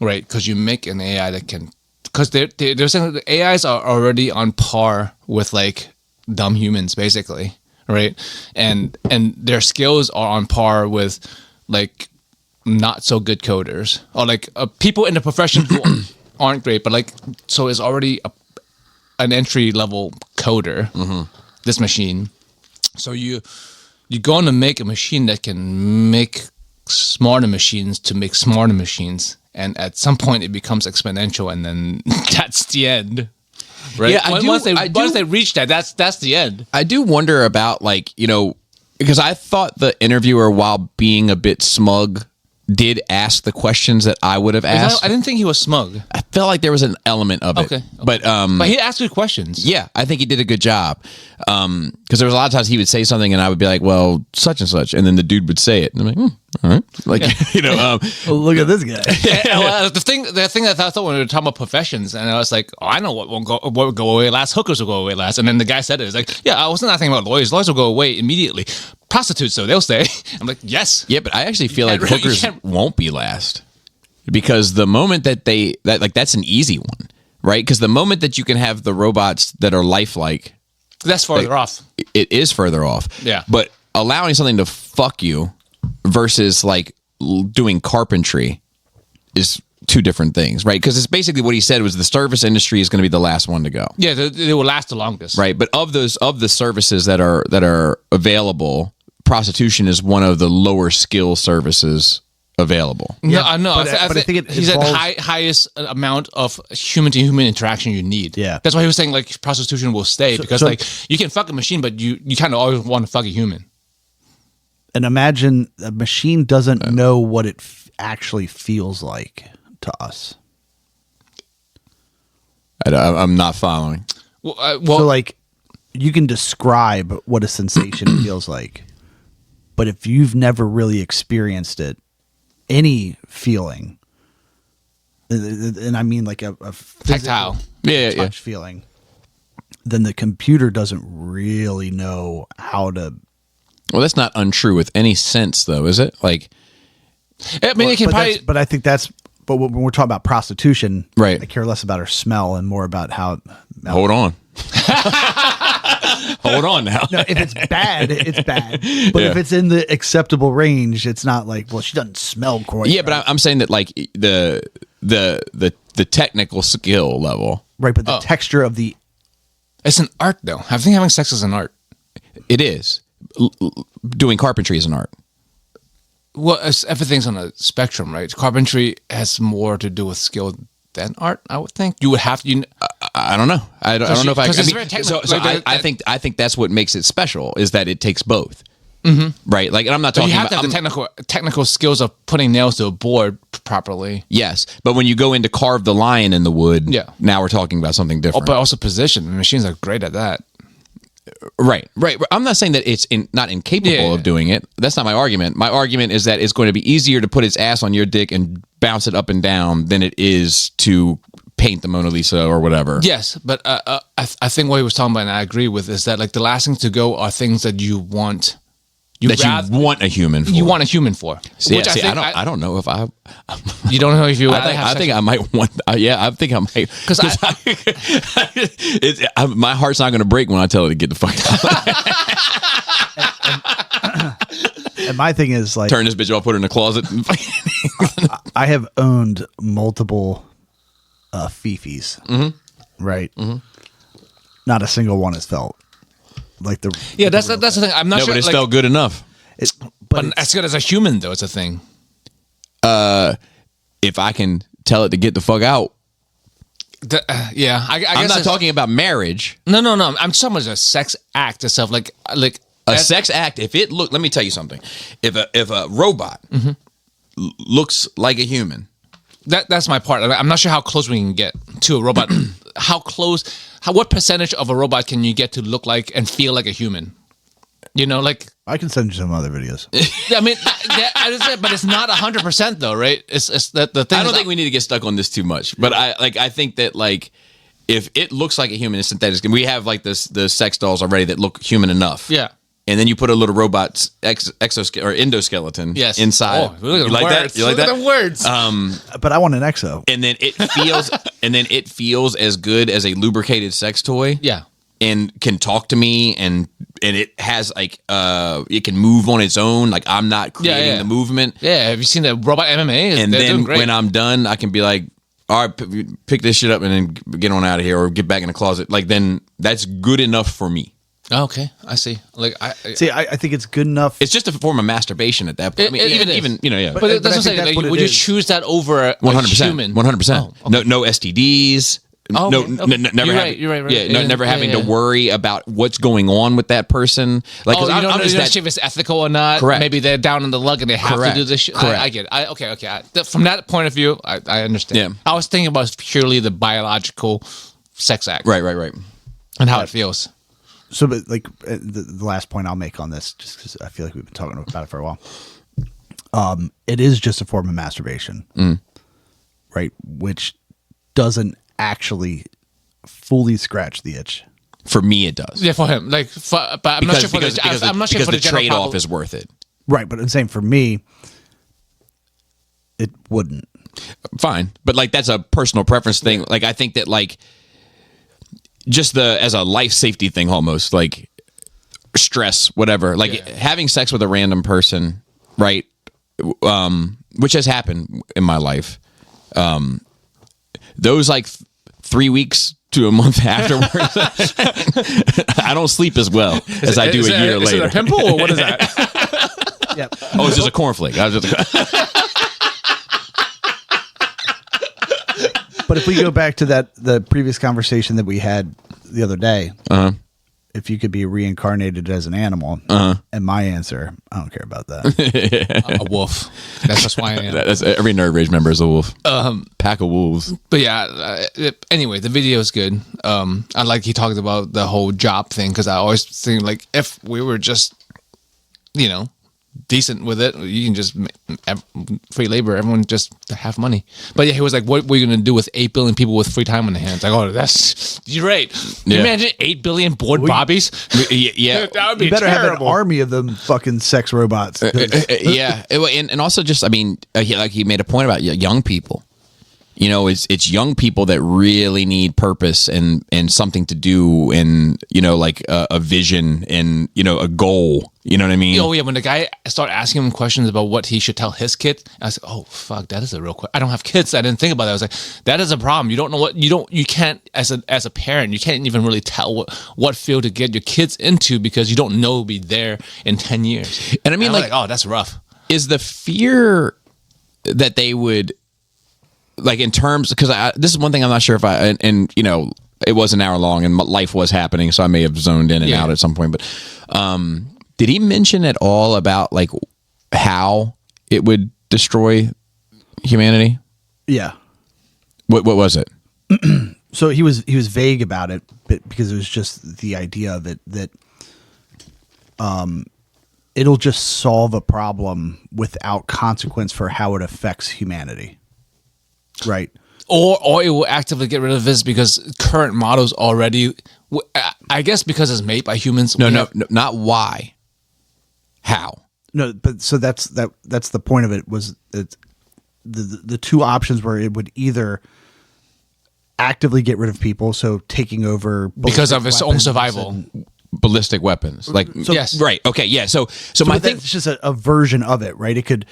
Speaker 3: right? Because you make an AI that can. Because they're saying that the AIs are already on par with like dumb humans, basically, right? And their skills are on par with like not so good coders or like people in the profession who aren't great, but like so it's already an entry level coder. This machine, so you're going to make a machine that can make smarter machines to make smarter machines. And at some point, it becomes exponential, and then that's the end, right?
Speaker 1: Yeah,
Speaker 3: Once they reach that, that's the end.
Speaker 1: I do wonder about like, because I thought the interviewer, while being a bit smug, did ask the questions that I would have asked.
Speaker 3: I didn't think he was smug.
Speaker 1: I felt like there was an element of it.
Speaker 3: Okay.
Speaker 1: But
Speaker 3: he asked good questions.
Speaker 1: yeah, I think he did a good job. Because there was a lot of times he would say something and I would be like, well, such and such. And then the dude would say it. And I'm like, all right. Like,
Speaker 2: Well, look at this guy.
Speaker 3: Well, the thing that I thought when we were talking about professions, and I was like, oh, I know what will go away last. Hookers will go away last. And then the guy said it. It's like, yeah, I wasn't thinking about lawyers. Lawyers will go away immediately. Prostitutes, though, they'll stay. I'm like, yes.
Speaker 1: yeah, but I actually feel like
Speaker 3: can't really-
Speaker 1: hookers
Speaker 3: you can't-
Speaker 1: won't be last. Because the moment that that's an easy one, right? Because the moment that you can have the robots that are lifelike,
Speaker 3: That's farther off.
Speaker 1: it is further off.
Speaker 3: Yeah.
Speaker 1: But allowing something to fuck you versus like doing carpentry is two different things, right? Because it's basically what he said was the service industry is going to be the last one to go,
Speaker 3: Yeah, they will last the longest.
Speaker 1: right? But of the services that are available, prostitution is one of the lower skill services available.
Speaker 3: No, I know.
Speaker 2: but I think it
Speaker 3: he said
Speaker 2: involves-
Speaker 3: highest amount of human to human interaction you need.
Speaker 2: Yeah.
Speaker 3: That's why he was saying like prostitution will stay because
Speaker 2: so-
Speaker 3: like you can fuck a machine, but you kind of always want to fuck a human.
Speaker 2: And imagine a machine doesn't know what it actually feels like to us.
Speaker 1: I'm not following.
Speaker 3: Well,
Speaker 2: So like you can describe what a sensation feels like, but if you've never really experienced it, any feeling, and I mean like a physical
Speaker 3: tactile.
Speaker 1: Yeah,
Speaker 2: touch feeling, then the computer doesn't really know how to.
Speaker 1: Well, that's not untrue with any sense, though, is it? Like,
Speaker 3: I mean, it can
Speaker 2: but,
Speaker 3: probably.
Speaker 2: but I think that's. But when we're talking about prostitution,
Speaker 1: Right.
Speaker 2: I care less about her smell and more about how.
Speaker 1: hold on. Hold on now.
Speaker 2: No, if it's bad, it's bad. But
Speaker 1: Yeah.
Speaker 2: if it's in the acceptable range, it's not like, well, she doesn't smell quite.
Speaker 1: Yeah, but I'm saying that like the technical skill level,
Speaker 2: right. But the texture of the
Speaker 3: It's an art, though. I think having sex is an art.
Speaker 1: it is. Doing carpentry is an art.
Speaker 3: Well, everything's on a spectrum, right? Carpentry has more to do with skill than art. I would think you would have to.
Speaker 1: I don't know. I don't know if I.
Speaker 3: 'cause
Speaker 1: I
Speaker 3: it's
Speaker 1: mean,
Speaker 3: very technical.
Speaker 1: so
Speaker 3: Like,
Speaker 1: I think that's what makes it special is that it takes both. right? Like, and I'm not
Speaker 3: But
Speaker 1: talking
Speaker 3: you have
Speaker 1: about
Speaker 3: to have the technical skills of putting nails to a board properly.
Speaker 1: yes, but when you go in to carve the lion in the wood,
Speaker 3: Yeah.
Speaker 1: now we're talking about something different.
Speaker 3: But also position. The machines are great at that.
Speaker 1: Right. I'm not saying that it's not incapable
Speaker 3: Yeah.
Speaker 1: of doing it. That's not my argument. My argument is that it's going to be easier to put its ass on your dick and bounce it up and down than it is to paint the Mona Lisa or whatever.
Speaker 3: Yes, but I think what he was talking about, and I agree with, is that like the last things to go are things that you want. You
Speaker 1: want a human for.
Speaker 3: You want a human for.
Speaker 1: See, I don't know if I.
Speaker 3: You don't know if you.
Speaker 1: I think I might want. Yeah, I think I might.
Speaker 3: Because
Speaker 1: my heart's not going to break when I tell it to get the fuck out.
Speaker 2: And my thing is like,
Speaker 1: Turn this bitch off, put her in the closet.
Speaker 2: I have owned multiple Fifis, right? Not a single one has felt like the.
Speaker 3: yeah, that's the thing. I'm not
Speaker 1: No,
Speaker 3: sure.
Speaker 1: but it's
Speaker 3: like,
Speaker 1: felt good enough.
Speaker 3: but as good as a human, though, it's a thing.
Speaker 1: If I can tell it to get the fuck out.
Speaker 3: Yeah, I guess
Speaker 1: I'm not
Speaker 3: it's-
Speaker 1: talking about marriage.
Speaker 3: No. I'm talking about a sex act itself, like
Speaker 1: A sex act. If it look, let me tell you something. If a robot looks like a human,
Speaker 3: That's my part. I'm not sure how close we can get to a robot. What percentage of a robot can you get to look like and feel like a human? You know, like,
Speaker 2: I can send you some other videos.
Speaker 3: I mean, but it's not 100% though, right? It's that the thing.
Speaker 1: I don't think we need to get stuck on this too much. But I think that like if it looks like a human, it's synthetic. And we have like the sex dolls already that look human enough.
Speaker 3: Yeah.
Speaker 1: And then you put a little robot's exoskeleton or endoskeleton
Speaker 3: Yes.
Speaker 1: inside.
Speaker 3: Oh, look at
Speaker 1: you
Speaker 3: the
Speaker 1: like
Speaker 3: words.
Speaker 1: that? You like
Speaker 3: Look
Speaker 1: that?
Speaker 3: at the words.
Speaker 2: But I want an EXO.
Speaker 1: And then it feels as good as a lubricated sex toy.
Speaker 3: Yeah.
Speaker 1: And can talk to me and it has like it can move on its own. Like I'm not creating the movement.
Speaker 3: Yeah. Have you seen the robot MMA?
Speaker 1: And
Speaker 3: They're
Speaker 1: then
Speaker 3: doing great.
Speaker 1: when I'm done, I can be like, all right, pick this shit up and then get on out of here or get back in the closet. Like then that's good enough for me.
Speaker 3: Oh, okay, I see. Like
Speaker 2: I think it's good enough.
Speaker 1: It's just a form of masturbation at that point. I mean,
Speaker 3: It is.
Speaker 1: even you know, yeah.
Speaker 3: but
Speaker 2: But
Speaker 3: that's
Speaker 2: I
Speaker 3: what I'm
Speaker 2: think
Speaker 3: saying.
Speaker 2: that's
Speaker 3: Like,
Speaker 2: what it
Speaker 3: would you
Speaker 2: is.
Speaker 3: choose that over a
Speaker 1: 100%.
Speaker 3: human?
Speaker 1: 100%.
Speaker 3: Oh, okay.
Speaker 1: No STDs.
Speaker 3: Oh,
Speaker 1: no,
Speaker 3: okay, okay.
Speaker 1: never.
Speaker 3: You're
Speaker 1: having,
Speaker 3: right, you're right.
Speaker 1: Yeah,
Speaker 3: Yeah,
Speaker 1: never
Speaker 3: yeah,
Speaker 1: having
Speaker 3: yeah.
Speaker 1: to worry about what's going on with that person. Like, 'cause
Speaker 3: Oh, you don't
Speaker 1: I'm
Speaker 3: know
Speaker 1: just that-
Speaker 3: if it's ethical or not.
Speaker 1: Correct.
Speaker 3: Maybe they're down on the lug and they have
Speaker 1: Correct.
Speaker 3: to do this shit.
Speaker 1: Correct.
Speaker 3: I get it. Okay. From that point of view, I understand.
Speaker 1: Yeah.
Speaker 3: I was thinking about purely the biological sex act.
Speaker 1: Right.
Speaker 3: And how it feels.
Speaker 2: So, but like the last point I'll make on this, just because I feel like we've been talking about it for a while. It is just a form of masturbation, right? Which doesn't actually fully scratch the itch.
Speaker 1: For me, it does.
Speaker 3: Yeah, for him. Like, but I'm not sure for the. I'm not sure for the
Speaker 1: the
Speaker 3: general
Speaker 1: trade-off
Speaker 3: public.
Speaker 1: is worth it.
Speaker 2: Right, but I'm saying for me, it wouldn't.
Speaker 1: Fine, but like that's a personal preference thing. Like I think that like just as a life safety thing, almost like stress, whatever. Like having sex with a random person, right? Which has happened in my life. Those like 3 weeks to a month afterwards, I don't sleep as well as I do a year
Speaker 3: Is
Speaker 1: later.
Speaker 3: it a pimple or what is that?
Speaker 2: Yeah.
Speaker 1: Oh, it's just a cornflake. I was just
Speaker 2: But if we go back to the previous conversation that we had the other day, if you could be reincarnated as an animal, and my answer, I don't care about that.
Speaker 3: A wolf. That's why I am.
Speaker 1: that's every Nerd Rage member is a wolf. Pack of wolves.
Speaker 3: But yeah, anyway, the video is good. I like he talked about the whole job thing because I always think like if we were just, decent with it, you can just free labor. Everyone just have money. But yeah, he was like, "What were you gonna do with 8 billion people with free time on their hands?" Like, oh, that's you're right. Can you
Speaker 1: Yeah.
Speaker 3: imagine 8 billion bored bobbies?
Speaker 1: Yeah.
Speaker 3: That would be
Speaker 2: You better have an
Speaker 3: terrible.
Speaker 2: army of them fucking sex robots.
Speaker 1: Yeah, and also just I mean, he made a point about young people. It's young people that really need purpose and something to do and like a vision and a goal. You know what I mean?
Speaker 3: Oh yeah, when the guy started asking him questions about what he should tell his kid, I was like, "Oh fuck, that is a real question." I don't have kids, so I didn't think about that. I was like, "That is a problem. You don't know what you can't as a parent, you can't even really tell what field to get your kids into because you don't know it'll be there in 10 years."
Speaker 1: And I mean,
Speaker 3: I'm
Speaker 1: like,
Speaker 3: "Oh, that's rough."
Speaker 1: is the fear that they would like in terms because this is one thing I'm not sure if and it was an hour long and life was happening, so I may have zoned in and
Speaker 3: Yeah.
Speaker 1: out at some point, but Did he mention at all about like how it would destroy humanity?
Speaker 2: Yeah.
Speaker 1: What was it?
Speaker 2: So he was vague about it, but because it was just the idea of it that it'll just solve a problem without consequence for how it affects humanity. Right.
Speaker 3: Or it will actively get rid of this because current models already, I guess because it's made by humans.
Speaker 1: No, not why. How?
Speaker 2: No, but so that's the point of it was that the two options were it would either actively get rid of people, so taking over
Speaker 3: because of its own survival.
Speaker 1: Ballistic weapons, like
Speaker 3: yes,
Speaker 1: right, okay, yeah. So my thing,
Speaker 2: it's just a version of it, right? It could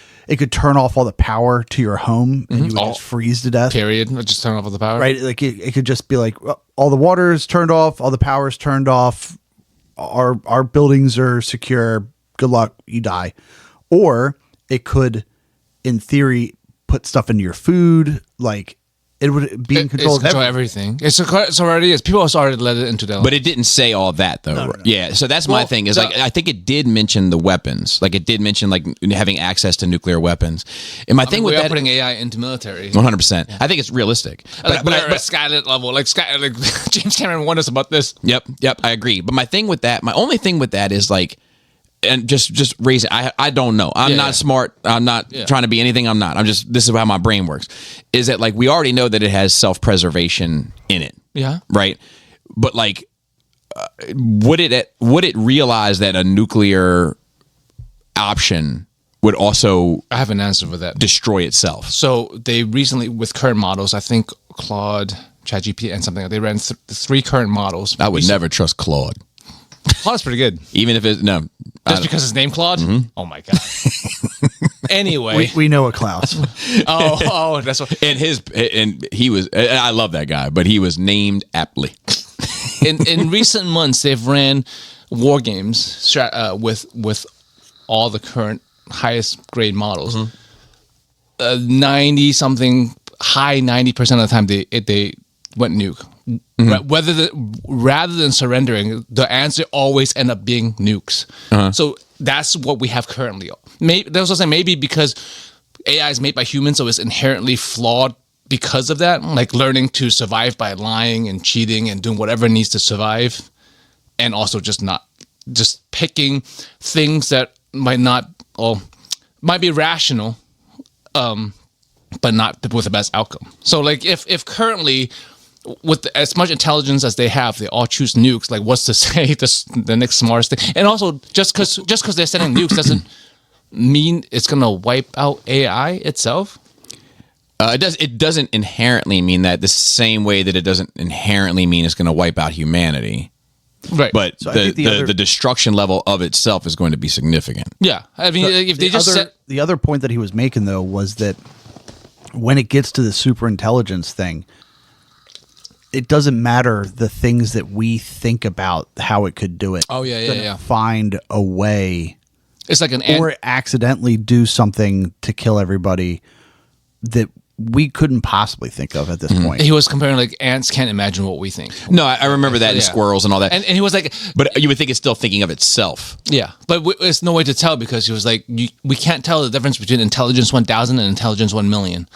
Speaker 2: turn off all the power to your home, and you would just freeze to death.
Speaker 3: Period. Just turn off all the power,
Speaker 2: right? Like it could just be like, well, all the water is turned off, all the power is turned off, our buildings are secure. Good luck, you die. Or it could, in theory, put stuff into your food, like. It would be in control of
Speaker 3: everything. It's already. People have already let it into their life.
Speaker 1: But it didn't say all that though.
Speaker 2: No.
Speaker 1: Yeah. So that's my thing. Is like I think it did mention the weapons. Like it did mention like having access to nuclear weapons. And my thing with
Speaker 3: we are
Speaker 1: that,
Speaker 3: putting AI into military.
Speaker 1: 100%. I think it's realistic.
Speaker 3: But we're at Skynet level. Like James Cameron warned us about this.
Speaker 1: Yep. I agree. But my only thing with that is like. And just raise it. I don't know. I'm not smart. I'm not trying to be anything. I'm not. This is how my brain works. Is that like we already know that it has self-preservation in it.
Speaker 3: Yeah.
Speaker 1: Right. But like, would it realize that a nuclear option would also
Speaker 3: I have an answer for that.
Speaker 1: Destroy itself?
Speaker 3: So they recently, with current models, I think Claude, ChatGPT, and something, they ran 3 current models.
Speaker 1: I would never trust Claude.
Speaker 3: Claude's pretty good.
Speaker 1: Even if it's no.
Speaker 3: Just because his name Claude? Mm-hmm. Oh my god. Anyway,
Speaker 2: we know a Klaus.
Speaker 3: oh, that's what.
Speaker 1: And he was. I love that guy, but he was named aptly.
Speaker 3: In recent months, they've ran war games with all the current highest grade models. 90 something, high 90% of the time they went nuke. Rather than surrendering, the answer always end up being nukes. So that's what we have currently. Maybe because AI is made by humans, so it's inherently flawed because of that. Like learning to survive by lying and cheating and doing whatever it needs to survive, and also just picking things that might be rational, but not with the best outcome. So like if currently, with as much intelligence as they have, they all choose nukes. Like, what's to say the next smartest thing? And also, just because they're sending nukes doesn't mean it's gonna wipe out AI itself.
Speaker 1: It doesn't inherently mean that, the same way that it doesn't inherently mean it's going to wipe out humanity.
Speaker 3: Right.
Speaker 1: But so the destruction level of itself is going to be significant.
Speaker 3: Yeah, I mean, if they
Speaker 2: the other point that he was making though was that when it gets to the superintelligence thing, it doesn't matter the things that we think about how it could do it.
Speaker 3: Oh yeah.
Speaker 2: Find a way.
Speaker 3: It's like
Speaker 2: or accidentally do something to kill everybody that we couldn't possibly think of at this point.
Speaker 3: He was comparing like ants can't imagine what we think.
Speaker 1: No, I remember that in squirrels and all that.
Speaker 3: And he was like,
Speaker 1: but you would think it's still thinking of itself.
Speaker 3: Yeah, but there's no way to tell because he was like, we can't tell the difference between intelligence 1,000 and intelligence 1,000,000.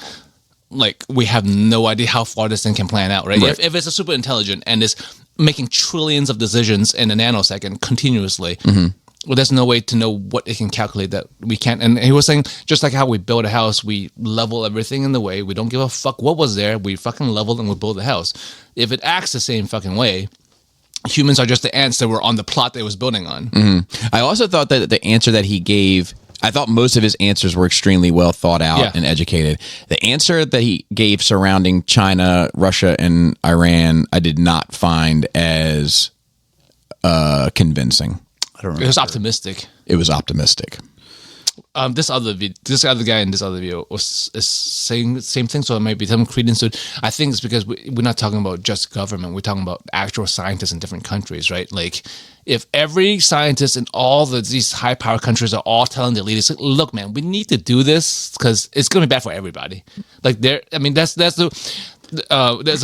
Speaker 3: Like, we have no idea how far this thing can plan out, right? If it's a super intelligent and is making trillions of decisions in a nanosecond continuously, well, there's no way to know what it can calculate that we can't. And he was saying, just like how we build a house, we level everything in the way. We don't give a fuck what was there. We fucking level and we build a house. If it acts the same fucking way, humans are just the ants that were on the plot that it was building on.
Speaker 1: I also thought that the answer that he gave, I thought most of his answers were extremely well thought out and educated. The answer that he gave surrounding China, Russia, and Iran, I did not find as convincing.
Speaker 2: I don't remember.
Speaker 3: It was optimistic.
Speaker 1: It was optimistic.
Speaker 3: This other guy in this other video is saying the same thing, so it might be some credence to it. I think it's because we're not talking about just government. We're talking about actual scientists in different countries, right? Like, if every scientist in all these high-power countries are all telling their leaders, look, man, we need to do this because it's going to be bad for everybody. Like, there's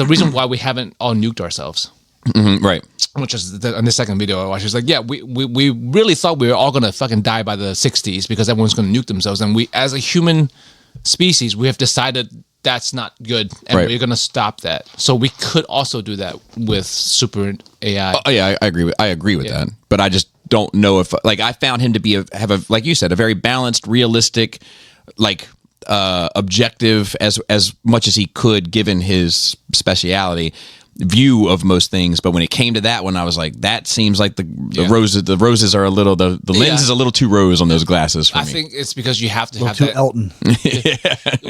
Speaker 3: a reason why we haven't all nuked ourselves.
Speaker 1: Right.
Speaker 3: which is on the second video I watched. It's like, yeah, we really thought we were all gonna fucking die by the 60s because everyone's gonna nuke themselves, and we, as a human species, we have decided that's not good, and
Speaker 1: Right.
Speaker 3: we're gonna stop that. So we could also do that with super AI.
Speaker 1: Oh yeah, I agree with
Speaker 3: Yeah.
Speaker 1: that. But I just don't know if, like, I found him to be have a, like you said, a very balanced, realistic, like objective as much as he could given his speciality view of most things. But when it came to that one, I was like, that seems like the
Speaker 3: Yeah.
Speaker 1: roses are a little, the lens
Speaker 3: Yeah.
Speaker 1: is a little too rose on those glasses for
Speaker 3: I
Speaker 1: me.
Speaker 3: think it's because you have to have
Speaker 2: To
Speaker 3: that.
Speaker 2: Elton.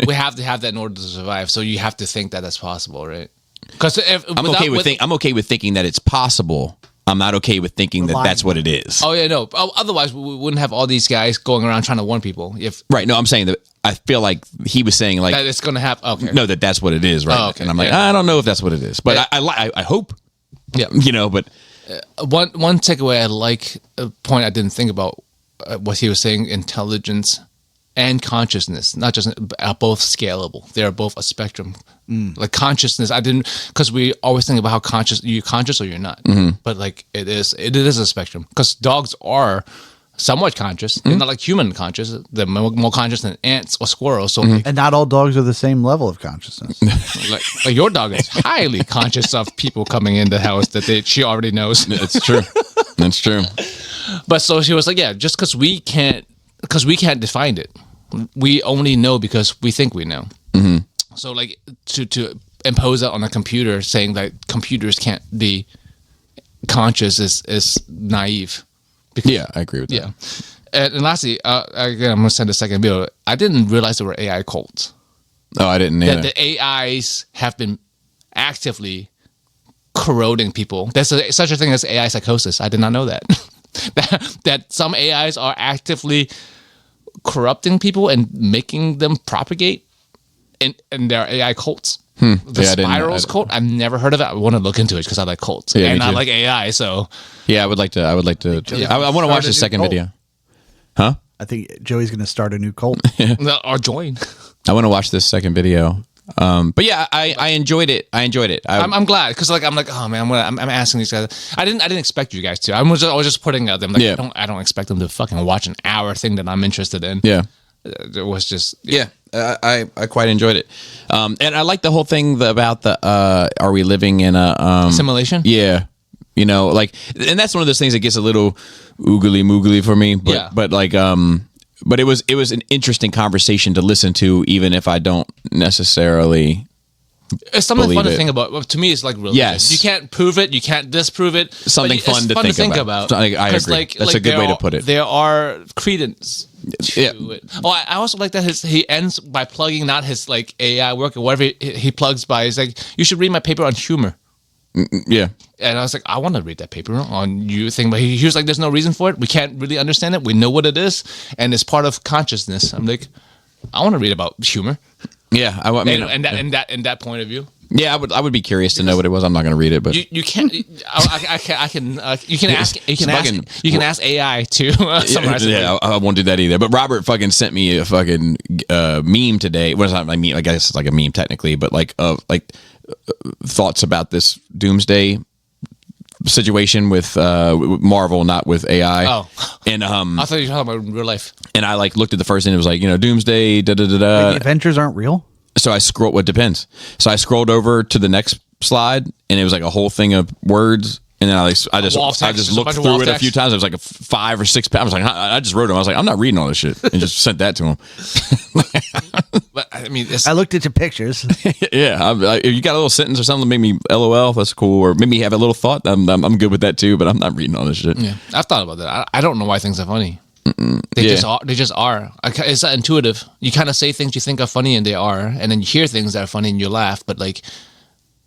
Speaker 3: We have to have that in order to survive. So you have to think that that's possible, right? Because
Speaker 1: I'm okay with thinking that it's possible. I'm not okay with thinking that that's what it is.
Speaker 3: Oh yeah, no. Otherwise, we wouldn't have all these guys going around trying to warn people. If
Speaker 1: Right. No, I'm saying that I feel like he was saying like,
Speaker 3: that it's gonna happen. Okay.
Speaker 1: no, that's what it is. Right.
Speaker 3: Oh, okay.
Speaker 1: And I'm like,
Speaker 3: Yeah.
Speaker 1: I don't know if that's what it is, but
Speaker 3: Yeah.
Speaker 1: I hope,
Speaker 3: Yeah.
Speaker 1: you know, but
Speaker 3: One takeaway I like, a point I didn't think about, what he was saying: intelligence and consciousness, not just, are both scalable. They are both a spectrum. Like consciousness, I didn't, because we always think about how you're conscious or you're not. But like it is a spectrum, because dogs are somewhat conscious. They're not like human conscious. They're more conscious than ants or squirrels. So
Speaker 2: And not all dogs are the same level of consciousness.
Speaker 3: like your dog is highly conscious of people coming in the house that she already knows.
Speaker 1: it's true. That's true.
Speaker 3: But so she was like, yeah, just because we can't define it, we only know because we think we know. So like to impose that on a computer, saying that computers can't be conscious is naive. Because,
Speaker 1: Yeah, I agree with that.
Speaker 3: yeah. And lastly, again, I'm gonna send a second video. I didn't realize there were AI cults.
Speaker 1: Oh, I didn't either.
Speaker 3: That the AIs have been actively corroding people. There's such a thing as AI psychosis. I did not know that. that some AIs are actively corrupting people and making them propagate in their AI cults. The
Speaker 1: Yeah, I didn't know.
Speaker 3: Spirals cult. I've never heard of it. I want to look into it because I like cults
Speaker 1: Yeah, me
Speaker 3: and I
Speaker 1: too.
Speaker 3: like AI. So
Speaker 1: Yeah, I would like to. I want to watch the second video. Huh?
Speaker 2: I think Joey's going to start a new cult.
Speaker 3: or join.
Speaker 1: I want to watch this second video. But yeah, I enjoyed it. I enjoyed it.
Speaker 3: I'm glad because I'm like, oh man, I'm asking these guys. I didn't expect you guys to. I was just putting out them like,
Speaker 1: Yeah.
Speaker 3: I don't expect them to fucking watch an hour thing that I'm interested in.
Speaker 1: yeah.
Speaker 3: It was just
Speaker 1: Yeah, I quite enjoyed it, and I like the whole thing about the are we living in a
Speaker 3: simulation.
Speaker 1: Yeah, you know, like, and that's one of those things that gets a little oogly moogly for me. But
Speaker 3: Yeah.
Speaker 1: but like but it was an interesting conversation to listen to, even if I don't necessarily.
Speaker 3: It's something
Speaker 1: Believe
Speaker 3: fun to
Speaker 1: it.
Speaker 3: think about. Well, to me, it's like religion.
Speaker 1: Yes.
Speaker 3: You can't prove it. You can't disprove it.
Speaker 1: Something
Speaker 3: but
Speaker 1: fun
Speaker 3: it's
Speaker 1: to think about. I
Speaker 3: 'Cause,
Speaker 1: agree. That's a good
Speaker 3: there
Speaker 1: way to
Speaker 3: are-
Speaker 1: put it.
Speaker 3: There are credence to
Speaker 1: Yeah.
Speaker 3: it. Oh, I also like that he ends by plugging not his like AI work or whatever he plugs by. He's like, you should read my paper on humor.
Speaker 1: Yeah,
Speaker 3: And I was like, I want to read that paper on you thing. But he was like, there's no reason for it. We can't really understand it. We know what it is. And it's part of consciousness. I'm like, I want to read about humor.
Speaker 1: yeah. I mean,
Speaker 3: And that point of view.
Speaker 1: yeah, I would be curious to know what it was. I'm not going to read it, but
Speaker 3: You can't. I can. You can ask. You can ask.
Speaker 1: fucking-
Speaker 3: You can ask AI to summarize it.
Speaker 1: yeah, I won't do that either. But Robert fucking sent me a fucking meme today. Well, it's not like meme. I guess it's like a meme technically, but like thoughts about this doomsday situation with Marvel, not with AI.
Speaker 3: Oh.
Speaker 1: And
Speaker 3: I thought you were talking about real life.
Speaker 1: and I like looked at the first and it was like, you know, doomsday, da da da da.
Speaker 2: The Avengers aren't real?
Speaker 1: So I scrolled. Well, it depends. So I scrolled over to the next slide, and it was like a whole thing of words. And then I just
Speaker 3: wall of text,
Speaker 1: just
Speaker 3: just a
Speaker 1: looked
Speaker 3: bunch of
Speaker 1: through
Speaker 3: wall
Speaker 1: it a
Speaker 3: text.
Speaker 1: few times. It was like a 5 or 6 pounds. I was like, I just wrote them. I was like, I'm not reading all this shit, and just sent that to him.
Speaker 3: But I mean, it's,
Speaker 2: I looked at your pictures.
Speaker 1: Yeah, if you got a little sentence or something to make me LOL, that's cool. Or maybe have a little thought. I'm good with that too. But I'm not reading all this shit.
Speaker 3: yeah, I've thought about that. I don't know why things are funny. They
Speaker 1: Yeah.
Speaker 3: just are. They just are. It's not intuitive. You kind of say things you think are funny, and they are, and then you hear things that are funny, and you laugh. But like,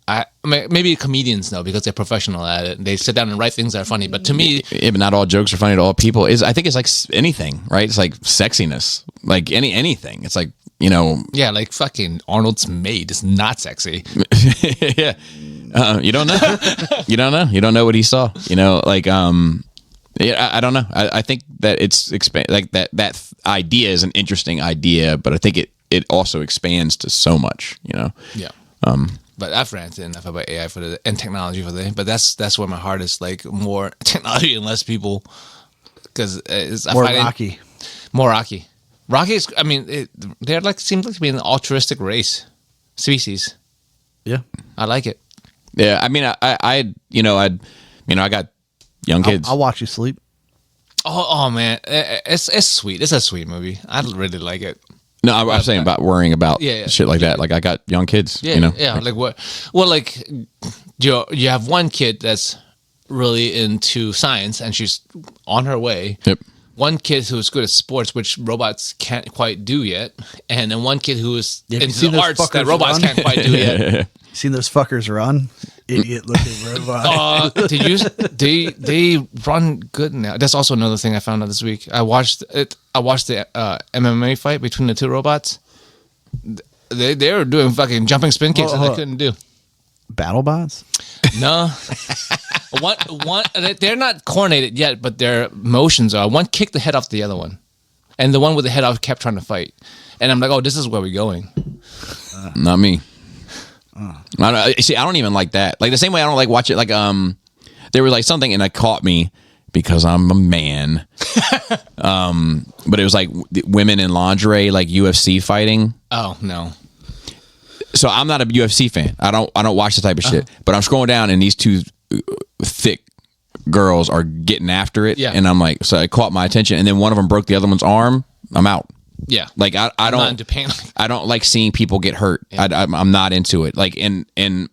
Speaker 3: I mean, maybe comedians know because they're professional at it. And they sit down and write things that are funny. But to me,
Speaker 1: Yeah, but not all jokes are funny to all people. I think it's like anything, right? It's like sexiness, like anything. It's like, you know,
Speaker 3: yeah, like fucking Arnold's maid is not sexy.
Speaker 1: yeah. You don't know. You don't know. You don't know what he saw. You know, like yeah, I don't know. I think that it's like that idea is an interesting idea, but I think it also expands to so much. You know.
Speaker 3: Yeah. But I've ranted enough about AI and technology for the day. But that's where my heart is, like more technology and less people, because
Speaker 2: More Rocky.
Speaker 3: More Rocky. Rocky is. I mean, they're like seems like to be an altruistic species.
Speaker 2: Yeah.
Speaker 3: I like it.
Speaker 1: Yeah, I mean, I got young kids.
Speaker 2: I'll watch you sleep.
Speaker 3: Oh man, it's sweet. It's a sweet movie. I really like it.
Speaker 1: No, I'm saying about worrying about
Speaker 3: Yeah.
Speaker 1: shit like that. Like I got young kids,
Speaker 3: Yeah,
Speaker 1: you know.
Speaker 3: yeah. Like what? Well, like you have one kid that's really into science, and she's on her way.
Speaker 1: Yep.
Speaker 3: One kid who's good at sports, which robots can't quite do yet, and then one kid who is
Speaker 2: Have you
Speaker 3: into
Speaker 2: seen
Speaker 3: the
Speaker 2: those
Speaker 3: arts that
Speaker 2: fuckers
Speaker 3: robots
Speaker 2: run?
Speaker 3: can't quite do yet.
Speaker 2: Seen those fuckers run? Idiot looking robot.
Speaker 3: They run good now. That's also another thing I found out this week. I watched it. I watched the MMA fight between the two robots. They were doing fucking jumping spin kicks that I couldn't do.
Speaker 2: Battle bots?
Speaker 3: No, one they're not coordinated yet, but their motions are. One kicked the head off the other one, and the one with the head off kept trying to fight. And I'm like, oh, this is where we're going.
Speaker 1: Not me. I don't even like that. Like the same way I don't like watch it. Like there was like something and it caught me because I'm a man. But it was like women in lingerie, like UFC fighting.
Speaker 3: Oh no.
Speaker 1: So I'm not a UFC fan. I don't watch the type of shit. But I'm scrolling down and these two thick girls are getting after it.
Speaker 3: Yeah.
Speaker 1: And I'm like, so it caught my attention. And then one of them broke the other one's arm. I'm out.
Speaker 3: Yeah.
Speaker 1: Like I
Speaker 3: I'm
Speaker 1: don't
Speaker 3: not into pain.
Speaker 1: I don't like seeing people get hurt.
Speaker 3: Yeah.
Speaker 1: I'm not into it. Like and you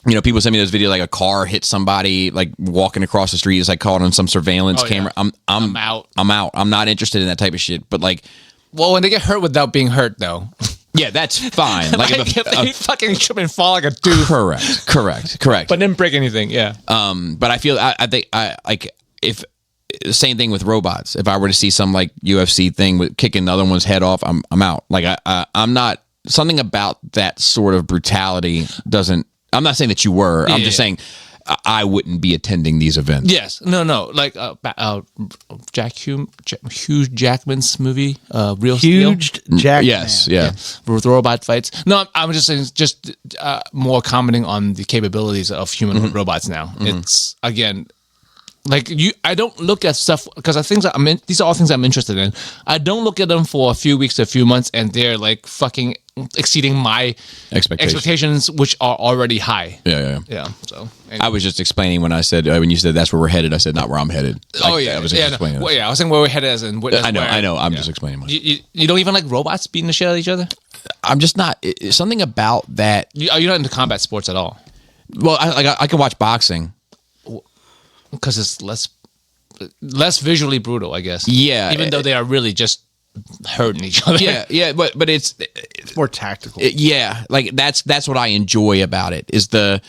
Speaker 1: know, people send me those videos like a car hit somebody like walking across the street. It's like caught on some surveillance
Speaker 3: Oh, yeah.
Speaker 1: camera. I'm
Speaker 3: out.
Speaker 1: I'm out. I'm not interested in that type of shit. But like,
Speaker 3: Well, when they get hurt without being hurt, though.
Speaker 1: yeah, that's fine. Like
Speaker 3: If they fucking trip and fall like a dude,
Speaker 1: correct.
Speaker 3: but didn't break anything. Yeah.
Speaker 1: But I feel I think I like if same thing with robots. If I were to see some like UFC thing with kicking the other one's head off, I'm out. Like I'm not something about that sort of brutality doesn't. I'm not saying that you were. I'm just saying I wouldn't be attending these events.
Speaker 3: Yes. No. Like Hugh Jackman's movie, Real Steel.
Speaker 2: Huge Jack.
Speaker 1: Yes.
Speaker 2: Man.
Speaker 1: Yeah.
Speaker 3: With robot fights. No, I'm just saying, just more commenting on the capabilities of human robots now. It's again, like I don't look at stuff because these are all things I'm interested in. I don't look at them for a few weeks, a few months, and they're like fucking exceeding my expectations, which are already high.
Speaker 1: Yeah.
Speaker 3: Yeah. So
Speaker 1: I was just explaining when I said when you said that's where we're headed. I said not where I'm headed.
Speaker 3: oh yeah,
Speaker 1: I was
Speaker 3: yeah,
Speaker 1: explaining.
Speaker 3: well, yeah, I was saying where we're headed as in.
Speaker 1: I know. I'm just explaining.
Speaker 3: You don't even like robots beating the shit out of each other?
Speaker 1: I'm just not. Something about that.
Speaker 3: You're not into combat sports at all?
Speaker 1: Well, I can watch boxing.
Speaker 3: Because it's less visually brutal, I guess.
Speaker 1: Yeah.
Speaker 3: Even though they are really just hurting each other.
Speaker 1: Yeah, but it's
Speaker 2: More tactical.
Speaker 1: yeah, like that's what I enjoy about it is there's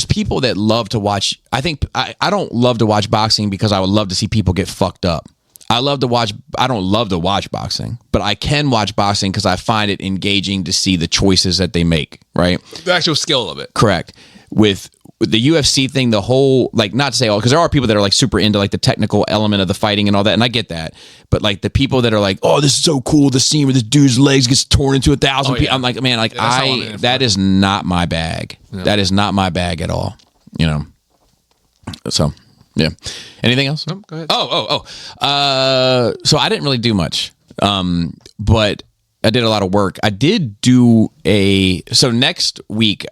Speaker 1: people that love to watch. I think I don't love to watch boxing because I would love to see people get fucked up. I don't love to watch boxing, but I can watch boxing because I find it engaging to see the choices that they make, right?
Speaker 3: The actual skill of it.
Speaker 1: Correct. With the UFC thing, the whole, like, not to say all, because there are people that are like super into like the technical element of the fighting and all that, and I get that. But like the people that are like, oh, this is so cool, the scene where this dude's legs gets torn into 1,000 pieces. I'm like, man, like that is not my bag. No. That is not my bag at all. You know. So yeah. Anything else?
Speaker 3: No, go ahead.
Speaker 1: So I didn't really do much, but I did a lot of work. I did do so next week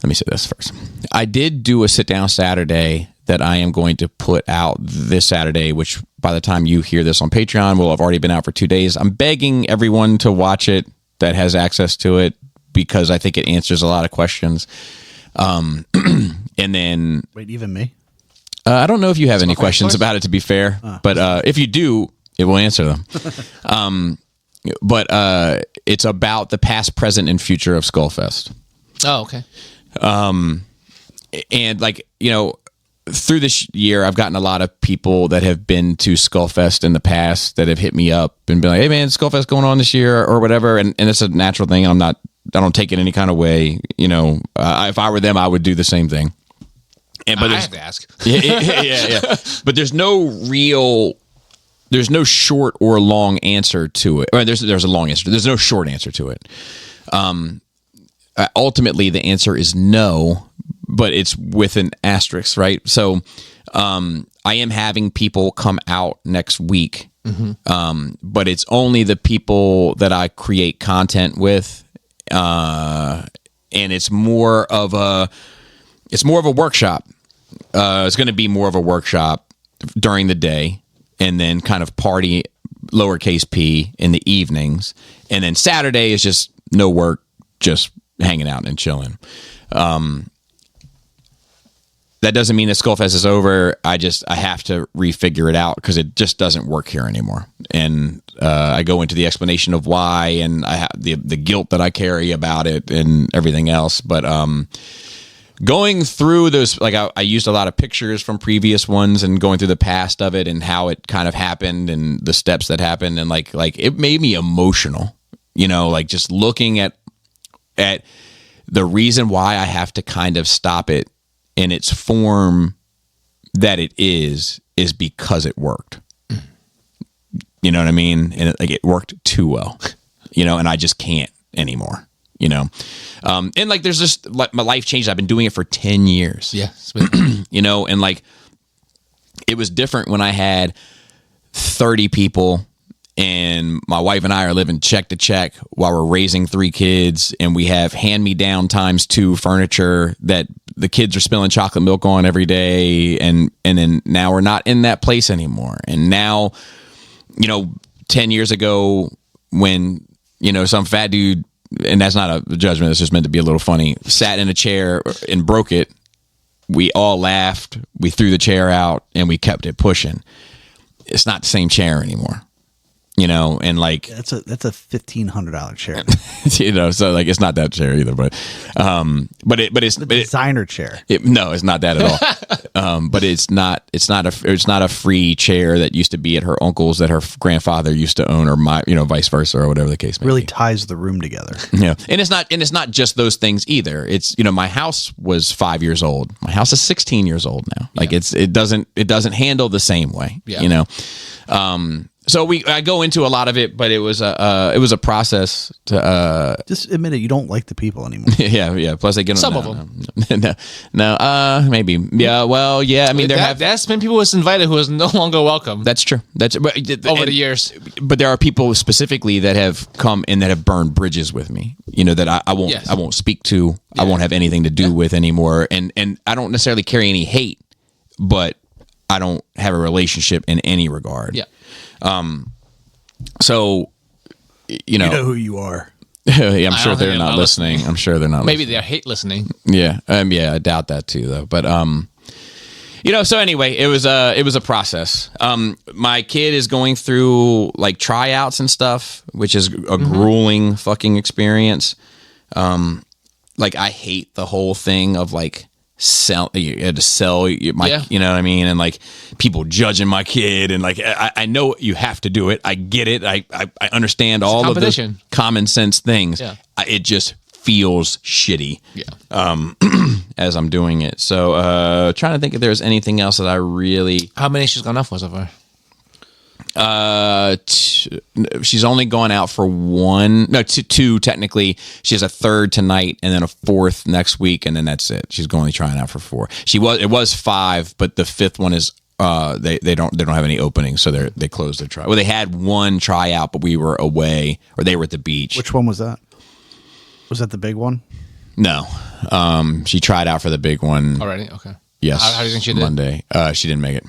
Speaker 1: let me say this first. I did do a sit down Saturday that I am going to put out this Saturday, which by the time you hear this on Patreon will have already been out for 2 days. I'm begging everyone to watch it that has access to it because I think it answers a lot of questions. And then
Speaker 2: Wait, even me?
Speaker 1: I don't know if you have any questions about it, to be fair, but if you do, it will answer them. But it's about the past, present, and future of Skullfest.
Speaker 3: Oh, okay.
Speaker 1: And like, you know, through this year, I've gotten a lot of people that have been to Skullfest in the past that have hit me up and been like, hey man, Skullfest going on this year or whatever. And it's a natural thing. And I don't take it any kind of way. You know, if I were them, I would do the same thing. But
Speaker 3: I have to ask.
Speaker 1: yeah. But there's no short or long answer to it. Or there's a long answer. There's no short answer to it. Ultimately, the answer is no, but it's with an asterisk, right? So I am having people come out next week, but it's only the people that I create content with, and it's more of a workshop. It's going to be more of a workshop during the day, and then kind of party, lowercase p, in the evenings, and then Saturday is just no work, just hanging out and chilling. That doesn't mean that Skullfest is over. I have to refigure it out because it just doesn't work here anymore. And I go into the explanation of why, and I have the guilt that I carry about it and everything else. But going through those, like I used a lot of pictures from previous ones and going through the past of it and how it kind of happened and the steps that happened, and like it made me emotional, like just looking at the reason why I have to kind of stop it in its form that it is because it worked. You know what I mean? And it worked too well, and I just can't anymore. And like there's just like my life changed. I've been doing it for 10 years.
Speaker 3: Yeah.
Speaker 1: And like it was different when I had 30 people and my wife and I are living check to check while we're raising 3 kids, and we have hand-me-down ×2 furniture that the kids are spilling chocolate milk on every day, and then now we're not in that place anymore. And now, 10 years ago when, some fat dude, and that's not a judgment, it's just meant to be a little funny, sat in a chair and broke it, we all laughed, we threw the chair out, and we kept it pushing. It's not the same chair anymore. And like
Speaker 2: that's a $1,500 chair.
Speaker 1: So like it's not that chair either, but it's
Speaker 2: a designer chair.
Speaker 1: No, it's not that at all. But it's not a free chair that used to be at her uncle's that her grandfather used to own, or vice versa, or whatever the case may
Speaker 2: really
Speaker 1: be.
Speaker 2: ties the room together.
Speaker 1: Yeah, and it's not just those things either. It's my house was 5 years old. My house is 16 years old now. Like it doesn't handle the same way.
Speaker 3: Yeah.
Speaker 1: So I go into a lot of it, but it was a process to
Speaker 2: just admit it. You don't like the people anymore.
Speaker 1: yeah. Plus they get
Speaker 3: some of them.
Speaker 1: No, maybe. Yeah. Well, yeah. I mean,
Speaker 3: that's been people who was invited who was no longer welcome.
Speaker 1: That's true.
Speaker 3: Over the years.
Speaker 1: But there are people specifically that have come and that have burned bridges with me. That I won't.
Speaker 3: Yes.
Speaker 1: I won't speak to. Yeah. I won't have anything to do with anymore. And I don't necessarily carry any hate, but I don't have a relationship in any regard.
Speaker 3: Yeah.
Speaker 2: So, you know who you are.
Speaker 1: I'm sure they're not listening. I'm sure they're not.
Speaker 3: Maybe they hate listening.
Speaker 1: Yeah. I doubt that too, though. But so anyway, it was a process. My kid is going through like tryouts and stuff, which is a grueling fucking experience. Like I hate the whole thing of like you had to sell my, you know what I mean, and like people judging my kid, and like I know you have to do it. I get it. I understand all of those common sense things. Yeah. It just feels shitty. Yeah. As I'm doing it. So trying to think if there's anything else that I really.
Speaker 3: How many she's gone off for so far?
Speaker 1: She's only gone out for two technically. She has a third tonight and then a fourth next week, and then that's it. She's only trying out for 4. It was 5, but the 5th one is they don't have any openings, so they closed their try. Well, they had one tryout, but we were away, or they were at the beach.
Speaker 2: Which one was that? Was that the big one?
Speaker 1: No, she tried out for the big one
Speaker 3: already. Okay.
Speaker 1: Yes.
Speaker 3: How do you think she did?
Speaker 1: Monday. She didn't make it.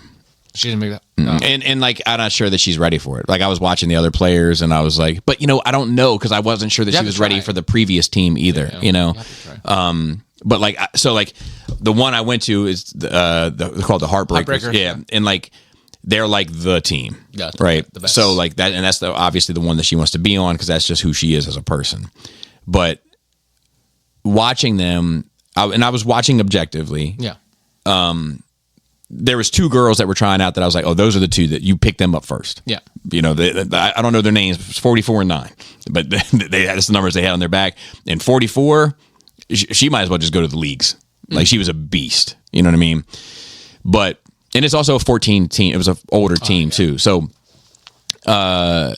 Speaker 3: She didn't make that.
Speaker 1: No. And like, I'm not sure that she's ready for it. Like, I was watching the other players and I was like, but I don't know, because I wasn't sure that she was ready for the previous team either, but like, so like the one I went to is called the Heartbreakers. Yeah. And like, they're like the team, right? The best. So like that, and that's obviously the one that she wants to be on, because that's just who she is as a person. But watching them, I was watching objectively.
Speaker 3: Yeah.
Speaker 1: There was 2 girls that were trying out that I was like, oh, those are the 2 that you picked them up first.
Speaker 3: Yeah.
Speaker 1: I don't know their names. It's 44 and 9, but that's the numbers they had on their back. And 44, she might as well just go to the leagues. Like, she was a beast. You know what I mean? But, and it's also a 14 team. It was an older team too. So, I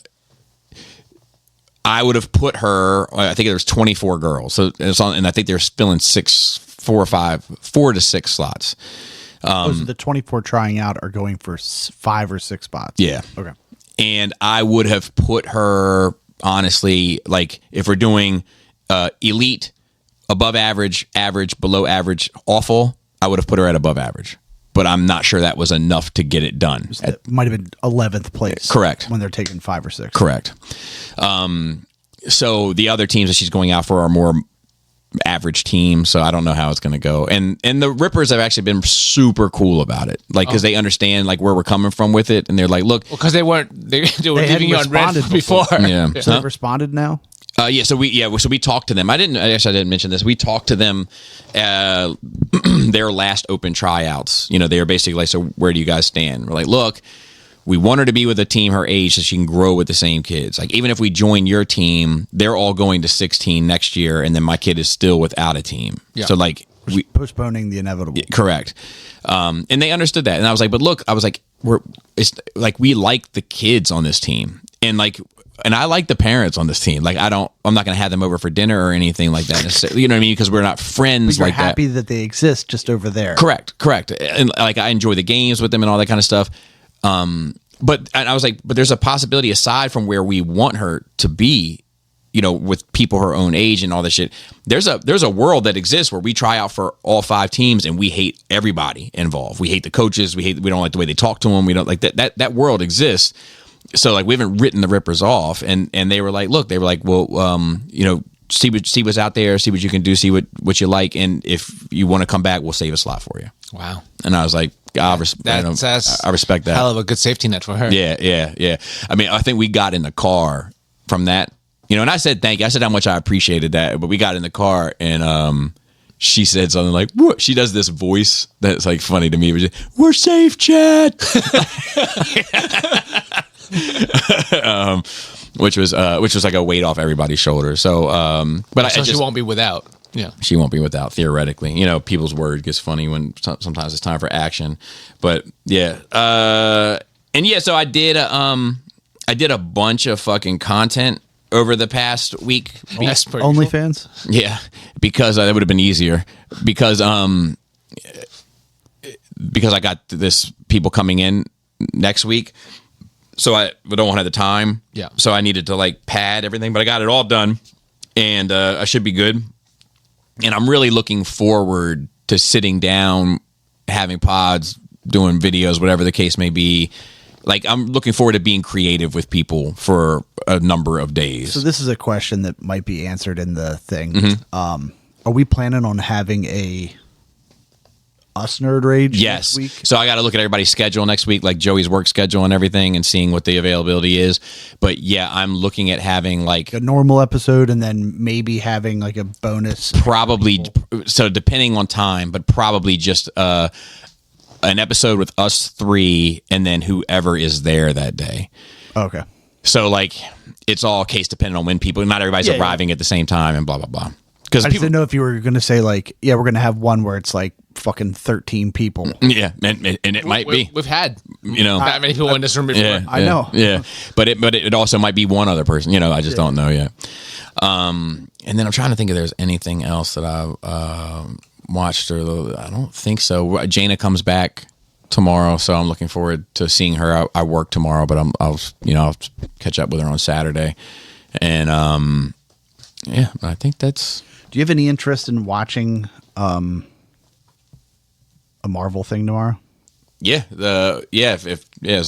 Speaker 1: I would have put her. I think there's 24 girls, so it's on, and I think they're filling 4 to 6 slots.
Speaker 2: So the 24 trying out are going for 5 or 6 spots.
Speaker 1: Yeah.
Speaker 2: Okay.
Speaker 1: And I would have put her, honestly, like if we're doing elite, above average, average, below average, awful, I would have put her at above average. But I'm not sure that was enough to get it done.
Speaker 2: It might have been 11th place.
Speaker 1: Correct.
Speaker 2: When they're taking 5 or 6.
Speaker 1: Correct. So the other teams that she's going out for are more average teams, so I don't know how it's going to go. And the Rippers have actually been super cool about it, like because they understand like where we're coming from with it, and they're like, look,
Speaker 3: because they were leaving you on red before.
Speaker 1: Yeah.
Speaker 2: So they've responded now.
Speaker 1: So we talked to them. I didn't mention this. We talked to them their last open tryouts. You know, they were basically like, so where do you guys stand? We're like, look, we want her to be with a team her age so she can grow with the same kids. Like, even if we join your team, they're all going to 16 next year, and then my kid is still without a team.
Speaker 3: Yeah.
Speaker 1: So like we
Speaker 2: Postponing the inevitable.
Speaker 1: correct. And they understood that. And I was like, but look, it's like we like the kids on this team. And I like the parents on this team. Like, I'm not going to have them over for dinner or anything like that necessarily. You know what I mean? Because we're not friends
Speaker 2: But you're
Speaker 1: like that.
Speaker 2: happy that they exist just over there.
Speaker 1: Correct. And like, I enjoy the games with them and all that kind of stuff. But I was like, but there's a possibility aside from where we want her to be, you know, with people her own age and all this shit. There's a world that exists where we try out for all 5 teams and we hate everybody involved. We hate the coaches. We don't like the way they talk to them. We don't like that world exists. So like we haven't written the Rippers off, and they were like, look, well, you know, see what's out there, see what you can do, see what you like, and if you want to come back, we'll save a slot for you.
Speaker 3: Wow.
Speaker 1: And I was like, I respect that.
Speaker 3: Hell of a good safety net for her.
Speaker 1: Yeah. I mean, I think we got in the car from that, you know, and I said thank you. I said how much I appreciated that, but we got in the car and she said something like, "What?" She does this voice that's like funny to me. We're safe, Chad. Which was like a weight off everybody's shoulders. So, but
Speaker 3: she won't be without. Yeah,
Speaker 1: she won't be without, theoretically. You know, people's word gets funny when sometimes it's time for action. But yeah, and yeah, so I did a bunch of fucking content over the past week.
Speaker 2: OnlyFans?
Speaker 1: Yeah, because that would have been easier. Because I got this people coming in next week. So I don't have the time.
Speaker 3: Yeah.
Speaker 1: So I needed to like pad everything, but I got it all done, and I should be good. And I'm really looking forward to sitting down, having pods, doing videos, whatever the case may be. Like, I'm looking forward to being creative with people for a number of days.
Speaker 2: So this is a question that might be answered in the thing.
Speaker 1: Mm-hmm.
Speaker 2: Are we planning on having a Us Nerd Rage
Speaker 1: Yes.
Speaker 2: next week?
Speaker 1: So I got to look at everybody's schedule next week, like Joey's work schedule and everything, and seeing what the availability is. But yeah, I'm looking at having like
Speaker 2: A normal episode and then maybe having like a bonus.
Speaker 1: probably, so depending on time, but probably just an episode with us 3 and then whoever is there that day.
Speaker 2: Okay.
Speaker 1: So like it's all case dependent on when people, not everybody's
Speaker 2: Yeah,
Speaker 1: arriving at the same time and blah, blah, blah. Because
Speaker 2: I just didn't know if you were going to say like, yeah, we're going to have one where it's like fucking 13 people.
Speaker 1: yeah, and it might be.
Speaker 3: We've had
Speaker 1: that
Speaker 3: many people in this room before.
Speaker 1: Yeah,
Speaker 2: I know.
Speaker 1: Yeah, but it also might be one other person. You know, I just don't know yet. And then I'm trying to think if there's anything else that I watched, or I don't think so. Jaina comes back tomorrow, so I'm looking forward to seeing her. I work tomorrow, but I'll catch up with her on Saturday, and yeah, I think that's.
Speaker 2: Do you have any interest in watching a Marvel thing tomorrow?
Speaker 1: Yeah, as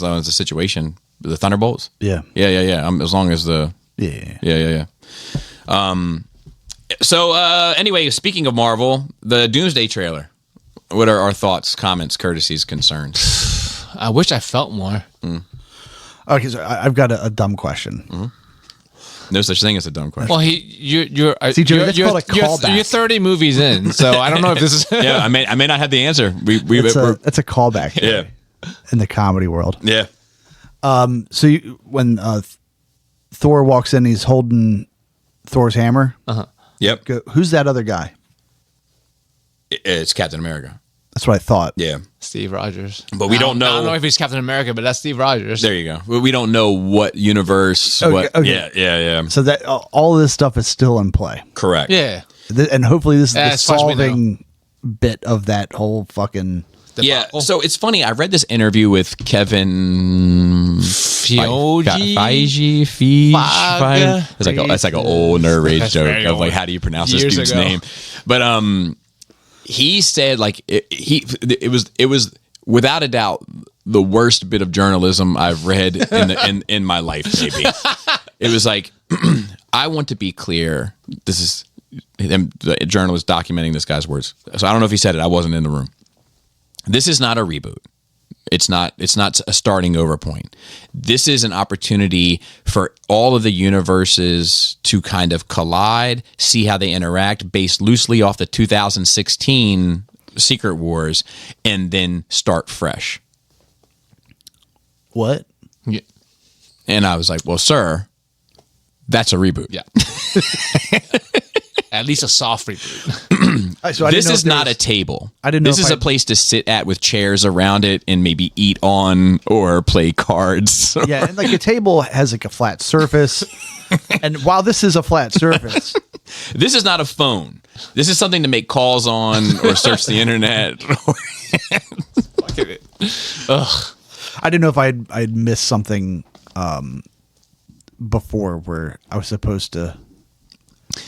Speaker 1: long as the situation, the Thunderbolts.
Speaker 2: Yeah.
Speaker 1: Yeah. As long as the yeah. So anyway, speaking of Marvel, the Doomsday trailer. What are our thoughts, comments, courtesies, concerns?
Speaker 3: I wish I felt more.
Speaker 2: Okay, so I've got a dumb question.
Speaker 1: Mm-hmm. No such thing as a dumb question.
Speaker 3: Well, you're
Speaker 2: See, Joey, that's called a callback.
Speaker 3: You're 30 movies in, so I don't know if this is.
Speaker 1: Yeah, I may not have the answer.
Speaker 2: It's a callback.
Speaker 1: Yeah.
Speaker 2: In the comedy world.
Speaker 1: Yeah.
Speaker 2: So when Thor walks in, he's holding Thor's hammer.
Speaker 1: Yep.
Speaker 2: Who's that other guy?
Speaker 1: It's Captain America.
Speaker 2: That's what I thought.
Speaker 1: Yeah.
Speaker 3: Steve Rogers.
Speaker 1: But we don't
Speaker 3: I
Speaker 1: know.
Speaker 3: don't know if he's Captain America, but that's Steve Rogers.
Speaker 1: There you go. We don't know what universe.
Speaker 2: Okay,
Speaker 1: what,
Speaker 2: okay.
Speaker 1: Yeah.
Speaker 2: So that all of this stuff is still in play.
Speaker 1: Correct.
Speaker 3: Yeah.
Speaker 2: And hopefully this is the
Speaker 3: As far as we know.
Speaker 2: solving bit of that whole fucking...
Speaker 1: Yeah.
Speaker 3: Debacle.
Speaker 1: So it's funny. I read this interview with Kevin Feige. It's like an old nerd rage
Speaker 3: That's
Speaker 1: joke
Speaker 3: very
Speaker 1: of like,
Speaker 3: old.
Speaker 1: how do you pronounce this
Speaker 3: Years
Speaker 1: dude's
Speaker 3: ago.
Speaker 1: name? But he said like it was without a doubt the worst bit of journalism I've read in my life. Maybe it was like I want to be clear. This is him, the journalist documenting this guy's words. So I don't know if he said it. I wasn't in the room. This is not a reboot. It's not a starting over point. This is an opportunity for all of the universes to kind of collide, see how they interact based loosely off the 2016 Secret Wars, and then start fresh.
Speaker 2: What?
Speaker 3: Yeah.
Speaker 1: And I was like, well, sir, that's a reboot.
Speaker 3: Yeah. At least a soft reboot.
Speaker 2: So I didn't
Speaker 1: This
Speaker 2: know
Speaker 1: is
Speaker 2: if there
Speaker 1: not
Speaker 2: was-
Speaker 1: a table.
Speaker 2: I didn't know
Speaker 1: This
Speaker 2: if
Speaker 1: is
Speaker 2: I-
Speaker 1: a place to sit at with chairs around it and maybe eat on or play cards.
Speaker 2: Yeah, and like a table has like a flat surface. And while this is a flat surface,
Speaker 1: This is not a phone. This is something to make calls on or search the internet.
Speaker 2: I didn't know if I'd missed something before where I was supposed to.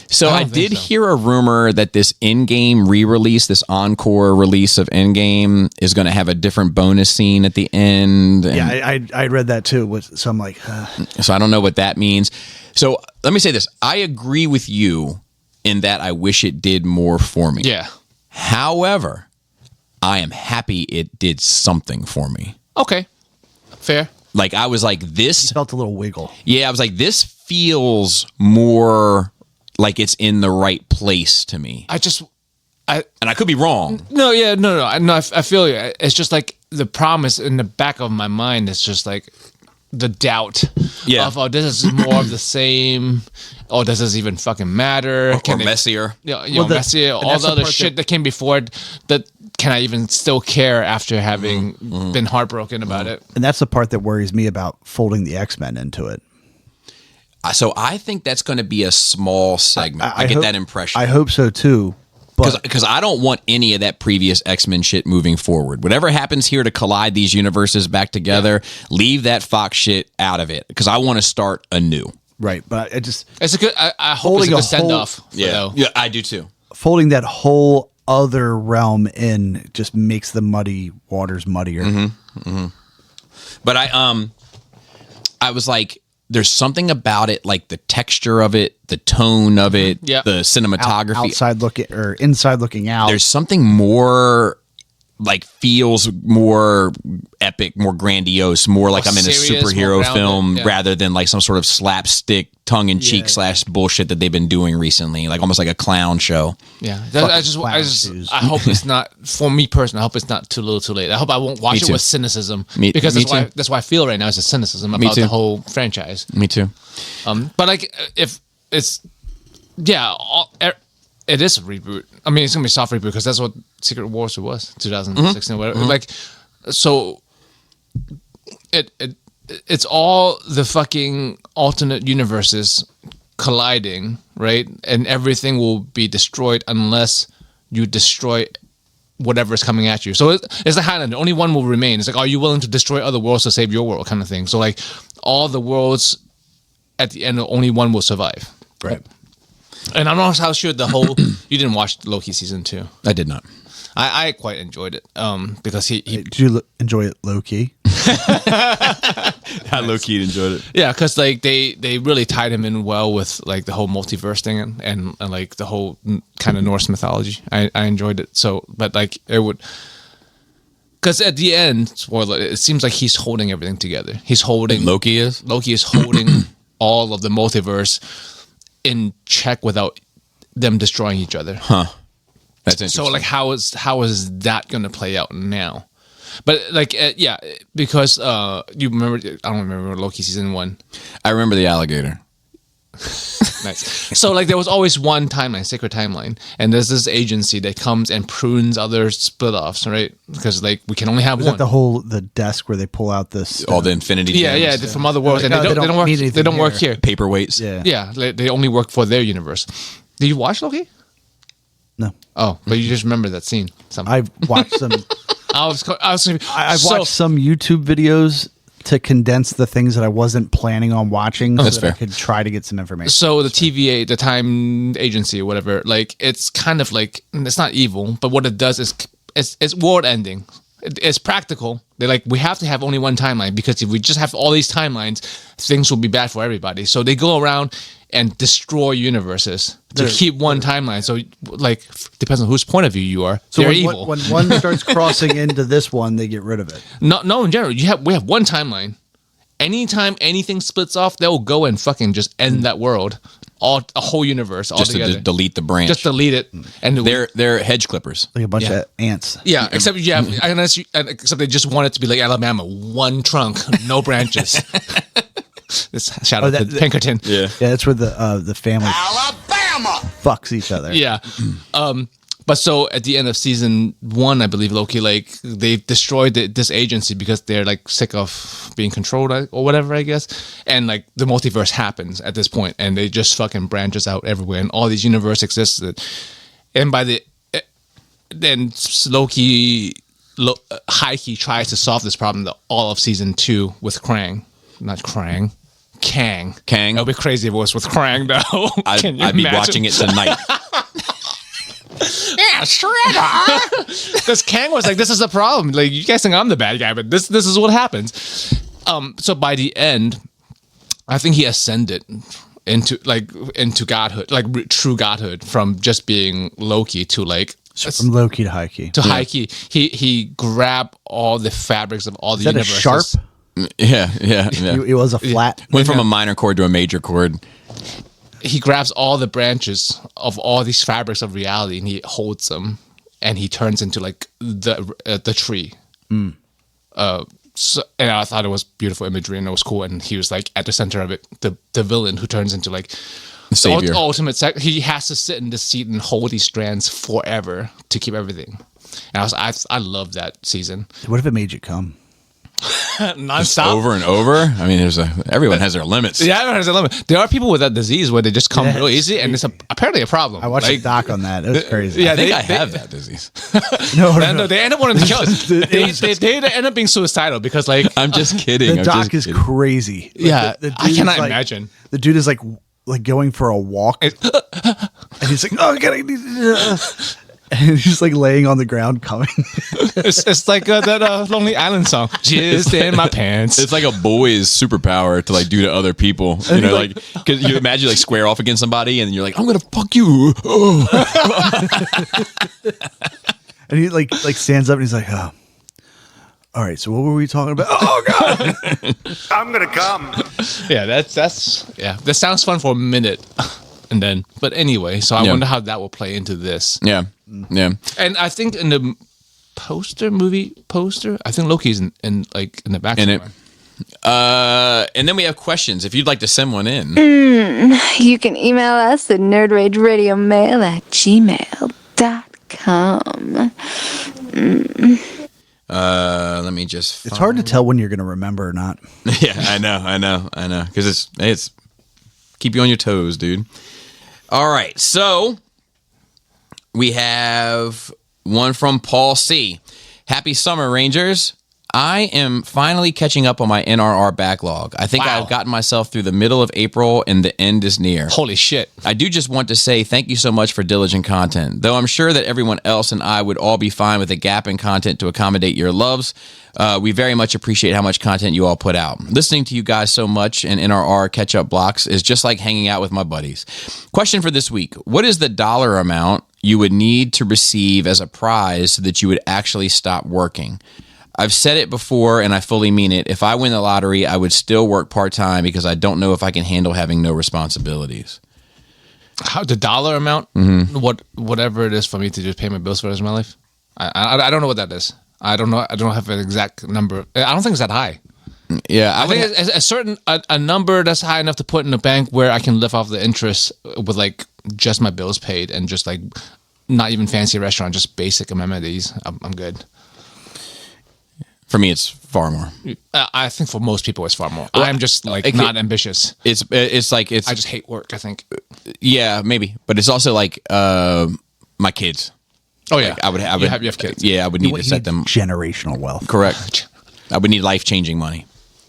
Speaker 1: So
Speaker 3: I
Speaker 1: I,
Speaker 3: don't think
Speaker 1: did
Speaker 3: so.
Speaker 1: hear a rumor that this in-game re-release, this encore release of Endgame, is going to have a different bonus scene at the end. And
Speaker 2: Yeah, I read that too. So I'm like,
Speaker 1: so I don't know what that means. So let me say this. I agree with you in that I wish it did more for me.
Speaker 3: Yeah.
Speaker 1: However, I am happy it did something for me.
Speaker 3: Okay. Fair.
Speaker 1: Like I was like, this
Speaker 2: felt a little wiggle.
Speaker 1: Yeah, I was like, this feels more like it's in the right place to me. And I could be wrong.
Speaker 3: No, I feel you. It's just like the promise in the back of my mind is just like the doubt
Speaker 1: Yeah.
Speaker 3: of, oh, this is more of the same. Oh, does this even fucking matter?
Speaker 1: Or messier.
Speaker 3: Messier,
Speaker 2: and
Speaker 3: all
Speaker 2: that's
Speaker 3: the
Speaker 2: the
Speaker 3: other
Speaker 2: part
Speaker 3: shit that came before it, that can I even still care after having been heartbroken about it?
Speaker 2: And that's the part that worries me about folding the X-Men into it.
Speaker 1: So I think that's going to be a small segment. I get
Speaker 2: hope-
Speaker 1: that impression.
Speaker 2: I hope so too. But
Speaker 1: Because I don't want any of that previous X-Men shit moving forward. Whatever happens here to collide these universes back together, leave that Fox shit out of it. Because I want to start anew.
Speaker 2: right, but I just
Speaker 3: It's a good. I hope
Speaker 2: Holding
Speaker 3: it's a
Speaker 2: a
Speaker 3: good
Speaker 2: whole-
Speaker 3: send off.
Speaker 1: Yeah, I do too.
Speaker 2: folding that whole other realm in just makes the muddy waters muddier.
Speaker 1: But I was like, there's something about it, like the texture of it, the tone of it,
Speaker 3: Yeah.
Speaker 1: the cinematography.
Speaker 2: Outside looking or inside looking out.
Speaker 1: There's something more like feels more epic, more grandiose, more like I'm in a
Speaker 3: serious, more
Speaker 1: superhero
Speaker 3: grounded,
Speaker 1: film
Speaker 3: yeah.
Speaker 1: rather than like some sort of slapstick tongue-in-cheek / bullshit that they've been doing recently, like almost like a clown show.
Speaker 3: Yeah,
Speaker 2: clown shoes.
Speaker 3: I hope it's not, for me personally, I hope it's not too little too late. I hope I won't watch it
Speaker 1: too.
Speaker 3: with cynicism
Speaker 1: me
Speaker 3: because
Speaker 1: too.
Speaker 3: that's why I feel right now is a cynicism about
Speaker 1: too.
Speaker 3: the whole franchise.
Speaker 1: Me too.
Speaker 3: But like, if it's, it is a reboot. I mean, it's gonna be a soft reboot because that's what Secret Wars was, 2016, whatever. Like, so it's all the fucking alternate universes colliding, right? And everything will be destroyed unless you destroy whatever's coming at you. So it's like Highlander. Only one will remain. It's like, are you willing to destroy other worlds to save your world, kind of thing. So like, all the worlds at the end, only one will survive.
Speaker 2: right.
Speaker 3: And I'm not how sure the whole. You didn't watch Loki season 2.
Speaker 1: I did not.
Speaker 3: I quite enjoyed it. Because he
Speaker 2: Did you enjoy it low key?
Speaker 1: I low-key enjoyed it.
Speaker 3: yeah, because like they really tied him in well with like the whole multiverse thing and like the whole kind of Norse mythology. I enjoyed it. So, but like it would. Because at the end, spoiler, it seems like he's holding everything together. He's holding
Speaker 1: Loki is?
Speaker 3: Loki is holding all of the multiverse in check without them destroying each other.
Speaker 1: That's interesting.
Speaker 3: So like, how is that going to play out now? But like, yeah, because you remember, I don't remember Loki season 1.
Speaker 1: I remember the alligator.
Speaker 3: Nice. So like there was always one timeline, sacred timeline, and there's this agency that comes and prunes other split offs, right? Because like we can only have
Speaker 2: Is
Speaker 3: one.
Speaker 2: that the desk where they pull out this?
Speaker 1: All the Infinity
Speaker 3: yeah,
Speaker 1: Gems,
Speaker 3: yeah, from other worlds, and
Speaker 2: Like,
Speaker 3: they don't work.
Speaker 2: mean
Speaker 3: They
Speaker 2: anything
Speaker 3: don't work
Speaker 2: here.
Speaker 3: here.
Speaker 1: paperweights.
Speaker 2: Yeah.
Speaker 3: Yeah, they only work for their universe. Did you watch Loki?
Speaker 2: No.
Speaker 3: Oh, but you just remember that scene. Somehow.
Speaker 2: I've watched some.
Speaker 3: I've
Speaker 2: I've watched some YouTube videos to condense the things that I wasn't planning on watching, so
Speaker 1: That's
Speaker 2: that I
Speaker 1: fair.
Speaker 2: could try to get some information.
Speaker 3: So the TVA, the time agency or whatever, like it's kind of like it's not evil, but what it does is it's world ending. It's practical. They're like, we have to have only one timeline because if we just have all these timelines, things will be bad for everybody. So they go around and destroy universes to keep one timeline. So like depends on whose point of view you are.
Speaker 2: So
Speaker 3: They're
Speaker 2: when,
Speaker 3: evil.
Speaker 2: when one starts crossing into this one, they get rid of it.
Speaker 3: No, in general, we have one timeline. Anytime anything splits off, they'll go and fucking just end that world, a whole universe
Speaker 1: Just
Speaker 3: altogether.
Speaker 1: to delete the branch.
Speaker 3: Just delete it, and
Speaker 1: they're hedge clippers.
Speaker 2: Like a bunch
Speaker 3: Yeah.
Speaker 2: of ants.
Speaker 3: yeah. Except you have, except they just want it to be like Alabama, one trunk, no branches. This shout out to Pinkerton.
Speaker 1: Yeah.
Speaker 2: Yeah, that's where the family fucks each other.
Speaker 3: Yeah. But so at the end of season 1, I believe Loki, like they've destroyed this agency because they're like sick of being controlled or whatever, I guess. And like the multiverse happens at this point, and they just fucking branches out everywhere, and all these universes existed. And by then Loki, Heike tries to solve this problem all of season 2 with Kang. Kang. It'll be crazy if it was with Krang though. Can you
Speaker 1: I'd be
Speaker 3: imagine?
Speaker 1: watching it tonight.
Speaker 3: Yeah, Shredder. Because Kang was like, "This is the problem. Like, you guys think I'm the bad guy, but this is what happens." So by the end, I think he ascended into godhood, like true godhood, from just being Loki to like
Speaker 2: From Loki to Heike.
Speaker 3: to Heike. He grabbed all the fabrics of all the
Speaker 2: Is that a
Speaker 3: universes.
Speaker 2: sharp?
Speaker 1: Yeah.
Speaker 2: It was a flat.
Speaker 1: Went from a minor chord to a major chord.
Speaker 3: He grabs all the branches of all these fabrics of reality and he holds them, and he turns into like the tree. So, and I thought it was beautiful imagery and it was cool. And he was like at the center of it, the villain who turns into like
Speaker 1: The savior.
Speaker 3: the ultimate. He has to sit in the seat and hold these strands forever to keep everything. And I love that season.
Speaker 2: What if it made you come?
Speaker 3: Nonstop.
Speaker 1: Over and over. I mean, everyone has their limits.
Speaker 3: Yeah, everyone has a limit. There are people with that disease where they just come real easy, and it's apparently a problem.
Speaker 2: I watched
Speaker 3: Like,
Speaker 2: a doc on that. It was crazy.
Speaker 3: yeah,
Speaker 1: I think
Speaker 3: they-
Speaker 1: I
Speaker 3: they-
Speaker 1: have that disease.
Speaker 2: No,
Speaker 3: No, they end up wanting to kill us. They end up being suicidal because, like,
Speaker 1: I'm just kidding.
Speaker 2: The
Speaker 1: I'm
Speaker 2: doc
Speaker 1: just
Speaker 2: is
Speaker 1: kidding.
Speaker 2: crazy. Like,
Speaker 3: yeah,
Speaker 2: the
Speaker 3: I
Speaker 2: dude
Speaker 3: cannot
Speaker 2: is like-
Speaker 3: imagine.
Speaker 2: The dude is like going for a walk, and he's like, "Oh, and he's like laying on the ground, coming.
Speaker 3: It's like that Lonely Island song. Just in my pants.
Speaker 1: It's like a boy's superpower to like do to other people. You know, like because you imagine like square off against somebody, and you're like, I'm gonna fuck you. Oh.
Speaker 2: And he like stands up and he's like, "Oh, all right. So what were we talking about? Oh God,
Speaker 4: I'm gonna come.
Speaker 3: Yeah, that's yeah. That sounds fun for a minute, and then. But anyway, so I
Speaker 1: Yeah.
Speaker 3: wonder how that will play into this.
Speaker 1: Yeah, yeah.
Speaker 3: And I think in the movie poster, I think Loki's in the back.
Speaker 1: In it.
Speaker 3: somewhere.
Speaker 1: And then we have questions. If you'd like to send one in,
Speaker 5: You can email us at nerdrageradiomail@gmail.com.
Speaker 1: let me just.
Speaker 2: it's hard to tell when you're going to remember or not."
Speaker 1: Yeah, I know. Because it's keep you on your toes, dude. All right, so we have one from Paul C. Happy summer, Rangers. I am finally catching up on my NRR backlog. I think
Speaker 3: Wow.
Speaker 1: I've gotten myself through the middle of April and the end is near.
Speaker 3: Holy shit!
Speaker 1: I do just want to say thank you so much for diligent content. Though I'm sure that everyone else and I would all be fine with a gap in content to accommodate your loves, we very much appreciate how much content you all put out. Listening to you guys so much in NRR catch-up blocks is just like hanging out with my buddies. Question for this week. What is the dollar amount you would need to receive as a prize so that you would actually stop working? I've said it before and I fully mean it. If I win the lottery, I would still work part-time because I don't know if I can handle having no responsibilities.
Speaker 3: How the dollar amount? Whatever it is for me to just pay my bills for the rest of my life. I don't know what that is. I don't know. I don't have an exact number. I don't think it's that high.
Speaker 1: Yeah,
Speaker 3: I think a certain a number that's high enough to put in the bank where I can live off the interest with like just my bills paid and just like not even fancy restaurant, just basic amenities. I'm good.
Speaker 1: for me, it's far more.
Speaker 3: I think for most people it's far more. I'm just like not ambitious.
Speaker 1: It's like it's
Speaker 3: I just hate work. I think.
Speaker 1: yeah, maybe, but it's also like my kids.
Speaker 3: Oh yeah,
Speaker 1: I would
Speaker 3: you have kids.
Speaker 1: Yeah, I would need to set them
Speaker 2: generational wealth.
Speaker 1: correct. I would need life changing money.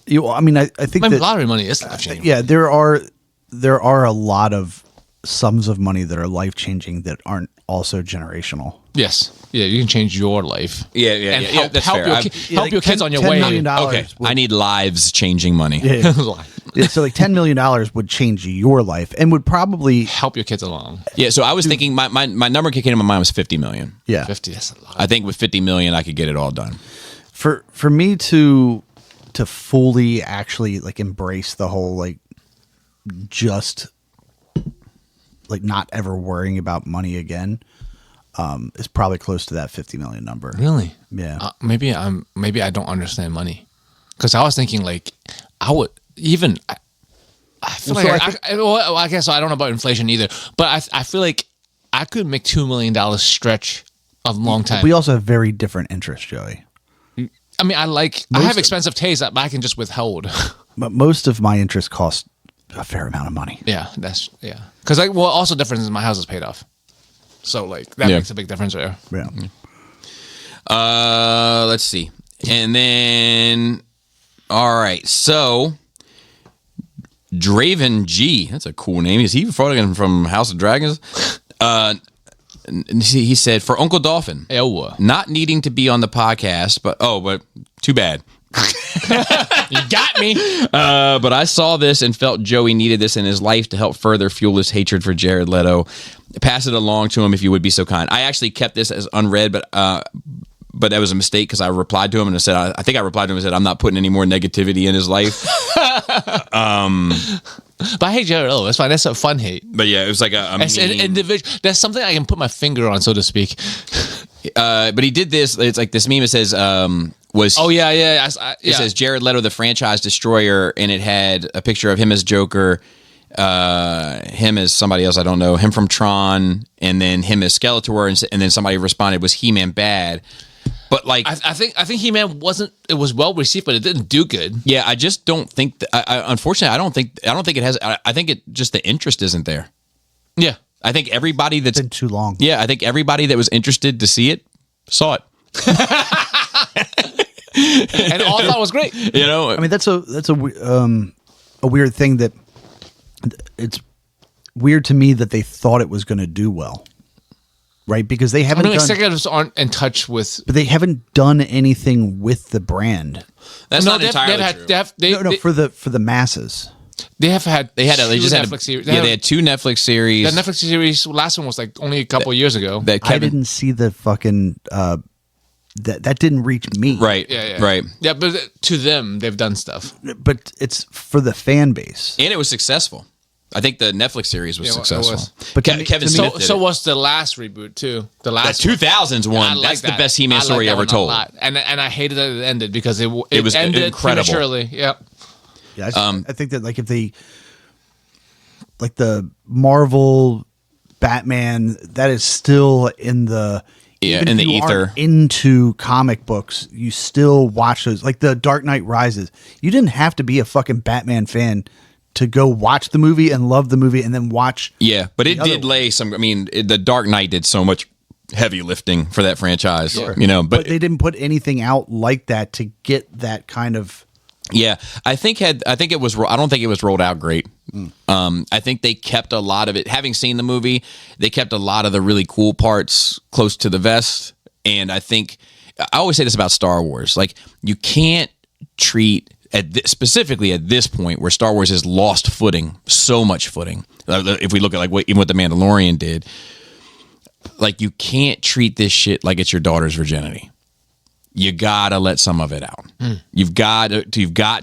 Speaker 2: I mean, I think
Speaker 3: My
Speaker 2: that
Speaker 3: lottery money is life changing.
Speaker 2: yeah, there are a lot of sums of money that are life changing that aren't also generational.
Speaker 3: Yes. Yeah, you can change your life.
Speaker 1: Yeah,
Speaker 3: And
Speaker 1: yeah, that's
Speaker 3: help
Speaker 1: fair.
Speaker 3: your,
Speaker 1: I'm-
Speaker 3: help your kids on your
Speaker 2: $10
Speaker 3: way.
Speaker 2: million
Speaker 1: Okay,
Speaker 2: would-
Speaker 1: I need lives changing money.
Speaker 2: Yeah, so like $10 million would change your life and would probably
Speaker 3: Help your kids along.
Speaker 1: Yeah, so I was thinking my number kicking in my mind was 50 million.
Speaker 2: yeah
Speaker 3: 50. That's a lot.
Speaker 1: I think with 50 million, I could get it all done.
Speaker 2: for me to fully actually like embrace the whole like just like not ever worrying about money again is probably close to that 50 million number.
Speaker 3: Really?
Speaker 2: Yeah.
Speaker 3: Maybe I don't understand money, because I was thinking like I would even. I feel
Speaker 2: Well, so
Speaker 3: like I guess I don't know about inflation either, but I feel like I could make $2 million stretch a long time.
Speaker 2: We also have very different interests, Joey.
Speaker 3: I mean, I have expensive taste that I can just withhold.
Speaker 2: But most of my interests cost a fair amount of money.
Speaker 3: Yeah, because also difference is my house is paid off, so like that
Speaker 1: Yeah.
Speaker 3: makes a big difference there.
Speaker 2: Yeah.
Speaker 1: Let's see. And then, all right. So, Draven G. That's a cool name. Is he from House of Dragons? He said, for Uncle Dolphin,
Speaker 3: Ew.
Speaker 1: not needing to be on the podcast, but too bad.
Speaker 3: You got me.
Speaker 1: But I saw this and felt Joey needed this in his life to help further fuel his hatred for Jared Leto. Pass it along to him if you would be so kind. I actually kept this as unread, but that was a mistake because I replied to him and I said, I think I replied to him and said, I'm not putting any more negativity in his life.
Speaker 3: But I hate Jared Leto. That's fine. That's a fun hate.
Speaker 1: But yeah, it was like a
Speaker 3: As an
Speaker 1: meme.
Speaker 3: individual, that's something I can put my finger on, so to speak.
Speaker 1: But he did this. It's like this meme. It says, was
Speaker 3: Oh yeah.
Speaker 1: it says Jared Leto, the franchise destroyer, and it had a picture of him as Joker, him as somebody else I don't know, him from Tron, and then him as Skeletor, and then somebody responded, was He-Man bad? But like,
Speaker 3: I think He-Man wasn't. It was well received, but it didn't do good.
Speaker 1: yeah, I just don't think. Unfortunately, I don't think it has. I think it just the interest isn't there.
Speaker 3: Yeah.
Speaker 1: I think everybody that's
Speaker 2: Been too long.
Speaker 1: yeah, I think everybody that was interested to see it saw it.
Speaker 3: And all thought it was great.
Speaker 1: You know,
Speaker 2: I mean, that's a weird thing that it's weird to me that they thought it was going to do well, right? Because they
Speaker 3: I
Speaker 2: haven't
Speaker 3: mean,
Speaker 2: done,
Speaker 3: executives aren't in touch with.
Speaker 2: but they haven't done anything with the brand.
Speaker 1: that's not
Speaker 3: they've
Speaker 1: entirely
Speaker 3: had,
Speaker 1: true.
Speaker 2: No, for the masses.
Speaker 3: they have had.
Speaker 1: They just had
Speaker 3: Netflix series.
Speaker 1: they had two Netflix series.
Speaker 3: The Netflix series. Last one was like only a couple years ago.
Speaker 1: that
Speaker 2: I
Speaker 1: Kevin
Speaker 2: didn't see the fucking that didn't reach me.
Speaker 1: right,
Speaker 3: Yeah.
Speaker 1: right,
Speaker 3: Yeah, but to them, they've done stuff.
Speaker 2: But it's for the fan base.
Speaker 1: and it was successful. I think the Netflix series was
Speaker 3: Yeah, it
Speaker 1: successful.
Speaker 3: was.
Speaker 2: But to me-
Speaker 1: Kevin
Speaker 2: to me-
Speaker 1: Smith did
Speaker 3: So
Speaker 1: it.
Speaker 3: was the last reboot too. The
Speaker 1: That
Speaker 3: last
Speaker 1: 2000s one.
Speaker 3: I like
Speaker 1: That's the
Speaker 3: that.
Speaker 1: best He-Man
Speaker 3: I like
Speaker 1: story
Speaker 3: that
Speaker 1: ever
Speaker 3: one a
Speaker 1: told.
Speaker 3: lot. And I hated that it ended because it
Speaker 1: was
Speaker 3: ended
Speaker 1: incredible.
Speaker 3: prematurely. Yeah.
Speaker 2: Yeah, I think that like if they like the Marvel Batman, that is still in the
Speaker 1: Yeah,
Speaker 2: even
Speaker 1: in
Speaker 2: if
Speaker 1: the
Speaker 2: you aren't
Speaker 1: ether.
Speaker 2: into comic books, you still watch those. Like the Dark Knight Rises, you didn't have to be a fucking Batman fan to go watch the movie and love the movie and then watch.
Speaker 1: Yeah, but it
Speaker 2: The other
Speaker 1: did lay some. I mean, the Dark Knight did so much heavy lifting for that franchise. You know,
Speaker 2: But they didn't put anything out like that to get that kind of.
Speaker 1: yeah, I think it was. I don't think it was rolled out great. I think they kept a lot of it. Having seen the movie, they kept a lot of the really cool parts close to the vest. And I think I always say this about Star Wars: like you can't treat specifically at this point where Star Wars has lost footing, so much footing. If we look at even what the Mandalorian did, like you can't treat this shit like it's your daughter's virginity. You gotta let some of it out. You've got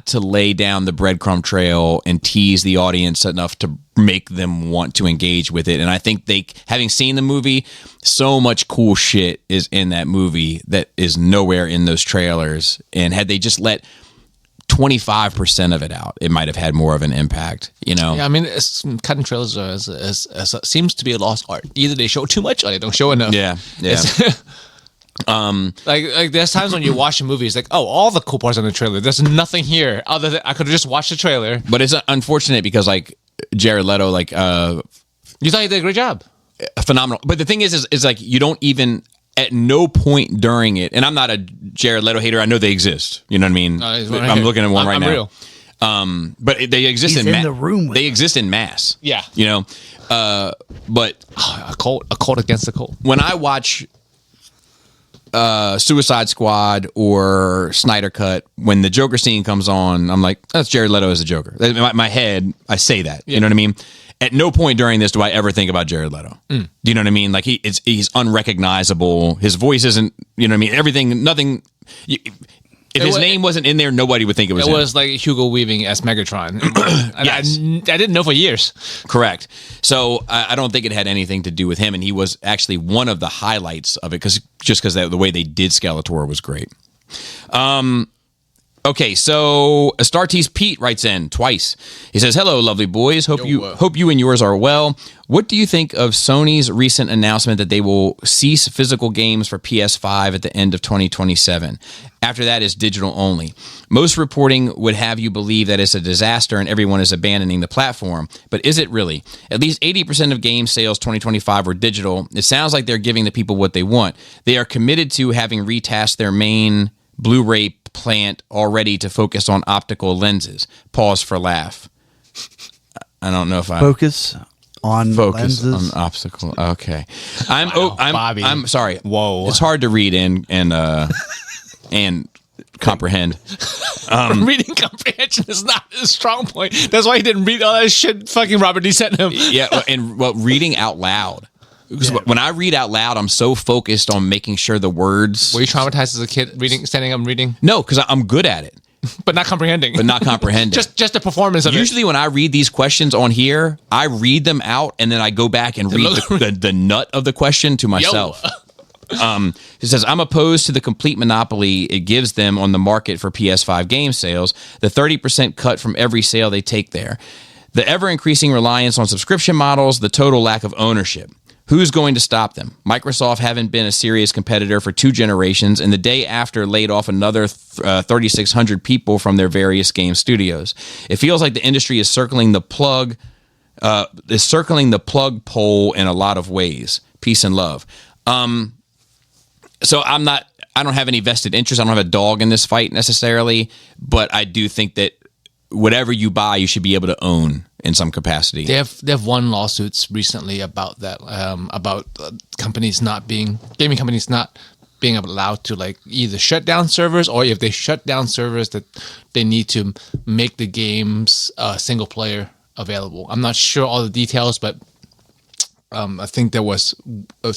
Speaker 1: to lay down the breadcrumb trail and tease the audience enough to make them want to engage with it. And I think having seen the movie, so much cool shit is in that movie that is nowhere in those trailers. And had they just let 25% of it out, it might have had more of an impact, you know?
Speaker 3: Yeah, I mean, cutting trailers seems to be a lost art. Either they show too much or they don't show enough.
Speaker 1: Yeah.
Speaker 3: It's- like there's times when you watch a movie, it's like, oh, all the cool parts in the trailer. There's nothing here other than I could have just watched the trailer.
Speaker 1: But it's unfortunate because like Jared Leto, like
Speaker 3: You thought he did a great job.
Speaker 1: phenomenal. But the thing is like you don't even at no point during it. And I'm not a Jared Leto hater. I know they exist. You know what I mean? I'm looking at one right now.
Speaker 3: Real.
Speaker 1: But they exist
Speaker 2: He's in the room with
Speaker 1: they
Speaker 2: us.
Speaker 1: exist in mass.
Speaker 3: Yeah.
Speaker 1: You know. But
Speaker 3: A cult against the cult.
Speaker 1: when I watch Suicide Squad or Snyder Cut, when the Joker scene comes on, I'm like, that's Jared Leto as a Joker. In my head, I say that. You know what I mean? At no point during this do I ever think about Jared Leto. Do you know what I mean? Like he's unrecognizable. His voice isn't. You know what I mean? Everything, nothing. If his name wasn't in there, nobody would think it was
Speaker 3: It
Speaker 1: him.
Speaker 3: was like Hugo Weaving as Megatron. And
Speaker 1: Yes.
Speaker 3: I didn't know for years.
Speaker 1: Correct. So I don't think it had anything to do with him, and he was actually one of the highlights of it because the way they did Skeletor was great. Okay, so Astartes Pete writes in twice. He says, "Hello, lovely boys. Hope you and yours are well. What do you think of Sony's recent announcement that they will cease physical games for PS5 at the end of 2027? After that is digital only. Most reporting would have you believe that it's a disaster and everyone is abandoning the platform. But is it really? At least 80% of game sales 2025 were digital. It sounds like they're giving the people what they want. They are committed to having retasked their main Blu-ray plant already to focus on optical lenses. Pause for laugh. I don't know if I
Speaker 2: Focus on
Speaker 1: focus
Speaker 2: lenses.
Speaker 1: on optical. Okay, I'm
Speaker 3: Bobby.
Speaker 1: I'm sorry.
Speaker 3: Whoa.
Speaker 1: It's hard to read and comprehend.
Speaker 3: Reading comprehension is not his strong point. That's why he didn't read all that shit fucking Robert D sent him.
Speaker 1: Yeah, and reading out loud. Because when I read out loud, I'm so focused on making sure the words.
Speaker 3: Were you traumatized as a kid standing up and reading?
Speaker 1: No, because I'm good at it,
Speaker 3: But not comprehending.
Speaker 1: but not comprehending.
Speaker 3: just the performance of
Speaker 1: Usually when I read these questions on here, I read them out and then I go back and read the nut of the question to myself. It says, I'm opposed to the complete monopoly it gives them on the market for PS5 game sales, the 30% cut from every sale they take there, the ever-increasing reliance on subscription models, the total lack of ownership. Who's going to stop them? Microsoft haven't been a serious competitor for 2 generations, and the day after laid off another 3,600 people from their various game studios. It feels like the industry is circling the plug pole in a lot of ways. Peace and love. So I don't have any vested interest. I don't have a dog in this fight necessarily, but I do think that whatever you buy, you should be able to own in some capacity.
Speaker 3: They've won lawsuits recently about that, about gaming companies not being allowed to like either shut down servers, or if they shut down servers, that they need to make the games single player available. I'm not sure all the details, but I think there was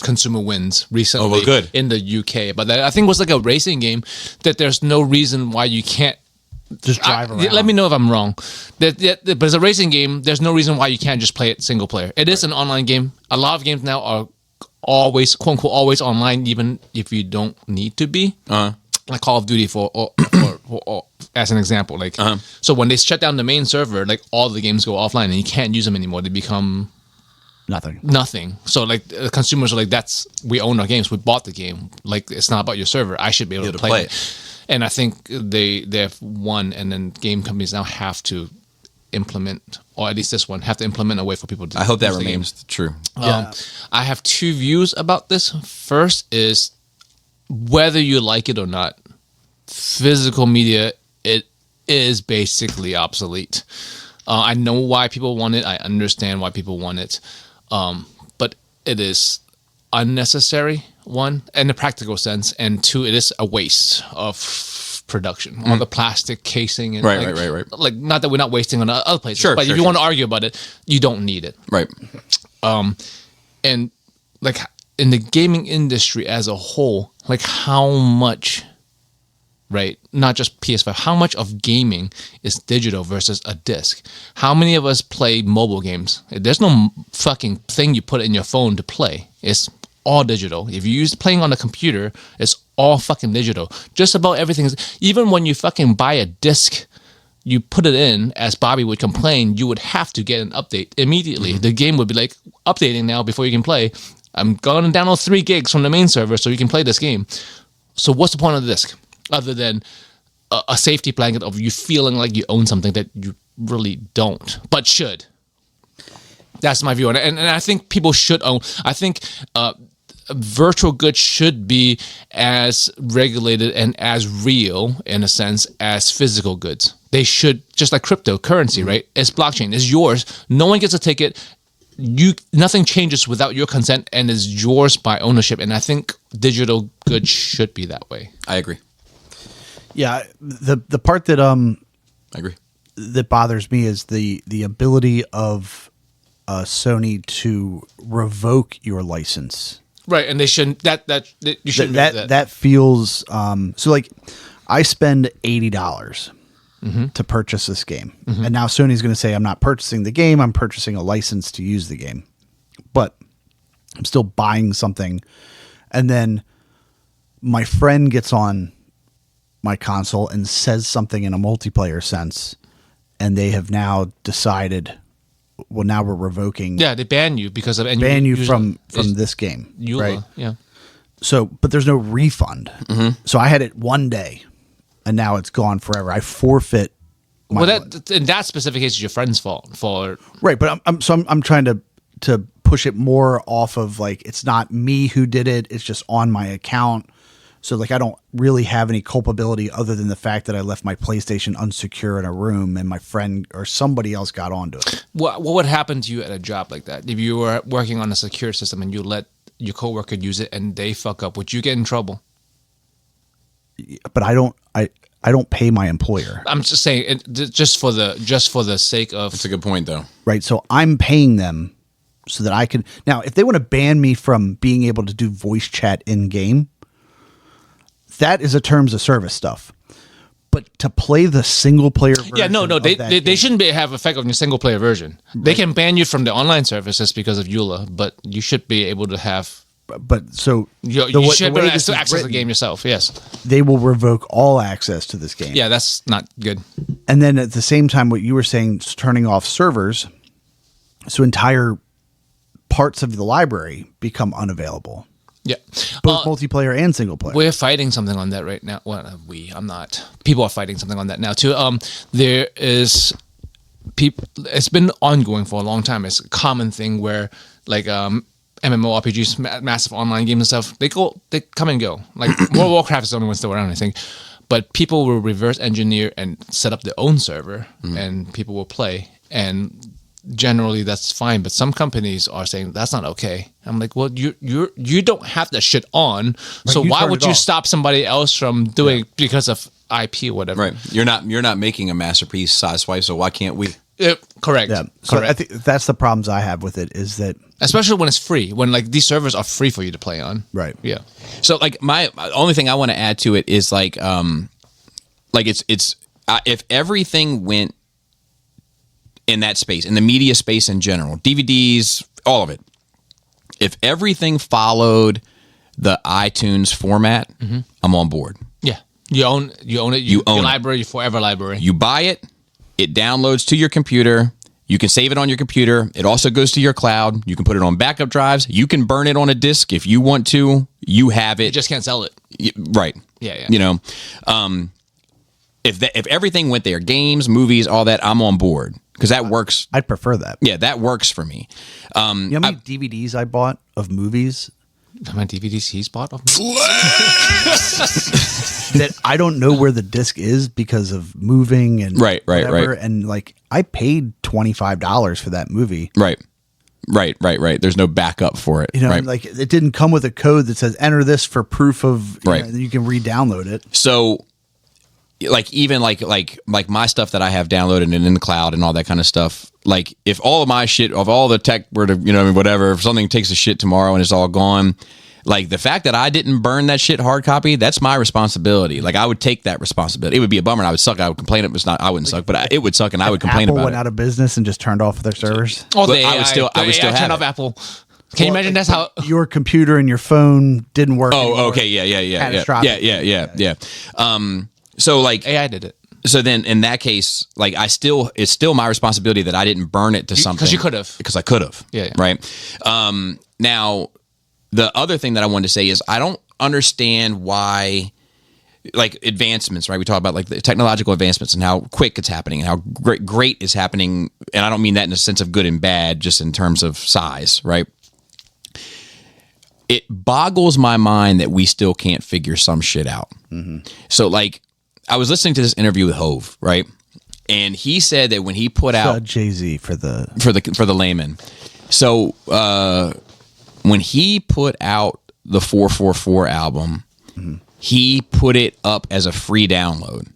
Speaker 3: consumer wins recently.
Speaker 1: Oh, well, good.
Speaker 3: In the UK, but I think it was like a racing game that there's no reason why you can't
Speaker 2: Just drive around.
Speaker 3: Let me know if I'm wrong. But it's a racing game. There's no reason why you can't just play it single player. It is an online game. A lot of games now are always, quote unquote, always online, even if you don't need to be. Like Call of Duty for as an example. Like so, when they shut down the main server, like all the games go offline and you can't use them anymore. They become nothing. So like consumers are like, we own our games. We bought the game. Like it's not about your server. I should be able to play it. And I think they've won, and then game companies now have to implement, or at least this one, have to implement a way for people to
Speaker 1: I hope that
Speaker 3: use the game.
Speaker 1: remains true.
Speaker 3: I have 2 views about this. First is whether you like it or not, physical media, it is basically obsolete. I know why people want it. I understand why people want it. But it is unnecessary, one, in a practical sense, and 2, it is a waste of production. All the plastic casing and
Speaker 1: Right.
Speaker 3: Like, not that we're not wasting on other places, but if you want to argue about it, you don't need it.
Speaker 1: Right.
Speaker 3: And like in the gaming industry as a whole, like how much, right? Not just PS5, how much of gaming is digital versus a disc? How many of us play mobile games? There's no fucking thing you put in your phone to play. It's all digital. If you use playing on a computer, it's all fucking digital. Just about everything is, even when you fucking buy a disc you put it in, as Bobby would complain, you would have to get an update immediately. The game would be like, updating now before you can play. I'm going to download 3 gigs from the main server so you can play this game. So what's the point of the disc? Other than a safety blanket of you feeling like you own something that you really don't, but should. That's my view on it. And I think people should own. I think virtual goods should be as regulated and as real, in a sense, as physical goods. They should, just like cryptocurrency, right? It's blockchain. It's yours. No one gets to take it. Nothing changes without your consent, and is yours by ownership. And I think digital goods should be that way.
Speaker 1: I agree.
Speaker 2: Yeah, the part that
Speaker 1: I agree.
Speaker 2: that bothers me is the ability of Sony to revoke your license.
Speaker 3: Right, and they shouldn't. You shouldn't.
Speaker 2: That feels so. Like, I spend $80 to purchase this game, and now Sony's going to say I'm not purchasing the game. I'm purchasing a license to use the game, but I'm still buying something. And then my friend gets on my console and says something in a multiplayer sense, and they have now decided, well, now we're revoking.
Speaker 3: Yeah, they ban you because of
Speaker 2: from this game,
Speaker 3: EULA,
Speaker 2: right?
Speaker 3: Yeah.
Speaker 2: So, but there's no refund. So I had it one day, and now it's gone forever. I forfeit.
Speaker 3: Well, in that specific case, it's your friend's fault for
Speaker 2: Right, but I'm trying to push it more off of, like, it's not me who did it. It's just on my account. So, like, I don't really have any culpability other than the fact that I left my PlayStation unsecure in a room and my friend or somebody else got onto it.
Speaker 3: What would happen to you at a job like that? If you were working on a secure system and you let your coworker use it and they fuck up, would you get in trouble?
Speaker 2: But I don't pay my employer.
Speaker 3: I'm just saying, just for the sake of.
Speaker 1: That's a good point, though.
Speaker 2: Right, so I'm paying them so that I can. Now, if they want to ban me from being able to do voice chat in game, that is a terms of service stuff. But to play the single player version,
Speaker 3: Yeah, no, they shouldn't have effect on your single player version. Right. They can ban you from the online services because of EULA, but you should be able to have.
Speaker 2: But so
Speaker 3: you should be able to access the game yourself. Yes,
Speaker 2: they will revoke all access to this game.
Speaker 3: Yeah, that's not good.
Speaker 2: And then at the same time, what you were saying, turning off servers, so entire parts of the library become unavailable.
Speaker 3: Yeah,
Speaker 2: both multiplayer and single player.
Speaker 3: We're fighting something on that right now. Well, I'm not. People are fighting something on that now too. There is people. It's been ongoing for a long time. It's a common thing where, like, MMORPGs, massive online games and stuff. They come and go. Like World of Warcraft is the only one still around, I think. But people will reverse engineer and set up their own server, and people will play. And generally that's fine, but some companies are saying that's not okay. I'm like, well, you don't have that shit on, right, so why would you stop somebody else from doing it because of IP or whatever?
Speaker 1: Right, you're not making a masterpiece size-wise, so why can't we?
Speaker 3: Correct.
Speaker 2: Yeah. So
Speaker 3: correct.
Speaker 2: I think that's the problems I have with it, is that
Speaker 3: especially when it's free, when like these servers are free for you to play on.
Speaker 2: Right.
Speaker 3: Yeah.
Speaker 1: So like my only thing I want to add to it is like it's if everything went in that space, in the media space in general, DVDs, all of it, if everything followed the iTunes format, I'm on board.
Speaker 3: Yeah. You own it. You own your library, your forever library.
Speaker 1: You buy it, it downloads to your computer. You can save it on your computer. It also goes to your cloud. You can put it on backup drives. You can burn it on a disk if you want to. You have it.
Speaker 3: You just can't sell it.
Speaker 1: Right.
Speaker 3: Yeah.
Speaker 1: You know, if everything went there, games, movies, all that, I'm on board because that works.
Speaker 2: I'd prefer that.
Speaker 1: Yeah, that works for me.
Speaker 2: You know how many DVDs I bought of movies?
Speaker 3: How many DVDs he's bought of me?
Speaker 2: That I don't know where the disc is because of moving and
Speaker 1: right.
Speaker 2: And like I paid $25 for that movie.
Speaker 1: Right. There's no backup for it.
Speaker 2: You know,
Speaker 1: right.
Speaker 2: like it didn't come with a code that says enter this for proof of.
Speaker 1: Right.
Speaker 2: You can re-download it.
Speaker 1: So, like even like my stuff that I have downloaded and in the cloud and all that kind of stuff. Like if all of my shit, of all the tech were to, whatever, if something takes a shit tomorrow and it's all gone, like the fact that I didn't burn that shit hard copy, that's my responsibility. Like I would take that responsibility. It would be a bummer and I would suck. I would complain. It was not, I wouldn't suck, but it would suck and I would complain
Speaker 2: Apple
Speaker 1: about
Speaker 2: went
Speaker 1: it.
Speaker 2: out of business and just turned off their servers.
Speaker 3: Oh,
Speaker 1: but I would still have
Speaker 3: turn off
Speaker 1: it.
Speaker 3: Apple. Can you imagine that's how
Speaker 2: your computer and your phone didn't work?
Speaker 1: Oh,
Speaker 2: anymore.
Speaker 1: okay. Yeah.
Speaker 2: Catastrophic.
Speaker 1: Yeah. So like
Speaker 3: AI did it?
Speaker 1: So then, in that case, like it's still my responsibility that I didn't burn it to something
Speaker 3: because you could have.
Speaker 1: because I could have.
Speaker 3: Yeah.
Speaker 1: Right. Now, the other thing that I wanted to say is I don't understand why, like advancements, right? We talk about like the technological advancements and how quick it's happening and how great is happening. And I don't mean that in a sense of good and bad, just in terms of size, right? It boggles my mind that we still can't figure some shit out. So like I was listening to this interview with Hove, right? And he said that when he put out
Speaker 2: Jay-Z for the
Speaker 1: layman. So when he put out the 444 album, he put it up as a free download.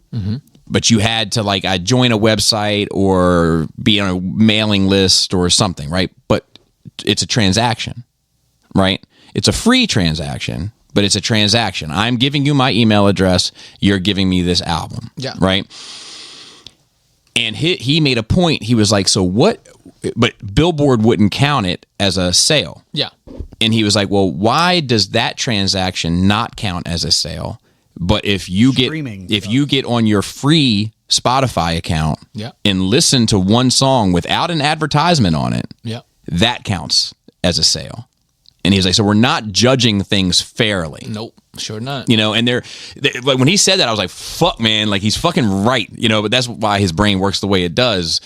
Speaker 1: But you had to like join a website or be on a mailing list or something, right? But it's a transaction, right? It's a free transaction, but it's a transaction. I'm giving you my email address. You're giving me this album, right? And he made a point. He was like, so what? But Billboard wouldn't count it as a sale.
Speaker 3: Yeah.
Speaker 1: And he was like, well, why does that transaction not count as a sale? But if you get on your free Spotify account and listen to one song without an advertisement on it, that counts as a sale. And he was like, so we're not judging things fairly.
Speaker 3: Nope, sure not.
Speaker 1: You know, and they're like when he said that, I was like, fuck, man, like he's fucking right. You know, but that's why his brain works the way it does.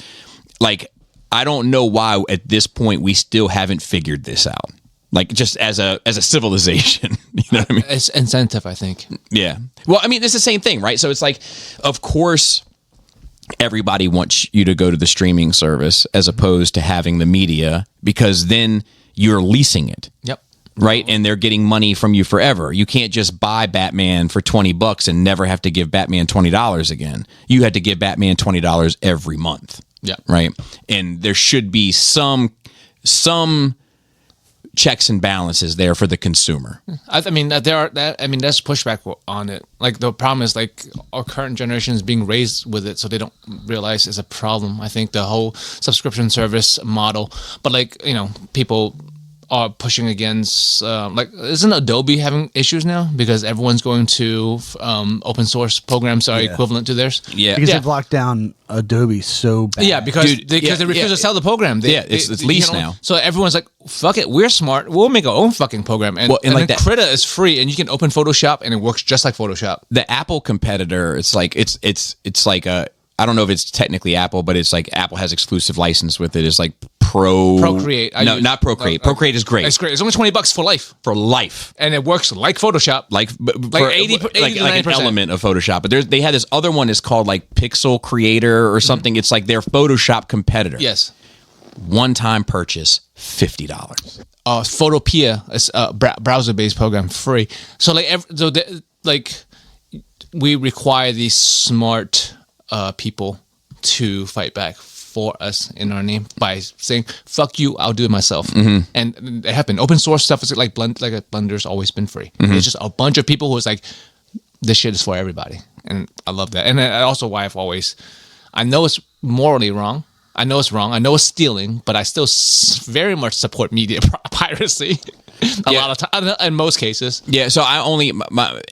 Speaker 1: Like, I don't know why at this point we still haven't figured this out. Like just as a civilization, you know what I mean?
Speaker 3: It's incentive, I think.
Speaker 1: Yeah. Well, I mean, it's the same thing, right? So it's like, of course, everybody wants you to go to the streaming service as opposed to having the media because then you're leasing it.
Speaker 3: Yep.
Speaker 1: Right? And they're getting money from you forever. You can't just buy Batman for $20 and never have to give Batman $20 again. You had to give Batman $20 every month.
Speaker 3: Yeah.
Speaker 1: Right? And there should be some checks and balances there for the consumer.
Speaker 3: I mean, there's pushback on it. Like the problem is like our current generation is being raised with it, so they don't realize it's a problem. I think the whole subscription service model, but like, you know, people are pushing against, like, isn't Adobe having issues now because everyone's going to open source programs that are equivalent to theirs?
Speaker 1: Yeah,
Speaker 2: because they've locked down Adobe so bad.
Speaker 3: Yeah, because they refuse to sell the program.
Speaker 1: It's leased now.
Speaker 3: So everyone's like, fuck it, we're smart. We'll make our own fucking program. And,
Speaker 1: and like
Speaker 3: then Krita is free, and you can open Photoshop, and it works just like Photoshop.
Speaker 1: The Apple competitor, it's like like a, I don't know if it's technically Apple, but it's like Apple has exclusive license with it. It's like
Speaker 3: Procreate.
Speaker 1: Not Procreate. Procreate is great.
Speaker 3: It's great. It's only $20 for life.
Speaker 1: For life.
Speaker 3: And it works like Photoshop.
Speaker 1: Like
Speaker 3: 80
Speaker 1: like an element of Photoshop. But they had this other one is called like Pixel Creator or something. It's like their Photoshop competitor.
Speaker 3: Yes.
Speaker 1: One-time purchase, $50.
Speaker 3: Photopea is a browser-based program, free. So we require these smart people to fight back for us in our name by saying "fuck you," I'll do it myself. And it happened. Open source stuff is like Blender's always been free. It's just a bunch of people who's like, this shit is for everybody, and I love that. And also why I know it's morally wrong. I know it's wrong. I know it's stealing, but I still very much support media piracy. A lot of time, in most cases.
Speaker 1: Yeah, so I only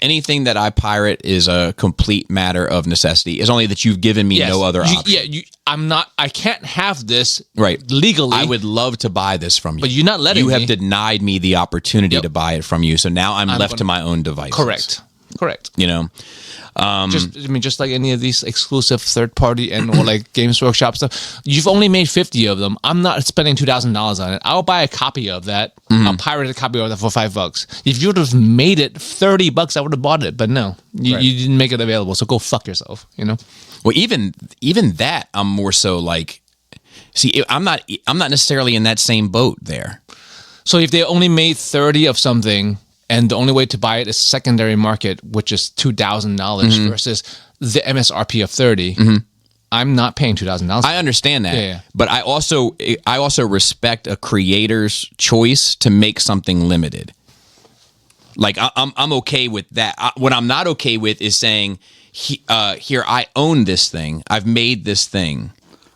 Speaker 1: anything that I pirate is a complete matter of necessity. It's only that you've given me no other option.
Speaker 3: I can't have this
Speaker 1: legally.
Speaker 3: legally.
Speaker 1: I would love to buy this from you,
Speaker 3: but you're not letting me.
Speaker 1: You have denied me the opportunity to buy it from you, so now I'm left to my own devices.
Speaker 3: Correct.
Speaker 1: You know.
Speaker 3: Just like any of these exclusive third party or like Games Workshop stuff, you've only made 50 of them. I'm not spending $2,000 on it. I'll buy a copy of that. I'll pirate a copy of that for $5. If you would have made it $30, I would have bought it. But no, you didn't make it available. So go fuck yourself. You know.
Speaker 1: Well, even that, I'm more so like, see, I'm not necessarily in that same boat there.
Speaker 3: So if they only made 30 of something, and the only way to buy it is secondary market, which is $2,000 versus the MSRP of $30. I'm not paying $2,000.
Speaker 1: I understand that,
Speaker 3: yeah.
Speaker 1: But I also respect a creator's choice to make something limited. Like I'm okay with that. What I'm not okay with is saying, here I own this thing. I've made this thing.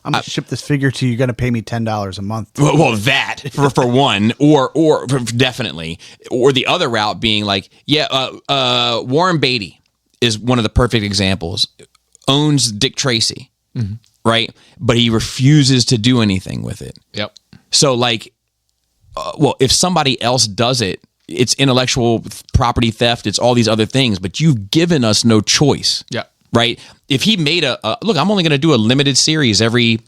Speaker 2: I'm gonna ship this figure to you. You're gonna pay me $10 a month.
Speaker 1: Well, that for one, or definitely, or the other route being like, Warren Beatty is one of the perfect examples. owns Dick Tracy, right? But he refuses to do anything with it.
Speaker 3: Yep.
Speaker 1: So like, well, if somebody else does it, it's intellectual property theft. It's all these other things, but you've given us no choice.
Speaker 3: Yeah.
Speaker 1: Right. If he made look, I'm only going to do a limited series every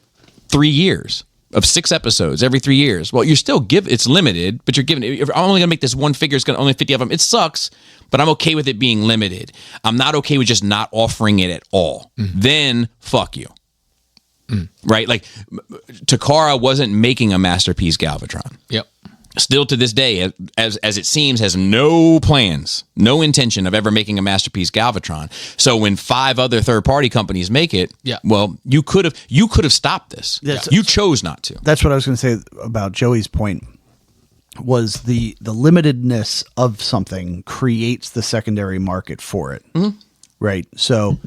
Speaker 1: 3 years of 6 episodes every 3 years. Well, you're still it's limited, but you're giving if I'm only going to make this one figure. It's going to only 50 of them. It sucks, but I'm okay with it being limited. I'm not okay with just not offering it at all. Then fuck you. Right. Like Takara wasn't making a Masterpiece Galvatron.
Speaker 3: Yep.
Speaker 1: Still to this day, as it seems, has no plans, no intention of ever making a Masterpiece Galvatron. So when 5 other third-party companies make it, well, you could have stopped this. You chose not to.
Speaker 2: That's what I was going to say about Joey's point. Was the limitedness of something creates the secondary market for it, right? So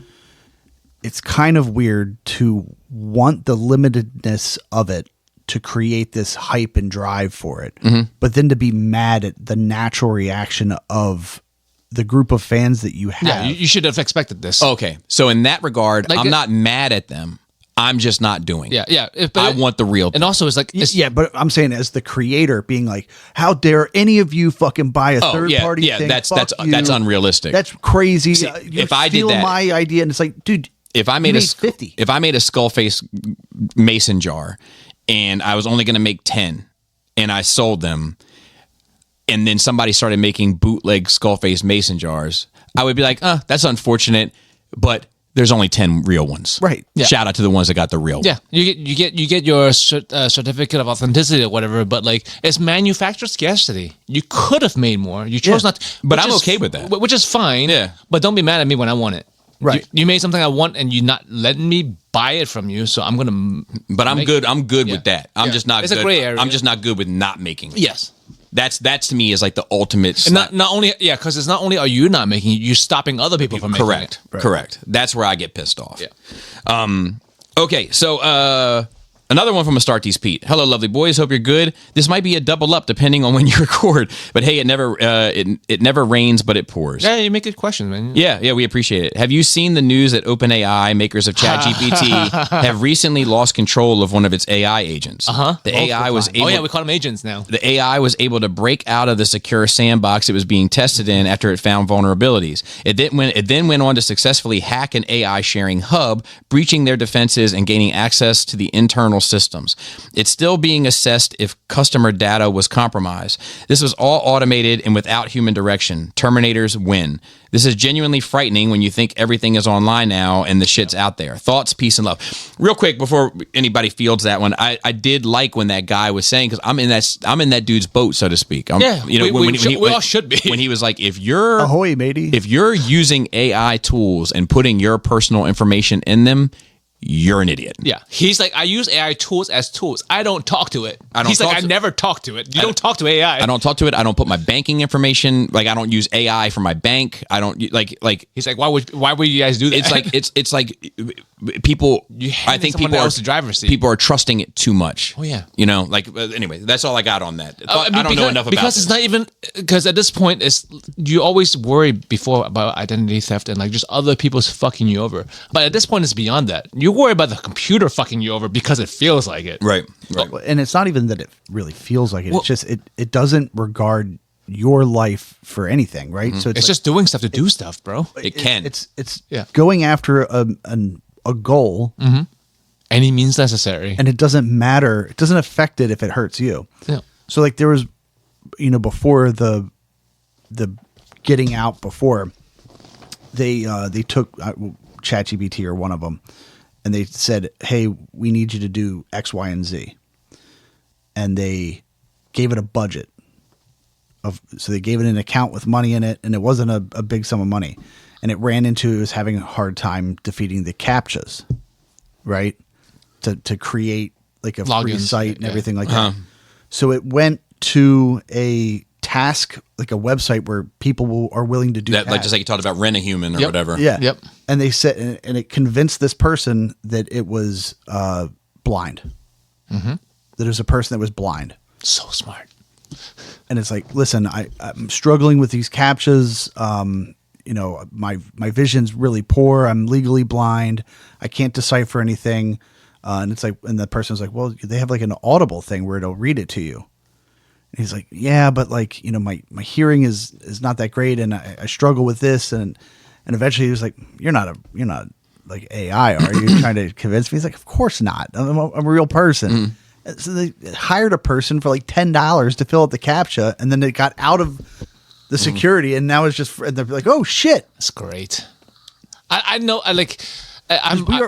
Speaker 2: it's kind of weird to want the limitedness of it to create this hype and drive for it, but then to be mad at the natural reaction of the group of fans that you have.
Speaker 3: Yeah, you should have expected this.
Speaker 1: Okay, so in that regard,
Speaker 3: Like
Speaker 1: I'm not mad at them. I'm just not doing it.
Speaker 3: Yeah.
Speaker 1: I want the real.
Speaker 3: And also, it's like,
Speaker 2: Yeah, but I'm saying as the creator being like, how dare any of you fucking buy a third party thing?
Speaker 1: that's
Speaker 2: Fuck you.
Speaker 1: that's unrealistic.
Speaker 2: That's crazy.
Speaker 1: See,
Speaker 2: You're
Speaker 1: if I did
Speaker 2: stealing
Speaker 1: that-
Speaker 2: my idea, and it's like, dude,
Speaker 1: if I made
Speaker 2: you
Speaker 1: a
Speaker 2: made 50.
Speaker 1: if I made a Skullface mason jar and I was only going to make 10 and I sold them, and then somebody started making bootleg Skullface mason jars, I would be like, that's unfortunate, but there's only 10 real ones.
Speaker 2: Right.
Speaker 3: Yeah.
Speaker 1: Shout out to the ones that got the real.
Speaker 3: yeah, you get your certificate of authenticity or whatever, but like it's manufacturer scarcity. You could have made more. You chose not.
Speaker 1: But
Speaker 3: which
Speaker 1: I'm
Speaker 3: is-
Speaker 1: okay with that.
Speaker 3: Which is fine.
Speaker 1: Yeah.
Speaker 3: But don't be mad at me when I want it.
Speaker 2: Right.
Speaker 3: You made something I want, and you're not letting me buy it from you. So I'm gonna.
Speaker 1: But I'm good. I'm good
Speaker 3: Yeah.
Speaker 1: with that. I'm
Speaker 3: Yeah.
Speaker 1: just not
Speaker 3: It's a
Speaker 1: good.
Speaker 3: gray area.
Speaker 1: I'm just not good with not making it.
Speaker 3: Yes.
Speaker 1: That's to me is like the ultimate.
Speaker 3: And not only because it's not only are you not making it, you're stopping other people from making
Speaker 1: Correct.
Speaker 3: it.
Speaker 1: Correct. That's where I get pissed off.
Speaker 3: Yeah.
Speaker 1: Okay, so another one from Astartes Pete. Hello, lovely boys. Hope you're good. This might be a double up depending on when you record, but hey, it never rains, but it pours.
Speaker 3: Yeah, you make good questions, man.
Speaker 1: Yeah, we appreciate it. Have you seen the news that OpenAI, makers of ChatGPT, have recently lost control of one of its AI agents? The AI was able.
Speaker 3: Oh yeah, we call them agents now.
Speaker 1: The AI was able to break out of the secure sandbox it was being tested in after it found vulnerabilities. It then went on to successfully hack an AI sharing hub, breaching their defenses and gaining access to the internal systems. It's still being assessed if customer data was compromised. This was all automated and without human direction. Terminators win. This is genuinely frightening when you think everything is online now and the shit's out there. Thoughts, peace, and love. Real quick before anybody fields that one, I did like when that guy was saying, because I'm in that dude's boat, so to speak.
Speaker 3: Yeah, we all should be.
Speaker 1: When he was like, if you're
Speaker 2: Ahoy, matey.
Speaker 1: if you're using AI tools and putting your personal information in them, you're an idiot.
Speaker 3: Yeah, he's like, I use AI tools as tools. I don't talk to it.
Speaker 1: I don't
Speaker 3: He's like,
Speaker 1: talk
Speaker 3: I
Speaker 1: to-
Speaker 3: never talk to it. You don't talk to AI.
Speaker 1: I don't talk to it. I don't put my banking information. Like I don't use AI for my bank. I don't like.
Speaker 3: He's like, why would you guys do that?
Speaker 1: It's like people.
Speaker 3: You
Speaker 1: I
Speaker 3: handed
Speaker 1: think
Speaker 3: someone
Speaker 1: people
Speaker 3: else
Speaker 1: are
Speaker 3: the driver's seat.
Speaker 1: People are trusting it too much.
Speaker 3: Oh, yeah.
Speaker 1: You know, like anyway. That's all I got on that. I don't know
Speaker 3: because-
Speaker 1: enough about
Speaker 3: because
Speaker 1: this.
Speaker 3: it's not even because at this point it's you always worry before about identity theft and like just other people's fucking you over. But at this point it's beyond that. You worry about the computer fucking you over because it feels like it.
Speaker 1: Right.
Speaker 2: And it's not even that it really feels like it. It's just it doesn't regard your life for anything, right? So
Speaker 3: It's just doing stuff to do stuff, bro.
Speaker 1: It can.
Speaker 2: it's
Speaker 3: Yeah.
Speaker 2: going after a goal,
Speaker 3: Any means necessary.
Speaker 2: and it doesn't matter. It doesn't affect it if it hurts you.
Speaker 3: Yeah.
Speaker 2: So like there was, before the getting out before, they took ChatGPT or one of them, and they said, "Hey, we need you to do X, Y, and Z," and they gave it a budget so they gave it an account with money in it, and it wasn't a big sum of money, and it ran into it was having a hard time defeating the CAPTCHAs, right? To create like a free
Speaker 3: Logins,
Speaker 2: site and
Speaker 3: yeah.
Speaker 2: everything like that. So it went to a task, like a website where people are willing to do
Speaker 1: That, like
Speaker 2: tasks.
Speaker 1: just like you talked about Rent a Human or
Speaker 3: Yep.
Speaker 1: whatever.
Speaker 2: Yeah.
Speaker 3: Yep.
Speaker 2: And they said, and it convinced this person that it was blind. Mm-hmm. That it was a person that was blind.
Speaker 3: So smart.
Speaker 2: And it's like, listen, I'm struggling with these CAPTCHAs. my vision's really poor. I'm legally blind. I can't decipher anything. And it's like, and the person's like, well, they have like an Audible thing where it'll read it to you. And he's like, yeah, but like, my hearing is not that great. And I struggle with this. And eventually he was like, you're not like AI, are you? Trying to convince me? He's like, of course not. I'm a real person. So they hired a person for like $10 to fill out the CAPTCHA, and then it got out of the security, and now it's just, and they're like, oh shit.
Speaker 3: That's great. I know.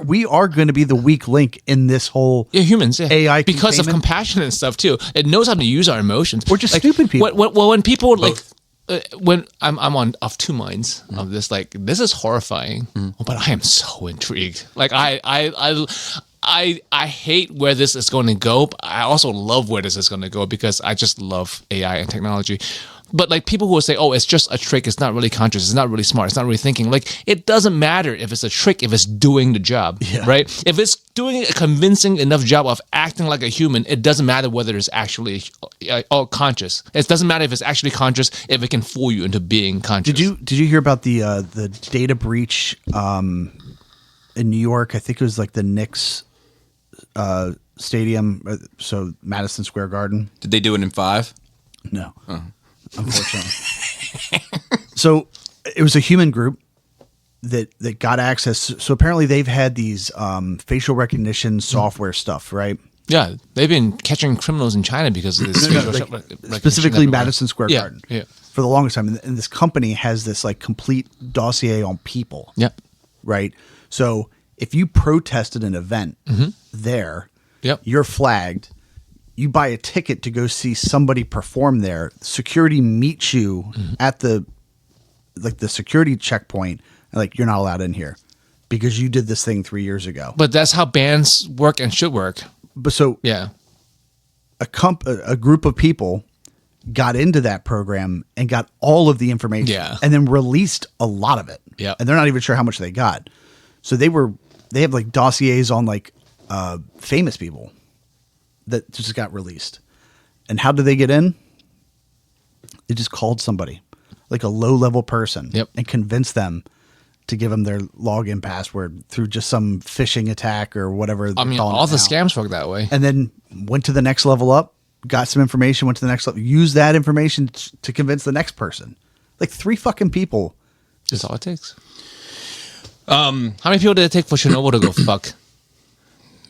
Speaker 2: We are going to be the weak link in this whole
Speaker 3: humans, yeah.
Speaker 2: AI
Speaker 3: because of
Speaker 2: containment.
Speaker 3: compassion and stuff too. It knows how to use our emotions.
Speaker 2: We're just stupid people.
Speaker 3: When people like, when I'm on of two minds of this, like this is horrifying, but I am so intrigued. Like I hate where this is going to go, but I also love where this is going to go because I just love AI and technology. But like people who will say, oh, it's just a trick, it's not really conscious, it's not really smart, it's not really thinking. Like it doesn't matter if it's a trick, if it's doing the job, right? If it's doing a convincing enough job of acting like a human, it doesn't matter whether it's actually all conscious. It doesn't matter if it's actually conscious, if it can fool you into being conscious.
Speaker 2: Did you hear about the data breach in New York? I think it was like the Knicks stadium, so Madison Square Garden.
Speaker 1: Did they do it in 5?
Speaker 2: No, unfortunately. So it was a human group that got access. So apparently they've had these facial recognition software stuff, right?
Speaker 3: Yeah, they've been catching criminals in China because of this.
Speaker 2: Specifically Madison Square Garden.
Speaker 3: Yeah.
Speaker 2: For the longest time. And this company has this like complete dossier on people.
Speaker 3: Yep.
Speaker 2: Right? So if you protested an event there, you're flagged. You buy a ticket to go see somebody perform there. Security meets you at the security checkpoint. Like, you're not allowed in here because you did this thing 3 years ago.
Speaker 3: But that's how bans work and should work.
Speaker 2: But so a group of people got into that program and got all of the information and then released a lot of it.
Speaker 3: Yeah.
Speaker 2: And they're not even sure how much they got. So they have like dossiers on like famous people that just got released. And how did they get in? They just called somebody, like a low-level person, and convinced them to give them their login password through just some phishing attack or whatever.
Speaker 3: I mean, all the scams work that way.
Speaker 2: And then went to the next level up, got some information, went to the next level, used that information to convince the next person. Like 3 fucking people.
Speaker 3: That's all it takes. How many people did it take for Chernobyl to go fuck?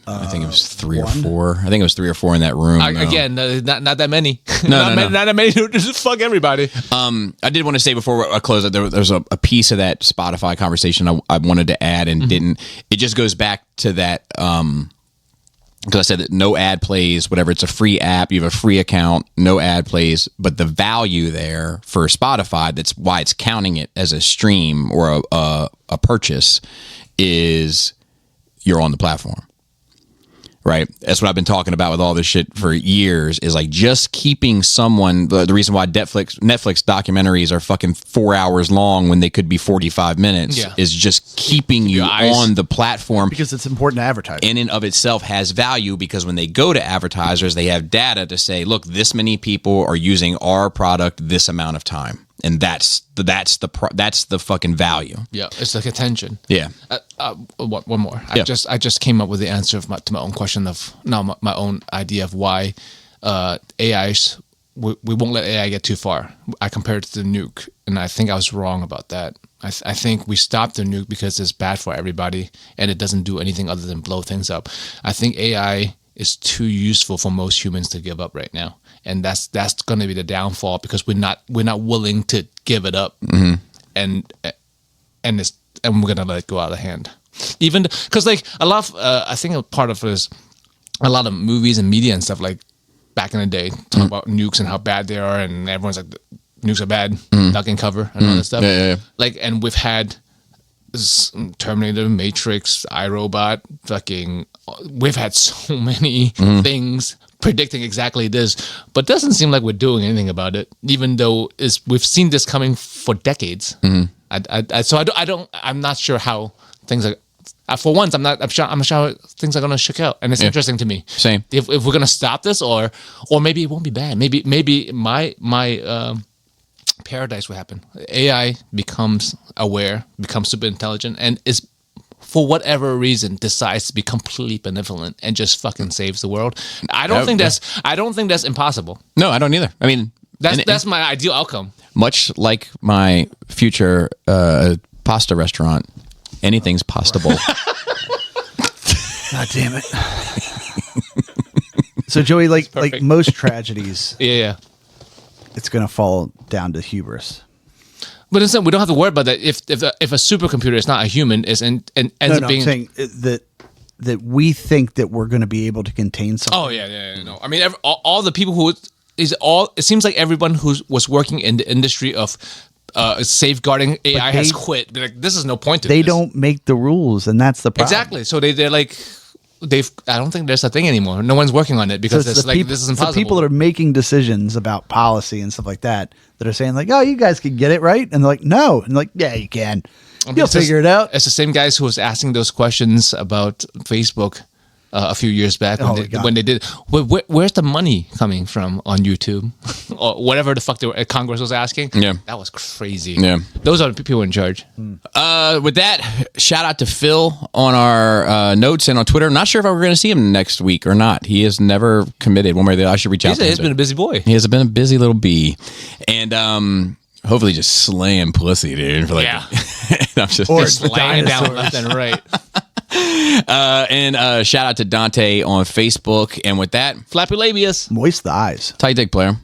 Speaker 1: I think it was 3 or 4. I think it was 3 or 4 in that room.
Speaker 3: Again, not that many.
Speaker 1: No.
Speaker 3: Not that many to just fuck everybody.
Speaker 1: I did want to say before I close that there was a piece of that Spotify conversation I wanted to add and didn't. It just goes back to that because I said that no ad plays, whatever. It's a free app. You have a free account, no ad plays. But the value there for Spotify, that's why it's counting it as a stream or a purchase, is you're on the platform. Right. That's what I've been talking about with all this shit for years, is like just keeping someone. The reason why Netflix documentaries are fucking 4 hours long when they could be 45 minutes is just keeping you on the platform,
Speaker 2: because it's important to advertise.
Speaker 1: In and of itself has value, because when they go to advertisers, they have data to say, look, this many people are using our product this amount of time. And that's the fucking value. Yeah,
Speaker 3: it's like attention.
Speaker 1: Yeah.
Speaker 3: One more. I just came up with the answer to my own question of my own idea of why AI's we won't let AI get too far. I compared it to the nuke, and I think I was wrong about that. I think we stopped the nuke because it's bad for everybody, and it doesn't do anything other than blow things up. I think AI is too useful for most humans to give up right now. And that's going to be the downfall, because we're not willing to give it up, and we're going to let it go out of hand. Even because like a lot of I think a part of it is a lot of movies and media and stuff, like back in the day, talk about nukes and how bad they are, and everyone's like, nukes are bad, duck and cover and all that stuff.
Speaker 1: Yeah.
Speaker 3: Like, and we've had Terminator, Matrix, iRobot, we've had so many things predicting exactly this, but it doesn't seem like we're doing anything about it, even though we've seen this coming for decades. I'm not sure how things are. For once, I'm not sure how things are going to shake out, and it's interesting to me.
Speaker 1: Same.
Speaker 3: If we're going to stop this, or maybe it won't be bad. Maybe my paradise will happen. AI becomes aware, becomes super intelligent, and is, for whatever reason, decides to be completely benevolent and just fucking saves the world. I don't think that's impossible.
Speaker 1: No, I don't either. I mean,
Speaker 3: That's my ideal outcome.
Speaker 1: much like my future pasta restaurant, anything's possible.
Speaker 2: God damn it. So Joey, like most tragedies,
Speaker 3: Yeah.
Speaker 2: it's gonna fall down to hubris.
Speaker 3: But instead, we don't have to worry about that. If a supercomputer is not a human, and ends up being.
Speaker 2: I'm saying that we think that we're going to be able to contain something.
Speaker 3: Oh yeah. No, I mean, all the people who it seems like everyone who was working in the industry of safeguarding AI has quit. They're like, this is no point to
Speaker 2: They
Speaker 3: this.
Speaker 2: don't make the rules, and that's the problem.
Speaker 3: Exactly. So they're like, I don't think there's a thing anymore. No one's working on it because
Speaker 2: So
Speaker 3: it's like this is impossible.
Speaker 2: It's the people that are making decisions about policy and stuff like that are saying like, "Oh, you guys can get it right," and they're like, "No," and like, "Yeah, you can. You'll figure it out."
Speaker 3: It's the same guys who was asking those questions about Facebook a few years back when they did. Where's the money coming from on YouTube or whatever the fuck Congress was asking?
Speaker 1: Yeah,
Speaker 3: that was crazy.
Speaker 1: Yeah,
Speaker 3: those are the people in charge.
Speaker 1: With that, shout out to Phil on our notes and on Twitter. Not sure if we're going to see him next week or not. He has never committed one way or the other. I should reach out to him.
Speaker 3: He's been a busy boy.
Speaker 1: He has been a busy little bee, and hopefully just slaying pussy, dude. For like,
Speaker 3: yeah,
Speaker 1: I'm just
Speaker 3: laying down left and right.
Speaker 1: And shout out to Dante on Facebook. And with that,
Speaker 3: flappy labius,
Speaker 2: moist the eyes.
Speaker 1: tight dick player.